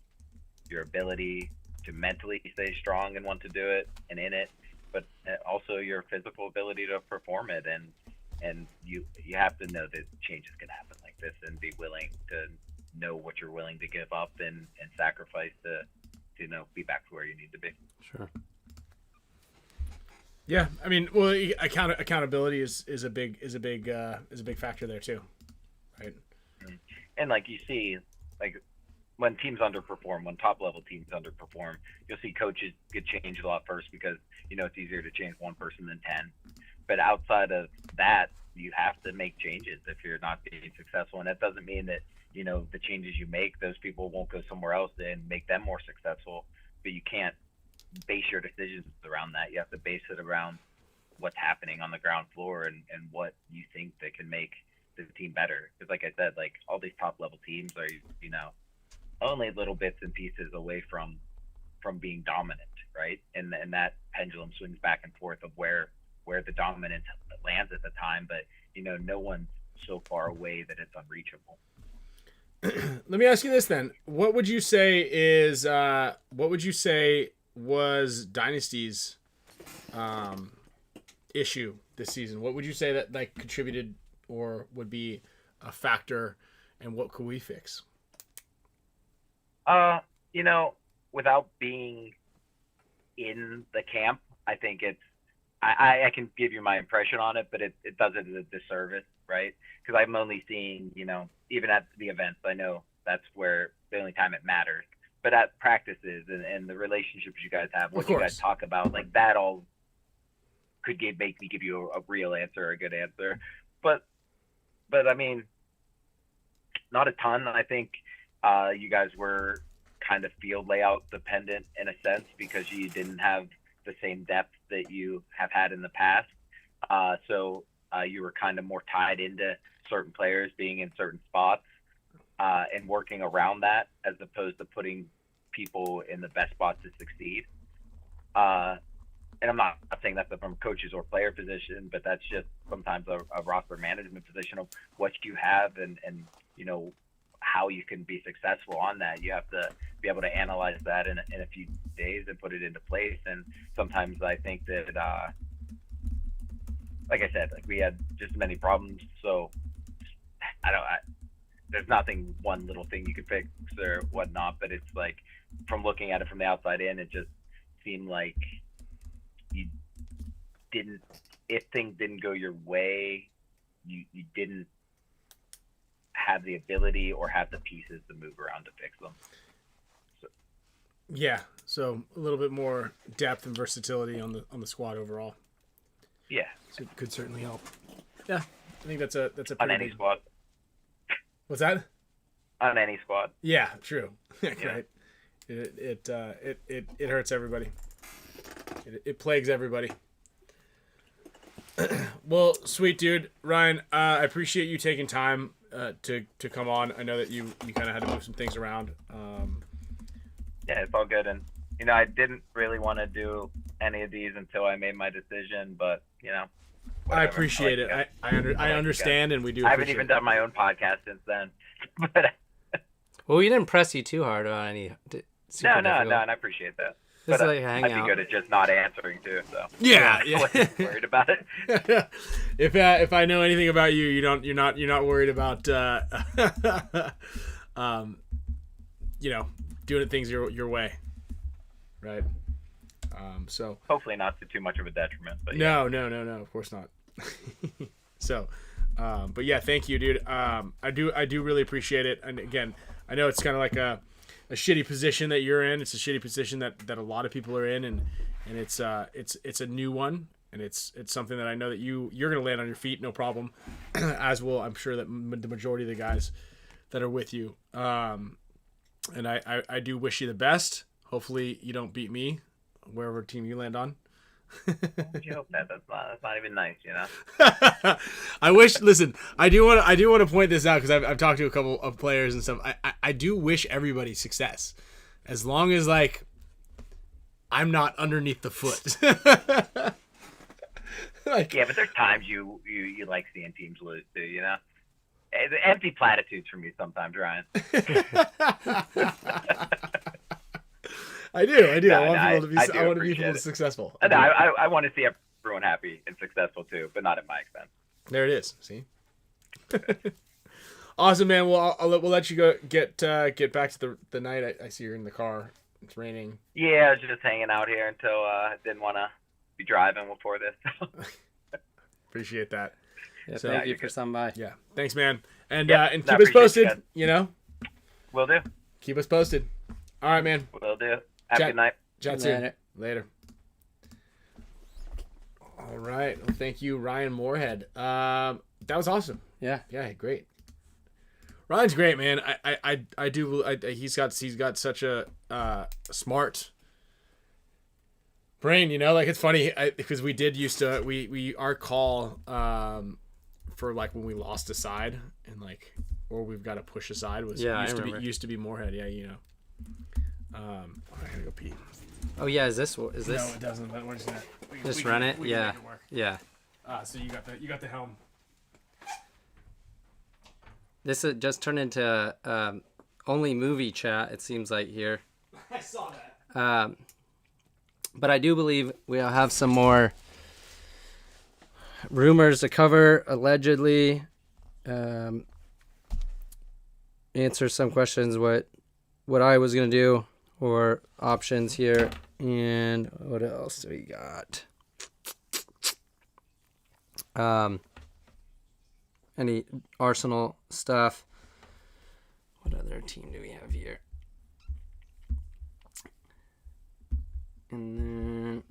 your ability to mentally stay strong and want to do it and in it, but also your physical ability to perform it. And you have to know that change is going to happen like this, and be willing to know what you're willing to give up and sacrifice to be back to where you need to be. Sure. Yeah, I mean, well, accountability is a big factor there too, right? And like you see, like when teams underperform, when top level teams underperform, you'll see coaches get changed a lot first, because it's easier to change one person than 10. But outside of that, you have to make changes if you're not being successful, and that doesn't mean that the changes you make, those people won't go somewhere else and make them more successful. But you can't base your decisions around that. You have to base it around what's happening on the ground floor and what you think that can make the team better. Because like I said, like all these top level teams are only little bits and pieces away from being dominant, right? And that pendulum swings back and forth of where the dominance lands at the time, but no one's so far away that it's unreachable. Let me ask you this then: what would you say was Dynasty's issue this season? What would you say that like contributed or would be a factor, and what could we fix? Without being in the camp, I think I can give you my impression on it, but it does it a disservice, right? Because I'm only seeing, even at the events, I know that's where the only time it matters. But at practices and the relationships you guys have, what you guys talk about, like that all could make me give you a real answer or a good answer. But I mean, not a ton. I think you guys were kind of field layout dependent in a sense, because you didn't have the same depth that you have had in the past. So you were kind of more tied into certain players being in certain spots. and working around that as opposed to putting people in the best spot to succeed. And I'm not saying that's from coaches or player position, but that's just sometimes a roster management position of what you have and how you can be successful on that. You have to be able to analyze that in a few days and put it into place. And sometimes I think that, like I said, like we had just many problems. So there's nothing, one little thing you could fix or whatnot, but it's like from looking at it from the outside in, it just seemed like if things didn't go your way, you didn't have the ability or have the pieces to move around to fix them. Yeah, so a little bit more depth and versatility on the squad overall. Yeah, so it could certainly help. Yeah, I think that's a pretty on any squad. What's that? On any squad. Yeah, true. Yeah. Right. It hurts everybody. It plagues everybody. Well, sweet dude, Ryan. I appreciate you taking time to come on. I know that you kind of had to move some things around. Yeah, it's all good, and I didn't really want to do any of these until I made my decision, but whatever. I appreciate it. I understand, and we do. I haven't even done my own podcast since then. But well, we didn't press you too hard on any. No, and I appreciate that. It's But like a I'd hangout. be good at just not answering too. So Yeah. I wasn't worried about it. If I know anything about you, you're not worried about doing things your way, right? So Hopefully not to too much of a detriment. But no, of course not. So, but yeah, thank you, dude. I do really appreciate it. And again, I know it's kind of like a shitty position that you're in. It's a shitty position that a lot of people are in, and it's a new one, and it's something that I know that you're gonna land on your feet, no problem. As will, I'm sure, that the majority of the guys that are with you. And I do wish you the best. Hopefully you don't beat me, wherever team you land on. You hope that's not even nice, I wish. Listen, I do want to point this out because I've talked to a couple of players and stuff. I do wish everybody success, as long as like I'm not underneath the foot. Like, Yeah, but there's times you like seeing teams lose too, It's empty platitudes from you sometimes, Ryan. I do. No, I want people to be. I want to be appreciate people it. successful. No, I want to see everyone happy and successful too, but not at my expense. There it is. See. Awesome, man. Well, we'll let you go get back to the night. I see you're in the car. It's raining. Yeah, I was just hanging out here until I didn't want to be driving before this. Appreciate that. Yeah, So- thank you for stopping by. Yeah. Thanks, man. And Yep, and no, keep us appreciate posted. you Will do. Keep us posted. All right, man. Will do. Have a good night. Chat soon. Later. Later. All right. Well, thank you, Ryan Moorhead. That was awesome. Yeah. Yeah, great. Ryan's great, man. I do. He's got such a smart brain. Like it's funny because we did used to we our call for like when we lost a side and like or we've got to push aside was used to be Moorhead. Yeah, I gotta go pee. Oh yeah, is this? No, it doesn't. But we're just gonna Just run it? we can Yeah. make it work. Yeah. So you got the helm. This just turned into only movie chat. It seems like here. I saw that. But I do believe we'll have some more rumors to cover, allegedly. Answer some questions, what I was going to do, or options here. And what else do we got? Any Arsenal stuff. What other team do we have here? And then,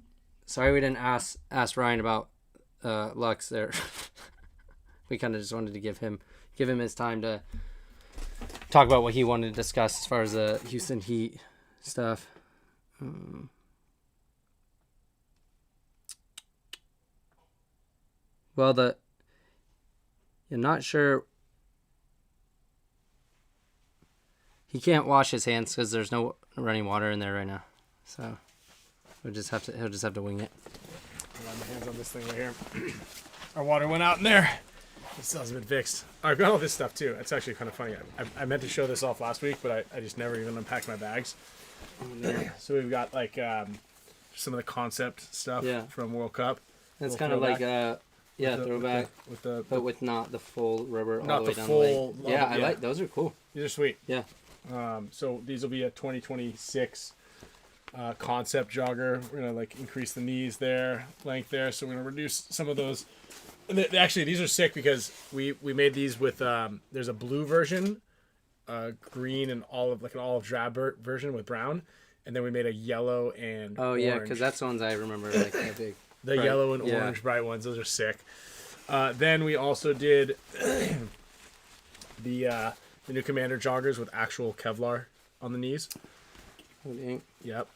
sorry we didn't ask Ryan about Lux there. We kind of just wanted to give him his time to talk about what he wanted to discuss as far as the Houston Heat stuff. Well, I'm not sure. He can't wash his hands because there's no running water in there right now. So he'll just have to wing it. I got my hands on this thing right here. Our water went out in there. It still hasn't been fixed. I've got all this stuff too. It's actually kind of funny. I meant to show this off last week, but I just never even unpacked my bags. So we've got like some of the concept stuff from World Cup. It's kind of like throwback, but with not the full rubber all the way down the leg. Yeah, I like those. Are cool. These are sweet. Yeah. So these will be a 2026 concept jogger. We're gonna like increase the knees there, length there. So we're gonna reduce some of those. And actually, these are sick because we made these with there's a blue version, green and olive, like an olive drab version with brown, and then we made a yellow and orange. Yeah, because that's the ones I remember like that big. The bright, yellow and orange bright ones, those are sick. Then we also did the new Commander joggers with actual Kevlar on the knees. Okay. Yep.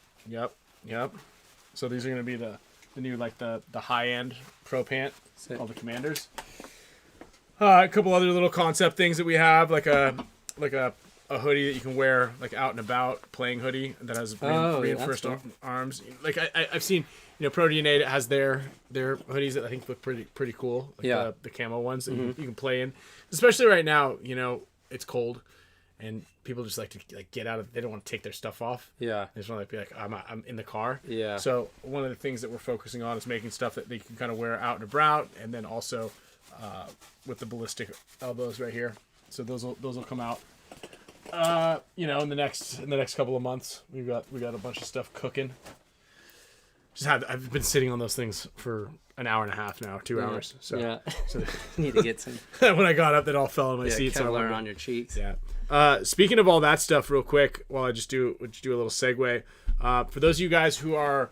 So these are gonna be the new like the high end pro pant, all the Commanders. A couple other little concept things that we have, like a hoodie that you can wear like out and about, playing hoodie that has reinforced arms. Like I've seen, Pro DNA has their hoodies that I think look pretty cool. Like the camo ones that you can play in, especially right now. It's cold, and people just like to get out of. They don't want to take their stuff off. Yeah, they just want to be like, I'm in the car. Yeah. So one of the things that we're focusing on is making stuff that they can kind of wear out and about, and then also with the ballistic elbows right here. So those will come out. In the next couple of months, we got a bunch of stuff cooking. I've been sitting on those things for an hour and a half now, 2 hours. So need to get some. When I got up, it all fell on my seat. Kevlar on your cheeks. Yeah. Speaking of all that stuff, real quick, while I just do a little segue, for those of you guys who are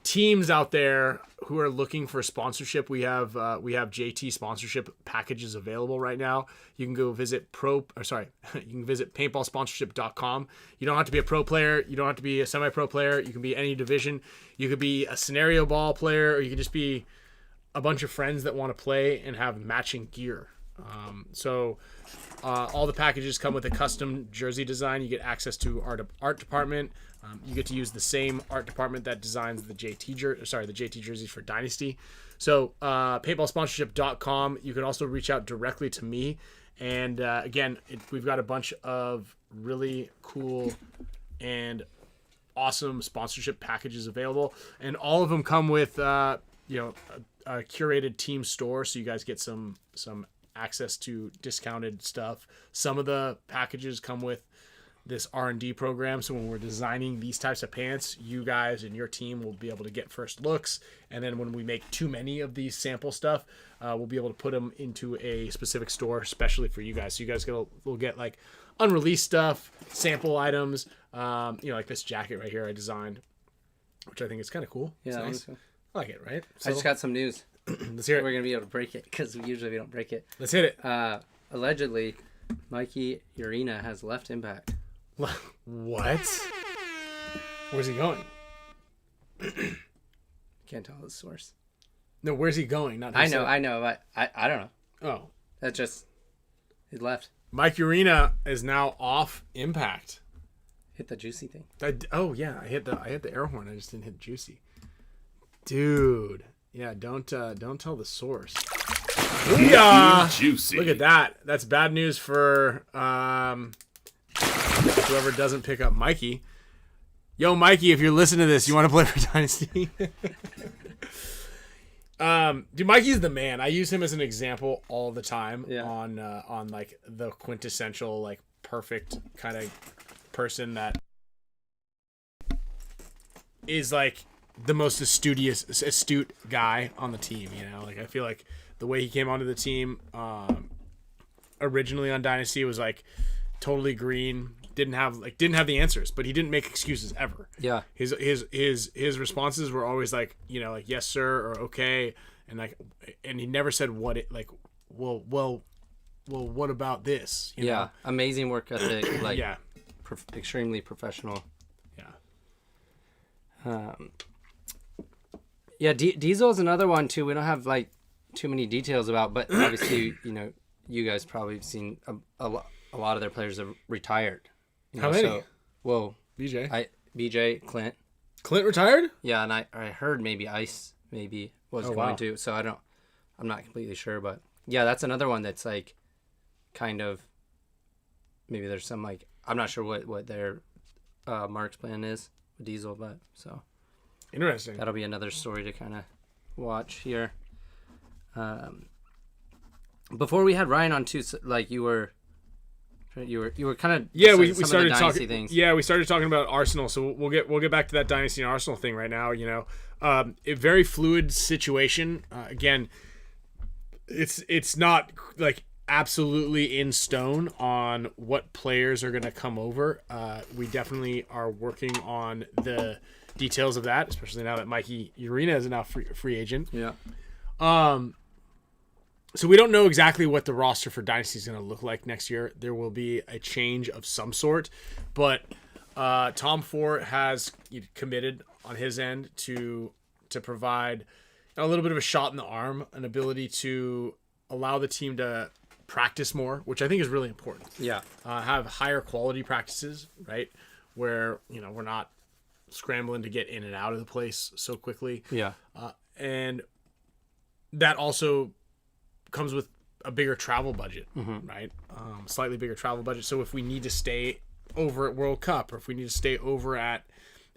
teams out there who are looking for sponsorship, we have JT sponsorship packages available right now. You can go visit paintballsponsorship.com. You don't have to be a pro player. You don't have to be a semi-pro player. You can be any division. You could be a scenario ball player, or you could just be a bunch of friends that want to play and have matching gear. All the packages come with a custom jersey design. You get access to our art department. You get to use the same art department that designs the JT jerseys for Dynasty. So paintballsponsorship.com. You can also reach out directly to me. And again, we've got a bunch of really cool and awesome sponsorship packages available, and all of them come with a curated team store, so you guys get some access to discounted stuff. Some of the packages come with this R&D program, so when we're designing these types of pants, you guys and your team will be able to get first looks, and then when we make too many of these sample stuff, we'll be able to put them into a specific store especially for you guys. So you guys will get like unreleased stuff, sample items, like this jacket right here I designed, which I think is kind of cool. Yeah, nice. I like it, right? So, I just got some news. Let's hear it. We're gonna be able to break it because usually we don't break it. Let's hit it. Allegedly, Mikey Urena has left Impact. What? Where's he going? Can't tell the source. No, where's he going? Not I know, but I don't know. Oh, that just he left. Mike Urena is now off Impact. Hit the juicy thing. I hit the air horn. I just didn't hit juicy. Dude, yeah, don't tell the source. Juicy. Look at that. That's bad news for whoever doesn't pick up Mikey. Yo, Mikey, if you're listening to this, you want to play for Dynasty? Dude, Mikey's the man. I use him as an example all the time on like the quintessential like perfect kind of person that is like the most astute guy on the team. Like I feel like the way he came onto the team originally on Dynasty was like totally green. Didn't have the answers, but he didn't make excuses ever. Yeah. His responses were always like, like yes sir or okay, and he never said what it like. Well, what about this? You know? Amazing work ethic. Like extremely professional. Yeah. Diesel is another one too. We don't have like too many details about, but obviously you guys probably have seen a lot of their players have retired. You How know, many? Well, BJ. BJ, Clint. Clint retired? Yeah, and I heard maybe Ice was Oh, going wow. to. So I'm not completely sure, but yeah, that's another one that's like kind of maybe there's some like I'm not sure what their Mark's plan is with Diesel, but so Interesting. that'll be another story to kind of watch here. Before we had Ryan on too, like you were kind of We some started of the dynasty talking. things. Yeah, we started talking about Arsenal, so we'll get back to that Dynasty and Arsenal thing right now. You know, a very fluid situation. Again, it's not like absolutely in stone on what players are going to come over. We definitely are working on the details of that, especially now that Mikey Urena is now free agent. Yeah. So we don't know exactly what the roster for Dynasty is going to look like next year. There will be a change of some sort, but Tom Ford has committed on his end to provide a little bit of a shot in the arm, an ability to allow the team to practice more, which I think is really important. Yeah. Have higher quality practices, right? Where, we're not scrambling to get in and out of the place so quickly. Yeah. And that also comes with a bigger travel budget, right? Slightly bigger travel budget. So if we need to stay over at World Cup, or if we need to stay over at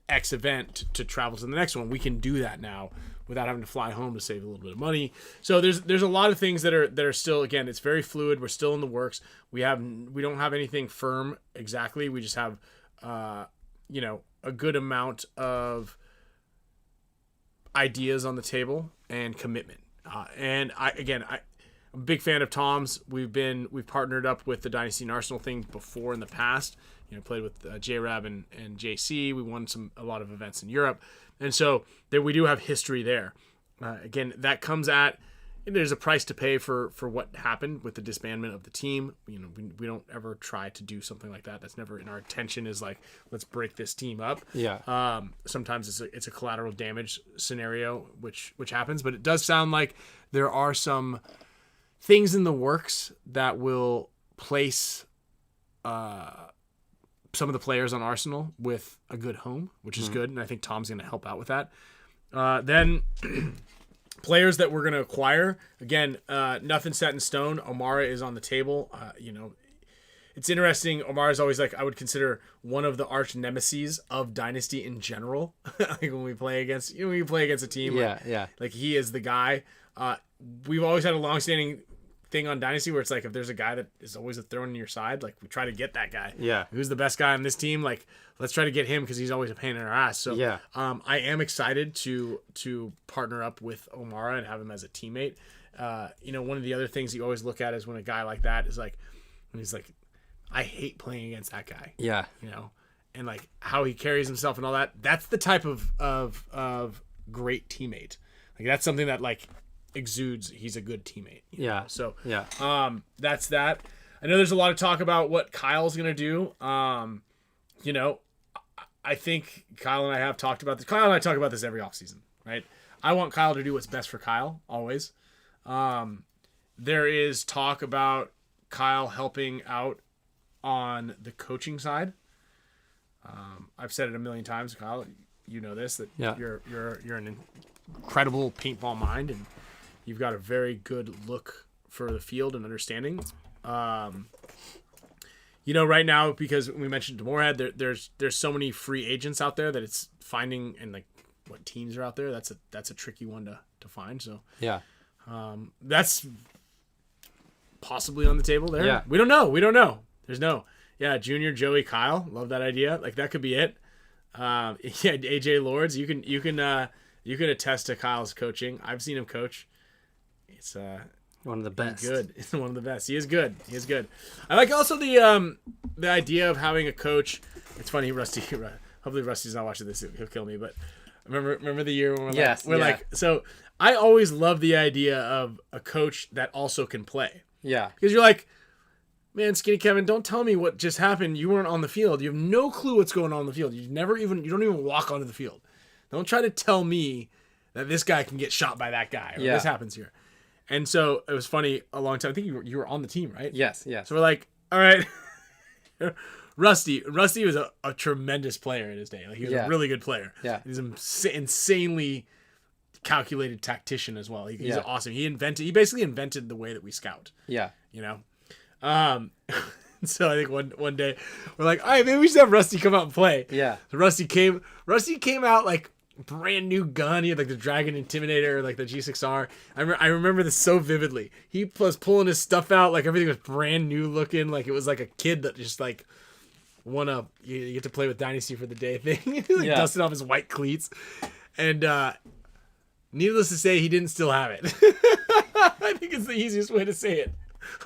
X event to travel to the next one, we can do that now without having to fly home to save a little bit of money. So there's a lot of things that are still, again, it's very fluid. We're still in the works. We don't have anything firm exactly. We just have a good amount of ideas on the table and commitment. And I'm a big fan of Tom's. We've partnered up with the Dynasty and Arsenal thing before in the past. Played with J-Rab and JC. We won a lot of events in Europe. And so there we do have history there. Again, that comes at, there's a price to pay for what happened with the disbandment of the team. We don't ever try to do something like that. That's never in our intention, is like, let's break this team up. Yeah. Sometimes it's a collateral damage scenario, which happens, but it does sound like there are some things in the works that will place some of the players on Arsenal with a good home, which is good, and I think Tom's going to help out with that. Then players that we're going to acquire, again, nothing set in stone. Omara is on the table. It's interesting. Omara is always I would consider one of the arch nemeses of Dynasty in general. Like when we play against, a team. Yeah. Like he is the guy. We've always had a long-standing thing on Dynasty where it's like, if there's a guy that is always a throw in your side, like we try to get that guy. Yeah. Who's the best guy on this team? Like, let's try to get him because he's always a pain in our ass. So Yeah. I am excited to partner up with Omara and have him as a teammate. One of the other things you always look at is when a guy like that is like, when he's like, I hate playing against that guy. Yeah. And like how he carries himself and all that. That's the type of great teammate. Like that's something that like exudes he's a good teammate. Yeah. So Yeah. that's that. I know there's a lot of talk about what Kyle's gonna do. I think Kyle and I have talked about this. Kyle and I talk about this every offseason, right? I want Kyle to do what's best for Kyle always. There is talk about Kyle helping out on the coaching side. I've said it a million times, Kyle. You know this, that Yeah. you're an incredible paintball mind, and you've got a very good look for the field and understanding. Right now, because we mentioned Moorhead, there's so many free agents out there that it's finding, and like what teams are out there. That's a tricky one to find. So Yeah. that's possibly on the table there. Yeah. We don't know. There's no. Yeah, Junior, Joey, Kyle. Love that idea. Like that could be it. AJ Lords, you can attest to Kyle's coaching. I've seen him coach. It's One of the best. good. It's one of the best. He is good. I like also the idea of having a coach. It's funny, Rusty. Hopefully Rusty's not watching this. He'll kill me. But remember the year when we're so I always love the idea of a coach that also can play. Yeah. Because you're like, man, Skinny Kevin, don't tell me what just happened. You weren't on the field. You have no clue what's going on in the field. You don't even walk onto the field. Don't try to tell me that this guy can get shot by that guy or this happens here. And so it was funny a long time. I think you were on the team, right? Yes. So we're like, all right, Rusty was a tremendous player in his day. Like, he was a really good player. Yeah. He's an insanely calculated tactician as well. He's Yeah. awesome. He basically invented the way that we scout. Yeah. You know? So I think one day we're like, all right, maybe we should have Rusty come out and play. Yeah. So Rusty came out like brand new gun. He had like the Dragon Intimidator, like the G6R. I remember this so vividly. He was pulling his stuff out, like everything was brand new looking. Like it was like a kid that just like you get to play with Dynasty for the day thing. He like dusted off his white cleats. And needless to say, he didn't still have it. I think it's the easiest way to say it.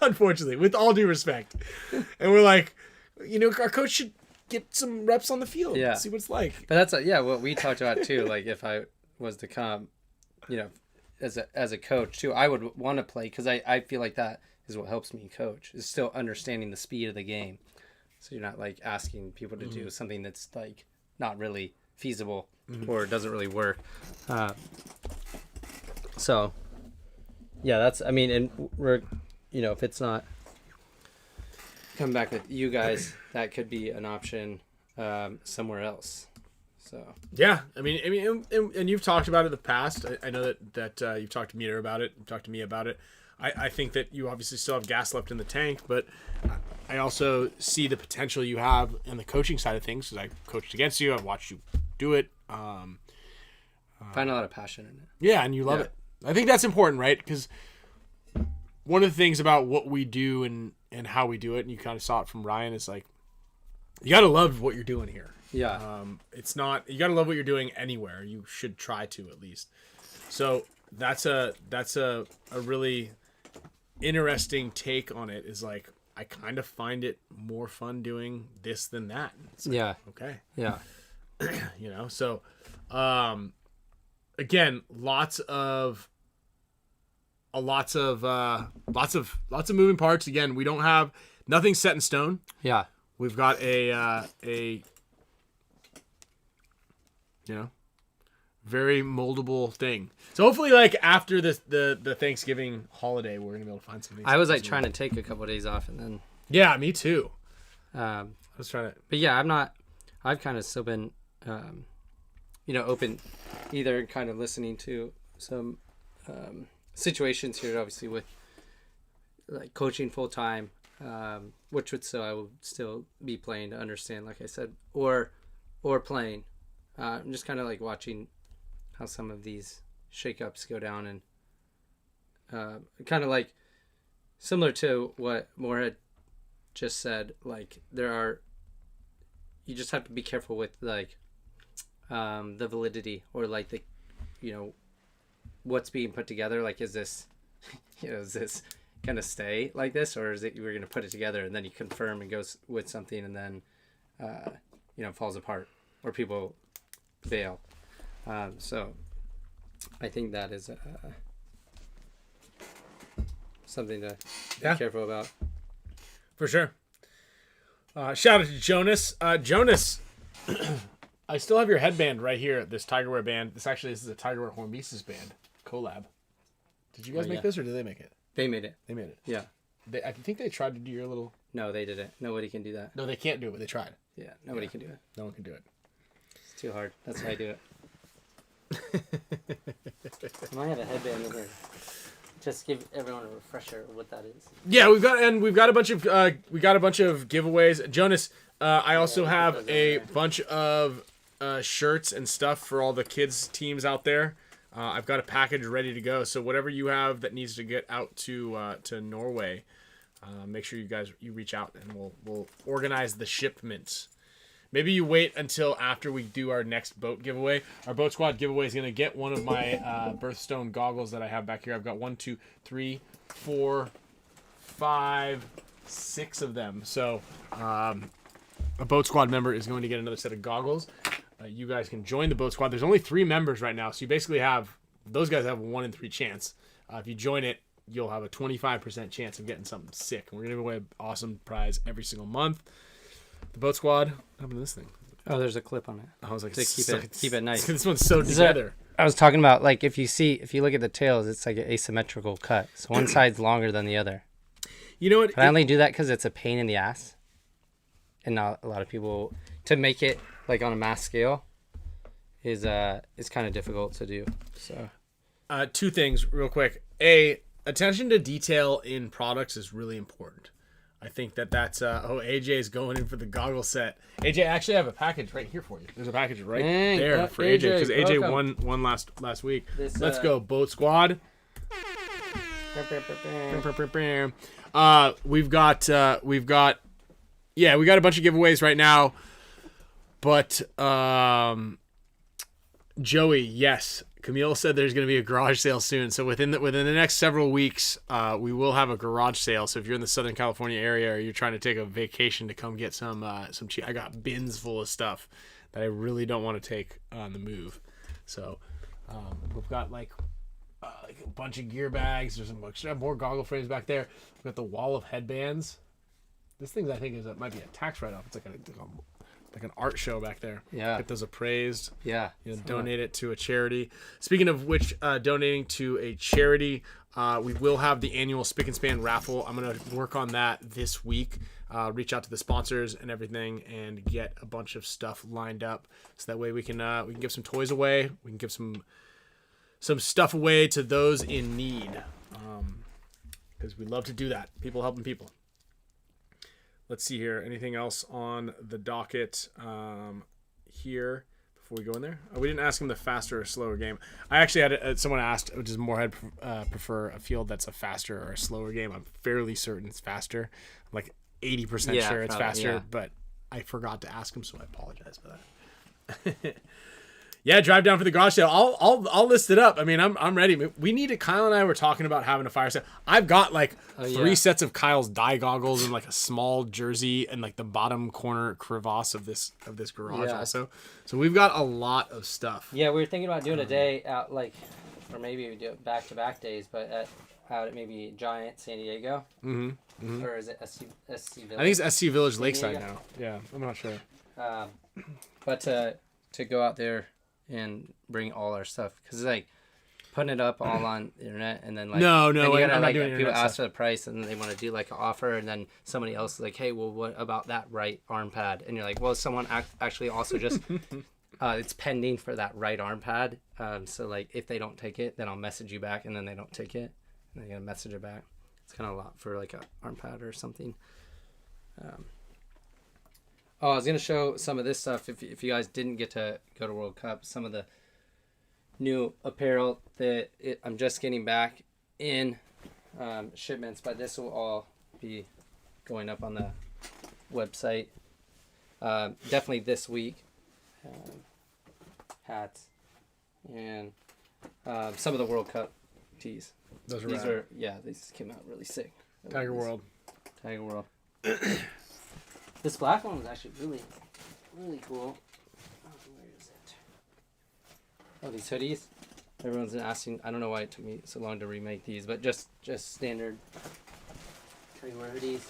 Unfortunately, with all due respect. And we're like, our coach should get some reps on the field. Yeah. See what it's like. But that's what we talked about too. Like if I was to come, as a coach too, I would want to play because I feel like that is what helps me coach, is still understanding the speed of the game. So you're not like asking people to do something that's like not really feasible or doesn't really work. So yeah, that's, I mean, and we're, if it's not come back with you guys, that could be an option somewhere else. So yeah, I mean, and you've talked about it in the past. I know that you've talked to Meter about it. You've talked to me about it. I think that you obviously still have gas left in the tank, but I also see the potential you have in the coaching side of things because I coached against you. I've watched you do it. Find a lot of passion in it. Yeah, and you love it. I think that's important, right? Because one of the things about what we do and how we do it, and you kind of saw it from Ryan, is like, you got to love what you're doing here. Yeah. It's not, you got to love what you're doing anywhere. You should try to, at least. So that's a really interesting take on it, is like, I kind of find it more fun doing this than that. It's like, okay. Yeah. So, again, lots of moving parts. Again, we don't have nothing set in stone. Yeah. We've got a very moldable thing. So hopefully, like after the Thanksgiving holiday, we're gonna be able to find something. I was like trying to take a couple of days off and then. Yeah, me too. I was trying to. But yeah, I've kind of still been, open, either kind of listening to some situations here, obviously with like coaching full time, which would I will still be playing to understand, like I said, or playing. I'm just kind of like watching how some of these shakeups go down, and kind of like similar to what Moore had just said. Like you just have to be careful with like the validity or like the what's being put together. Like, is this gonna stay like this, or is it we're gonna put it together and then you confirm and goes with something and then falls apart or people bail. So I think that is something to be careful about. For sure. Shout out to Jonas. Jonas, I still have your headband right here, this Tigerwear band. This is a Tigerwear HORMESIS band collab. Did you guys make this, or did they make it? They made it. They made it. Yeah. I think they tried to do your little... No, they didn't. Nobody can do that. No, they can't do it, but they tried. Yeah, nobody can do it. No one can do it. It's too hard. That's how I do it. I might have a headband in here. Just give everyone a refresher of what that is. Yeah, we've got a bunch of giveaways. Jonas, I also have a bunch of shirts and stuff for all the kids teams out there. I've got a package ready to go. So whatever you have that needs to get out to Norway, make sure you reach out and we'll organize the shipments. Maybe you wait until after we do our next boat giveaway. Our boat squad giveaway is going to get one of my birthstone goggles that I have back here. I've got 1, 2, 3, 4, 5, 6 of them. So a boat squad member is going to get another set of goggles. You guys can join the boat squad. There's only 3 members right now, so you basically those guys have a 1 in 3 chance. If you join it, you'll have a 25% chance of getting something sick. And we're going to give away an awesome prize every single month. The boat squad. What happened to this thing? Oh, there's a clip on it. I was like, to keep it nice. This one's sewed together. I was talking about, like, if you look at the tails, it's like an asymmetrical cut. So one side's longer than the other. You know what? But I only do that because it's a pain in the ass. and not a lot of people to make it like on a mass scale is kind of difficult to do. So two things real quick. Attention to detail in products is really important. I think that's AJ's going in for the goggle set. AJ, I actually have a package right here for you. There's a package right there for AJ because AJ won last week. Let's go, Boat Squad. We've got a bunch of giveaways right now, but Joey, yes, Camille said there's going to be a garage sale soon. So within the next several weeks, we will have a garage sale. So if you're in the Southern California area or you're trying to take a vacation to come get some cheap, I got bins full of stuff that I really don't want to take on the move. So we've got like a bunch of gear bags. There's some more goggle frames back there. We've got the wall of headbands. This thing I think might be a tax write-off. It's like an art show back there. Yeah. Get those appraised. Yeah. Donate it to a charity. Speaking of which, donating to a charity, we will have the annual Spick and Span raffle. I'm going to work on that this week. Reach out to the sponsors and everything and get a bunch of stuff lined up so that way we can give some toys away. We can give some stuff away to those in need. Because we love to do that. People helping people. Let's see here. Anything else on the docket here before we go in there? We didn't ask him the faster or slower game. I actually had someone asked, does Moorhead prefer a field that's a faster or a slower game? I'm fairly certain it's faster. I'm like 80% sure it's faster, but I forgot to ask him, so I apologize for that. Yeah, drive down for the garage sale. I'll list it up. I mean, I'm ready. We need to. Kyle and I were talking about having a fire sale. I've got like 3 sets of Kyle's dye goggles and like a small jersey and like the bottom corner crevasse of this garage also. So we've got a lot of stuff. Yeah, we were thinking about doing a day out or maybe we do it back-to-back days, but out at maybe Giant San Diego. Mm-hmm. Or is it SC Village? I think it's SC Village Lakeside now. Yeah, I'm not sure. But to go out there and bring all our stuff, because it's like putting it up all on the internet and then like no, then you gotta, I'm like, not doing people ask stuff. for the price and then they want to do like an offer and then somebody else is like, hey, well, what about that right arm pad? And you're like, well, someone actually also just it's pending for that right arm pad. So like if they don't take it, then I'll message you back, and then they don't take it, and they gotta message it back. It's kind of a lot for like a arm pad or something. I was going to show some of this stuff if you guys didn't get to go to World Cup, some of the new apparel that I'm just getting back in shipments, but this will all be going up on the website definitely this week. Hats and some of the World Cup tees. These came out really sick. Tiger World. This black one was actually really, really cool. Where is it? Oh, these hoodies. Everyone's been asking. I don't know why it took me so long to remake these, but just standard Tiger hoodies.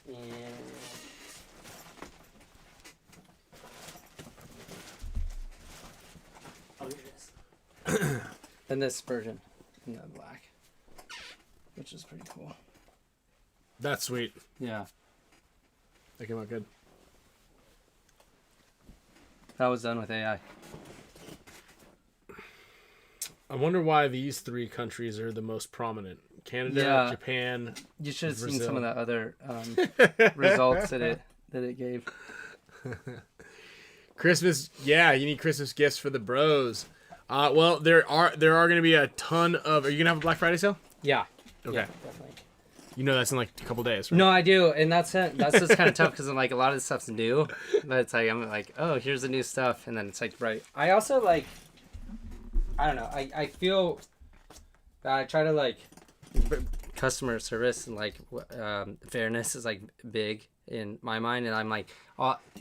And here it is. And this version in the black, which is pretty cool. That's sweet. Yeah. That came out good. That was done with AI. I wonder why these 3 countries are the most prominent. Canada, Japan. You should have Brazil. seen some of the other results that it gave. Christmas, you need Christmas gifts for the bros. Well, there are going to be a ton of. Are you going to have a Black Friday sale? Yeah. Okay. Yeah, definitely. You know that's in like a couple days, right? No, I do, and that's just kind of tough because like a lot of the stuff's new, but it's like I'm like, oh, here's the new stuff, and then it's like right. I also like, I don't know. I feel that I try to like customer service and like fairness is like big in my mind, and I'm like,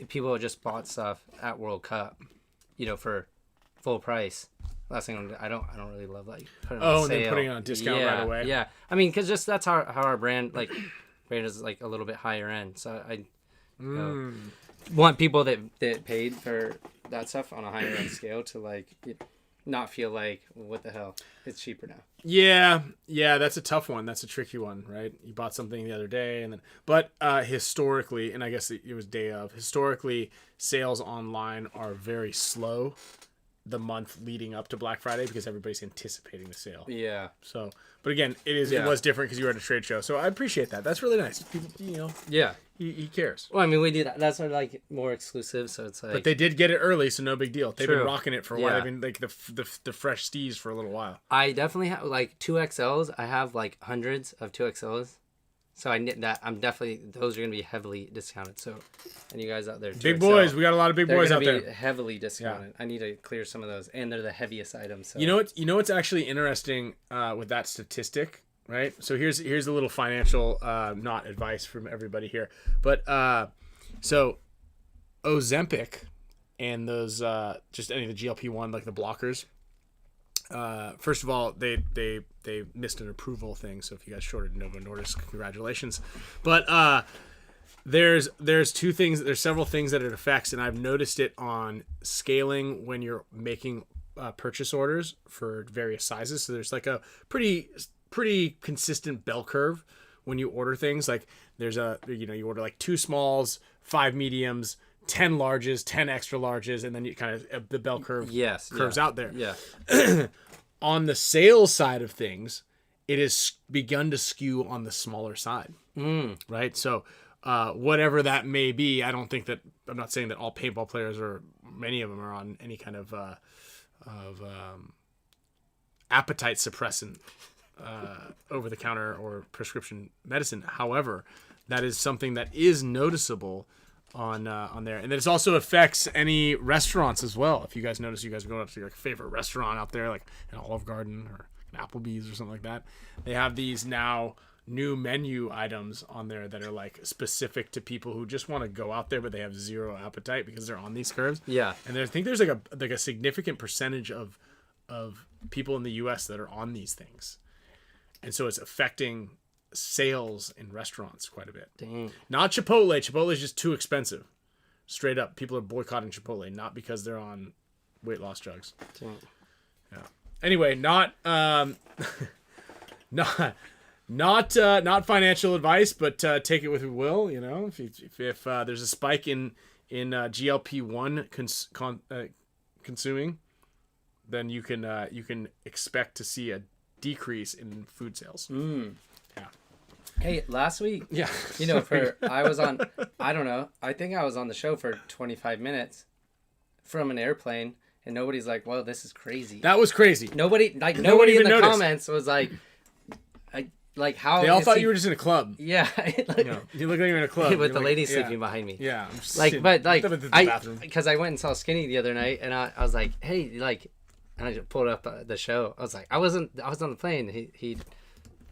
people just bought stuff at World Cup, for full price. Last thing I don't really love like putting on sale. And then putting it on discount right away. Yeah, I mean, because just that's how our brand is like a little bit higher end. So I want people that paid for that stuff on a higher end scale to like not feel like, what the hell? It's cheaper now. Yeah, that's a tough one. That's a tricky one, right? You bought something the other day, but historically, and I guess it was day of, historically, sales online are very slow the month leading up to Black Friday because everybody's anticipating the sale. Yeah. So, but again, it was different because you were at a trade show. So I appreciate that. That's really nice. People, Yeah. he cares. Well, I mean, we do that. That's what, like, more exclusive, so it's like... But they did get it early, so no big deal. They've been rocking it for a while. Yeah. They've been like the fresh stees for a little while. I definitely have, like, 2XLs. I have, like, hundreds of 2XLs. So I'm definitely... Those are going to be heavily discounted, so... And you guys out there, 2XL, Big boys. We got a lot of big boys out there. They're heavily discounted. Yeah. I need to clear some of those. And they're the heaviest items, so... You know what's actually interesting with that statistic? Right, so here's a little financial not advice from everybody here, but so Ozempic and those just any of the GLP-1 like the blockers. First of all, they missed an approval thing, so if you guys shorted Novo Nordisk, congratulations. But there's two things. There's several things that it affects, and I've noticed it on scaling when you're making purchase orders for various sizes. So there's like a pretty consistent bell curve when you order things. Like there's you order like 2 smalls, 5 mediums, 10 larges, 10 extra larges, and then you kind of the bell curve curves out there. Yeah. On the sales side of things, it has begun to skew on the smaller side. Right? So whatever that may be, I'm not saying that all paintball players or many of them are on any kind of appetite suppressant over the counter or prescription medicine. However, that is something that is noticeable on there, and this also affects any restaurants as well. If you guys notice, you guys are going up to your favorite restaurant out there, like an Olive Garden or an Applebee's or something like that. They have these now new menu items on there that are like specific to people who just want to go out there, but they have zero appetite because they're on these curves. Yeah, and I think there's like a significant percentage of people in the U.S. that are on these things. And so it's affecting sales in restaurants quite a bit. Dang. Not Chipotle. Chipotle is just too expensive. Straight up. People are boycotting Chipotle, not because they're on weight loss drugs. Dang. Yeah. Anyway, not financial advice, but take it with a will. If there's a spike in GLP-1 consuming, then you can expect to see a decrease in food sales. Yeah. Hey, last week, yeah, I was on, I don't know, I think I was on the show for 25 minutes from an airplane, and nobody's like, "Well, this is crazy." That was crazy. Nobody in even the noticed. comments was like how they all thought you were just in a club. Yeah, you look like you're in a club with the lady sleeping behind me. Yeah, because I went and saw Skinny the other night, and I was like, "Hey, like." And I just pulled up the show. I was like, I was on the plane. He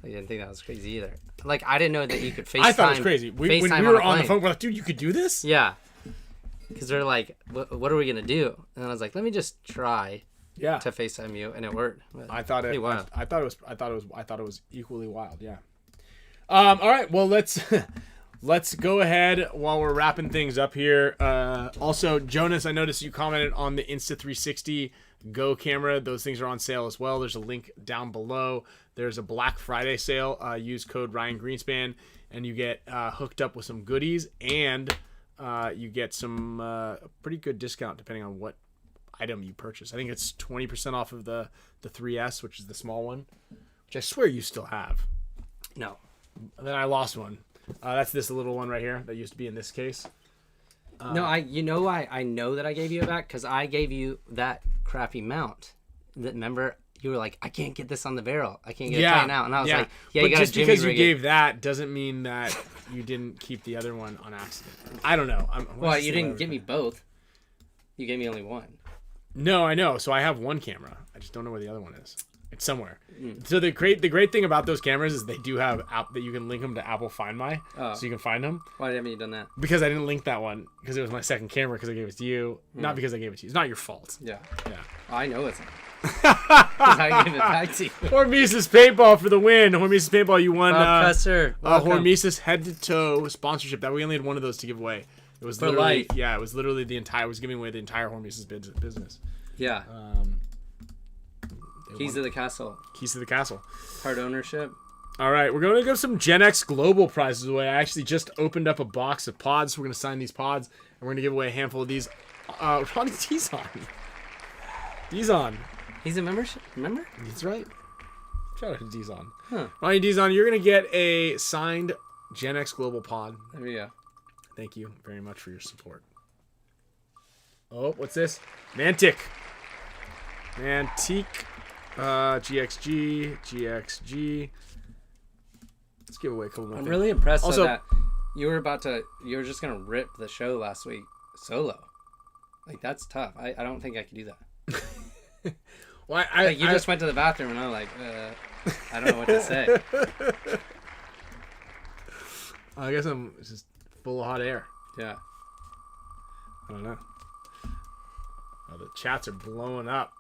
didn't think that was crazy either. Like, I didn't know that you could FaceTime. I thought it was crazy. When we were on the phone, we're like, dude, you could do this? Yeah. Because they're like, what are we going to do? And I was like, let me just try to FaceTime you. And it worked. I thought it was equally wild. Yeah. All right. Well, let's go ahead while we're wrapping things up here. Also, Jonas, I noticed you commented on the Insta360 Go camera. Those things are on sale as well. There's a link down below. There's a Black Friday sale. Use code Ryan Greenspan and you get hooked up with some goodies, and you get some pretty good discount depending on what item you purchase. I think it's 20% off of the 3S, which is the small one, which I swear you still have. No. And then I lost one. That's this little one right here that used to be in this case. No, you know why I know that I gave you it back? Because I gave you that crappy mount. Remember, you were like, I can't get this on the barrel. I can't get it playing out. And I was like, yeah, but you got just to Jimmy because you rig gave that doesn't mean that you didn't keep the other one on accident. I don't know. Well, you didn't give me both. You gave me only one. No, I know. So I have one camera. I just don't know where the other one is. It's somewhere. So the great thing about those cameras is they do have app that you can link them to Apple Find My, so you can find them. Why haven't you done that? Because I didn't link that one because it was my second camera because I gave it to you, not because I gave it to you. It's not your fault. Yeah. Yeah. I know it's not. Because I gave it back to you. HORMESIS Paintball for the win. HORMESIS Paintball, you won Professor, HORMESIS head to toe sponsorship. That we only had one of those to give away. It was for literally life. Yeah, it was literally I was giving away the entire HORMESIS business. Yeah. Keys to the castle. Keys to the castle. Part ownership. All right, we're going to give some Gen X Global prizes away. I actually just opened up a box of pods. So we're going to sign these pods, and we're going to give away a handful of these. Ronnie Dizon. Dizon. He's a membership. Remember? That's right. Shout out to Dizon. Huh. Ronnie Dizon, you're going to get a signed Gen X Global pod. There we go. Thank you very much for your support. Oh, what's this? Mantic. GXG. Let's give away a couple more. I'm things. really impressed Also, that you were just gonna rip the show last week solo. Like, that's tough. I don't think I could do that. Well, Like, you just went to the bathroom and I'm like, I don't know what to say. I guess I'm just full of hot air. Yeah. I don't know. Oh, the chats are blowing up.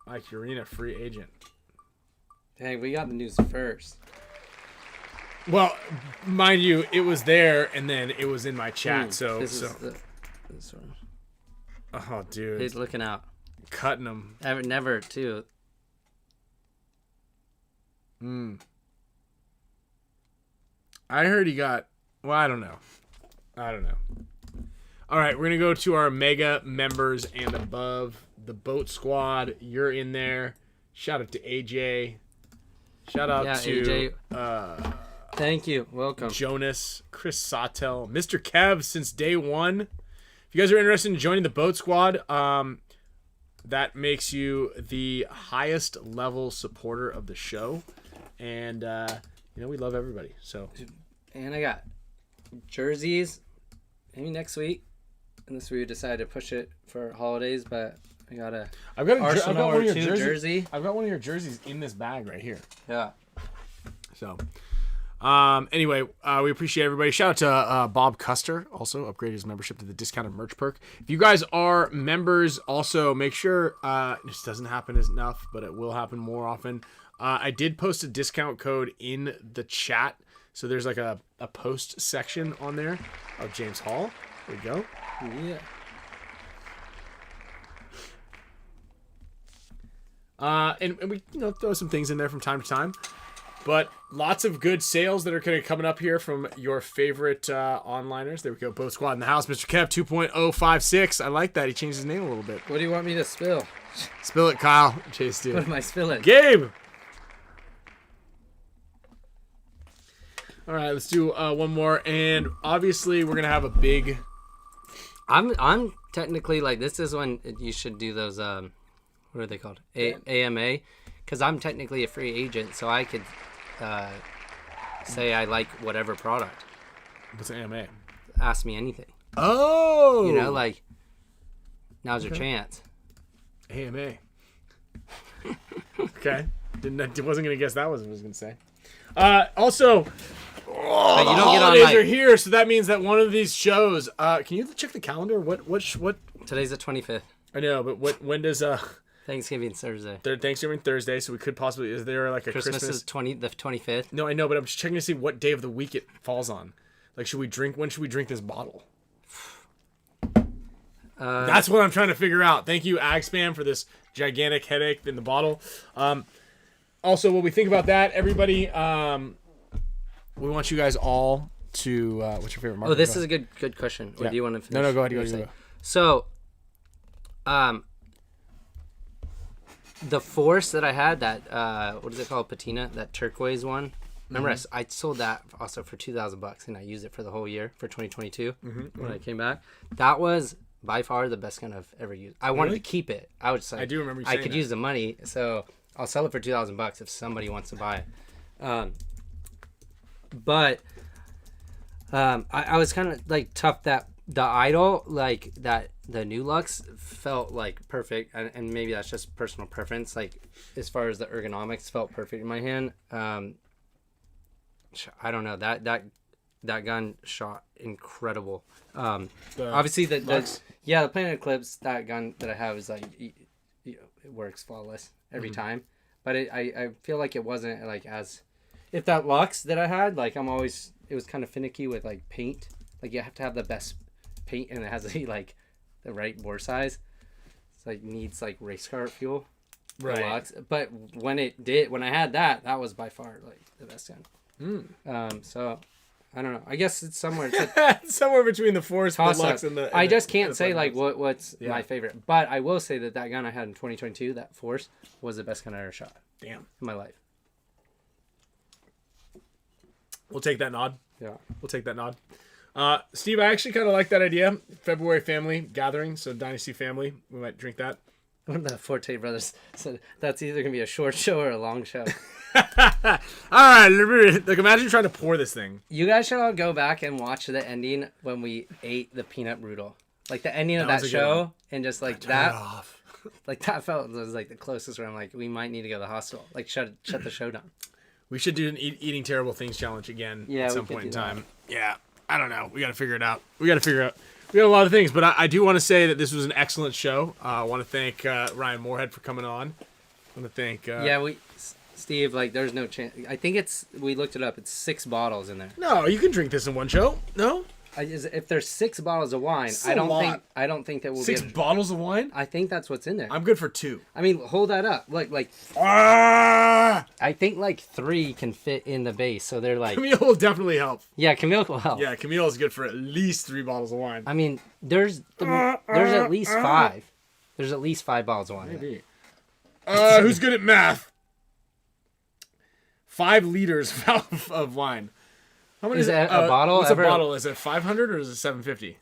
Mike Urena, free agent. Dang, we got the news first. Well, mind you, it was there and then it was in my chat. This one. Oh, dude, He's looking out. cutting them. Never, too. I heard he got. Well, I don't know. All right, we're gonna go to our mega members and above. The boat squad, you're in there. Shout out to AJ. Shout out to AJ. Thank you. Welcome. Jonas, Chris Sawtell, Mr. Kev since day one. If you guys are interested in joining the boat squad, that makes you the highest level supporter of the show, and we love everybody. So, And I got jerseys maybe next week, unless we decide to push it for holidays. But I got I've got Arsenal one of or your two jersey. I've got one of your jerseys in this bag right here. Yeah. So, anyway, we appreciate everybody. Shout out to Bob Custer, also upgraded his membership to the discounted merch perk. If you guys are members, also make sure this doesn't happen enough, but it will happen more often. I did post a discount code in the chat, so there's like a post section on there of James Hall. There we go. Yeah. And we throw some things in there from time to time. But lots of good sales that are kind of coming up here from your favorite onliners. There we go. Boat Squad in the house. Mr. Kev 2.056. I like that. He changed his name a little bit. What do you want me to spill? Spill it, Kyle. Chase, dude. What am I spilling? Gabe! All right, let's do one more. And obviously, we're going to have a big... I'm technically, like, this is when you should do those, what are they called? AMA. Because I'm technically a free agent, so I could say I like whatever product. What's AMA? Ask me anything. Oh! Like, now's your chance. AMA. Okay. Wasn't going to guess that was what I was going to say. Also... But you don't get on, holidays like, are here, so that means that one of these shows... can you check the calendar? What? Today's the 25th. I know, but when does... Thanksgiving's Thursday. Thanksgiving Thursday, so we could possibly... Is there like a Christmas is the 25th. No, I know, but I'm just checking to see what day of the week it falls on. Like, when should we drink this bottle? That's what I'm trying to figure out. Thank you, Agspam, for this gigantic headache in the bottle. Also, what we think about that, everybody... we want you guys all to... what's your favorite market? Oh, this is a good question. Or do you want to finish? No, go ahead. Go. So, the Force that I had, that, what is it called? Patina? That turquoise one. Remember, I sold that also for $2,000, and I used it for the whole year, for 2022, when I came back. That was by far the best gun I've ever used. I wanted to keep it. I was like, I do remember you saying I could use the money, so I'll sell it for $2,000 if somebody wants to buy it. But I was kind of like tough that the Idol, like that the new Lux felt like perfect, and maybe that's just personal preference. Like as far as the ergonomics, felt perfect in my hand. I don't know, that gun shot incredible. Obviously the Planet Eclipse, that gun that I have is like it works flawless every time. But I feel like it wasn't like as. If that Lux that I had, like it was kind of finicky with like paint. Like you have to have the best paint, and it has like the right bore size. It's like needs like race car fuel. Right. Deluxe. But when I had that was by far like the best gun. So I don't know. I guess it's somewhere. Somewhere between the Force Deluxe and the. I just can't the say like Deluxe. what's my favorite, but I will say that gun I had in 2022, that Force, was the best gun I ever shot. Damn. In my life. We'll take that nod. Yeah. We'll take that nod. Steve, I actually kind of like that idea. February family gathering, so Dynasty family. We might drink that. One of the Forte brothers said that's either gonna be a short show or a long show. All right, like imagine trying to pour this thing. You guys should all go back and watch the ending when we ate the peanut brudel. Like the ending of That that was a good one. show, and just like Turn that, it off. like that felt was like the closest where I'm like, we might need to go to the hospital. Like shut the show down. We should do an eating terrible things challenge again at some point in time. Yeah, I don't know. We got to figure it out. We got a lot of things, but I do want to say that this was an excellent show. I want to thank Ryan Moorhead for coming on. I want to thank. Steve, like, there's no chance. I think we looked it up. It's 6 bottles in there. No, you can drink this in one show. No, if there's 6 bottles of wine, That's a lot. I don't think that will 6 be. bottles of wine. I think that's what's in there. I'm good for 2. I mean, hold that up. Like Ah! I think like 3 can fit in the base, so they're like. Camille will definitely help. Yeah, Camille will help. Yeah, Camille is good for at least 3 bottles of wine. I mean, there's at least 5. There's at least 5 bottles of wine. Maybe. Who's good at math? 5 liters of wine. How many Is it a bottle? What's a bottle? Is it 500 or is it 750?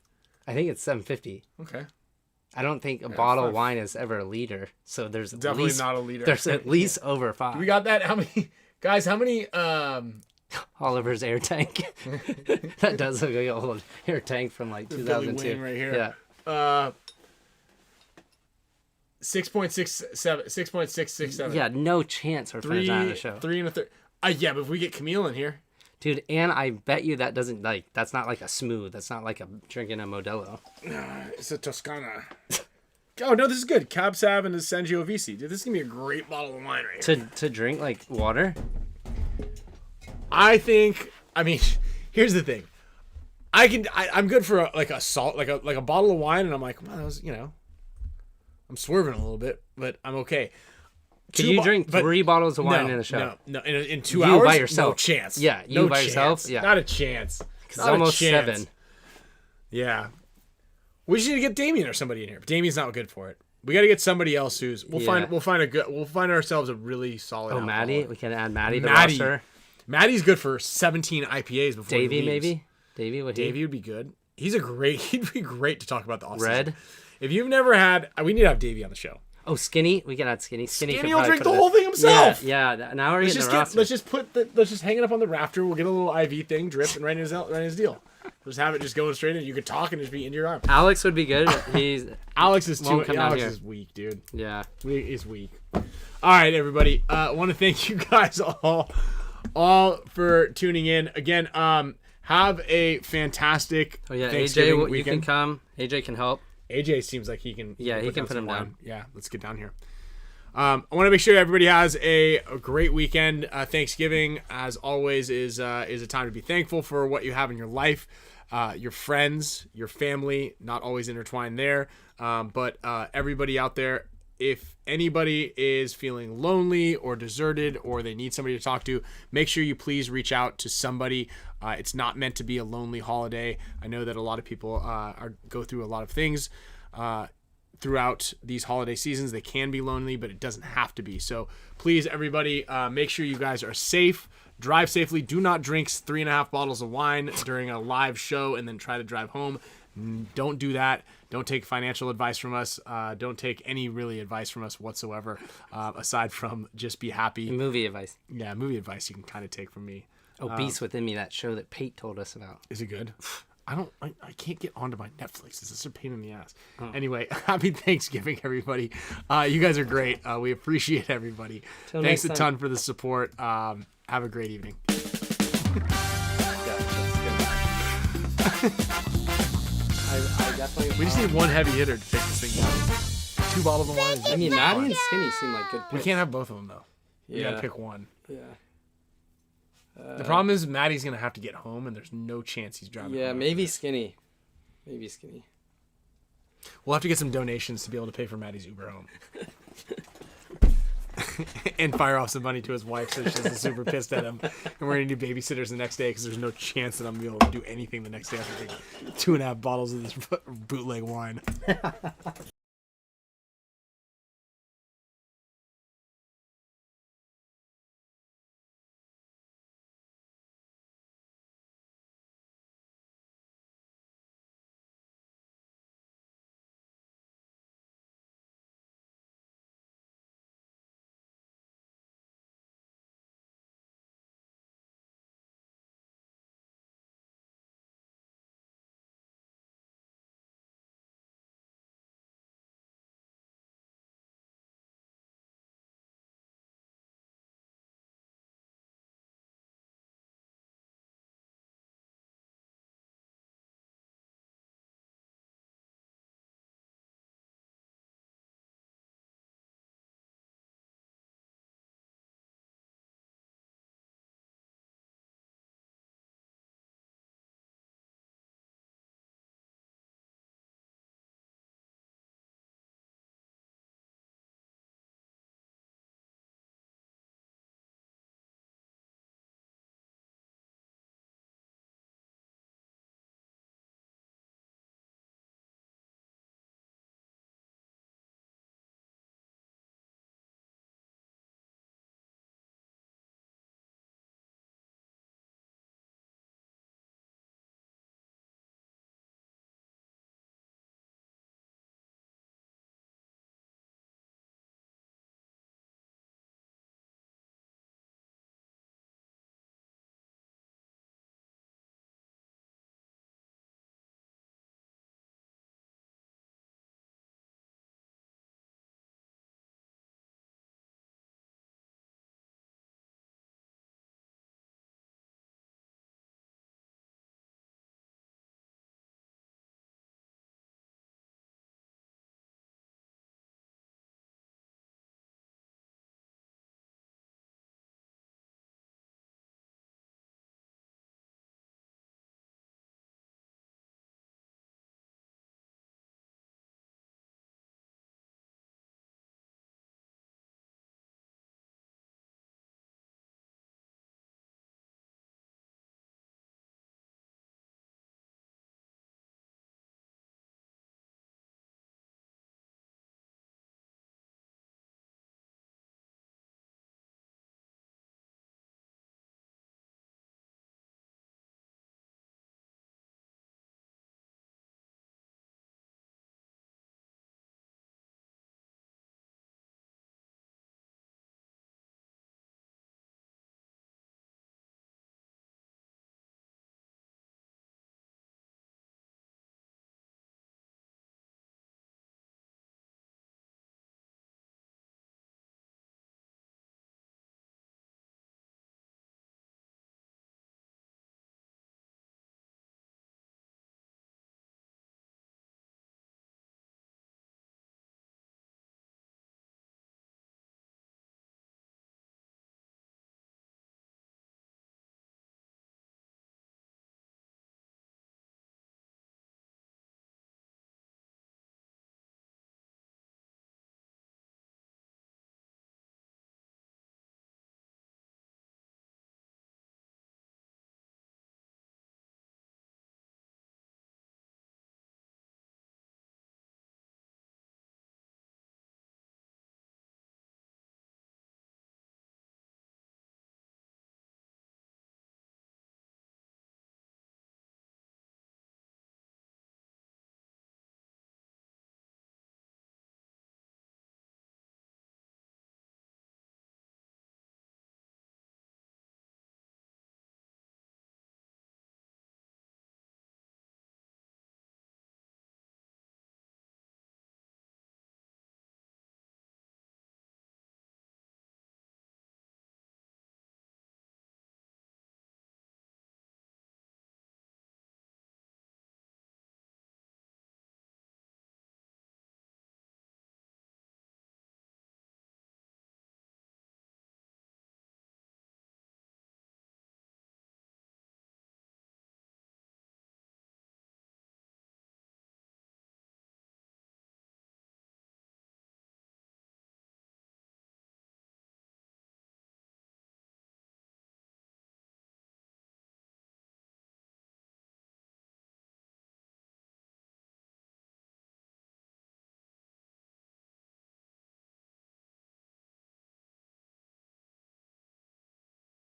I think it's 750. Okay. I don't think a bottle of wine is ever a liter, so there's at Definitely least, not a liter. There's at least over 5. We got that. How many guys? How many? Oliver's air tank. That does look like an old air tank from like Billy 2002. Wayne right here. Yeah. 6.667. Yeah, no chance we're finishing on the show. 3 1/3. Yeah, but if we get Camille in here, Dude, and I bet you that doesn't like that's not like a smooth. That's not like a drinking a Modelo. it's a Toscana. Oh no, this is good. Cab Sav and the Sangiovese. Dude, this is gonna be a great bottle of wine right here. To drink like water. I think. I mean, here's the thing. I'm good for a salt, like a bottle of wine, and I'm like, well, that was, I'm swerving a little bit, but I'm okay. Can you drink 3 bottles of wine in a show? No. In 2 You hours, by yourself. no chance. Yeah, you no by chance. yourself. Yeah, not a chance. it's Not almost a chance. 7. Yeah, we should get Damien or somebody in here. But Damien's not good for it. We got to get somebody else who's. We'll find ourselves a really solid. Oh, Maddie, alcoholic. we can add Maddie to the roster. Maddie's good for 17 IPAs before Davey, he leaves. maybe. Davey would be good. He'd be great to talk about the offseason. Red. If you've never had, we need to have Davey on the show. Oh, Skinny. We can add Skinny. Skinny could will probably drink put the it whole in. thing himself. Yeah. Now we're getting the roster. Let's just hang it up on the rafter. We'll get a little IV thing, drip, and write his deal. Just have it just going straight in. You could talk and just be into your arm. Alex would be good. Alex is Alex is weak, dude. Yeah. He's weak. All right, everybody. I want to thank you guys all for tuning in again. Have a fantastic Thanksgiving AJ, weekend. you can come. AJ can help. AJ seems like he can. Yeah, he can down put him some wine. down. Yeah, let's get down here. I want to make sure everybody has a great weekend. Thanksgiving, as always, is a time to be thankful for what you have in your life, your friends, your family. Not always intertwined there, but everybody out there. If anybody is feeling lonely or deserted or they need somebody to talk to, make sure you please reach out to somebody. It's not meant to be a lonely holiday. I know that a lot of people go through a lot of things throughout these holiday seasons. They can be lonely, but it doesn't have to be. So please, everybody, make sure you guys are safe. Drive safely. Do not drink 3.5 bottles of wine during a live show and then try to drive home. Don't do that. Don't take financial advice from us. Don't take any really advice from us whatsoever, aside from just be happy. Movie advice. Yeah, movie advice you can kind of take from me. Beast Within Me, that show that Pate told us about. Is it good? I can't get onto my Netflix. It's just a pain in the ass. Anyway, happy Thanksgiving, everybody. You guys are great. We appreciate everybody. Thanks a ton for the support. Have a great evening. I definitely. We just need one heavy hitter to take this thing down. 2 bottles of wine. I mean, Maddie and Skinny seem like good picks. We can't have both of them though. We Yeah. gotta pick one. Yeah. The problem is Maddie's gonna have to get home, and there's no chance he's driving. Yeah, home. maybe Skinny. Maybe Skinny. We'll have to get some donations to be able to pay for Maddie's Uber home. and fire off some money to his wife so she's super pissed at him. And we're gonna need babysitters the next day because there's no chance that I'm gonna be able to do anything the next day after drinking 2.5 bottles of this bootleg wine.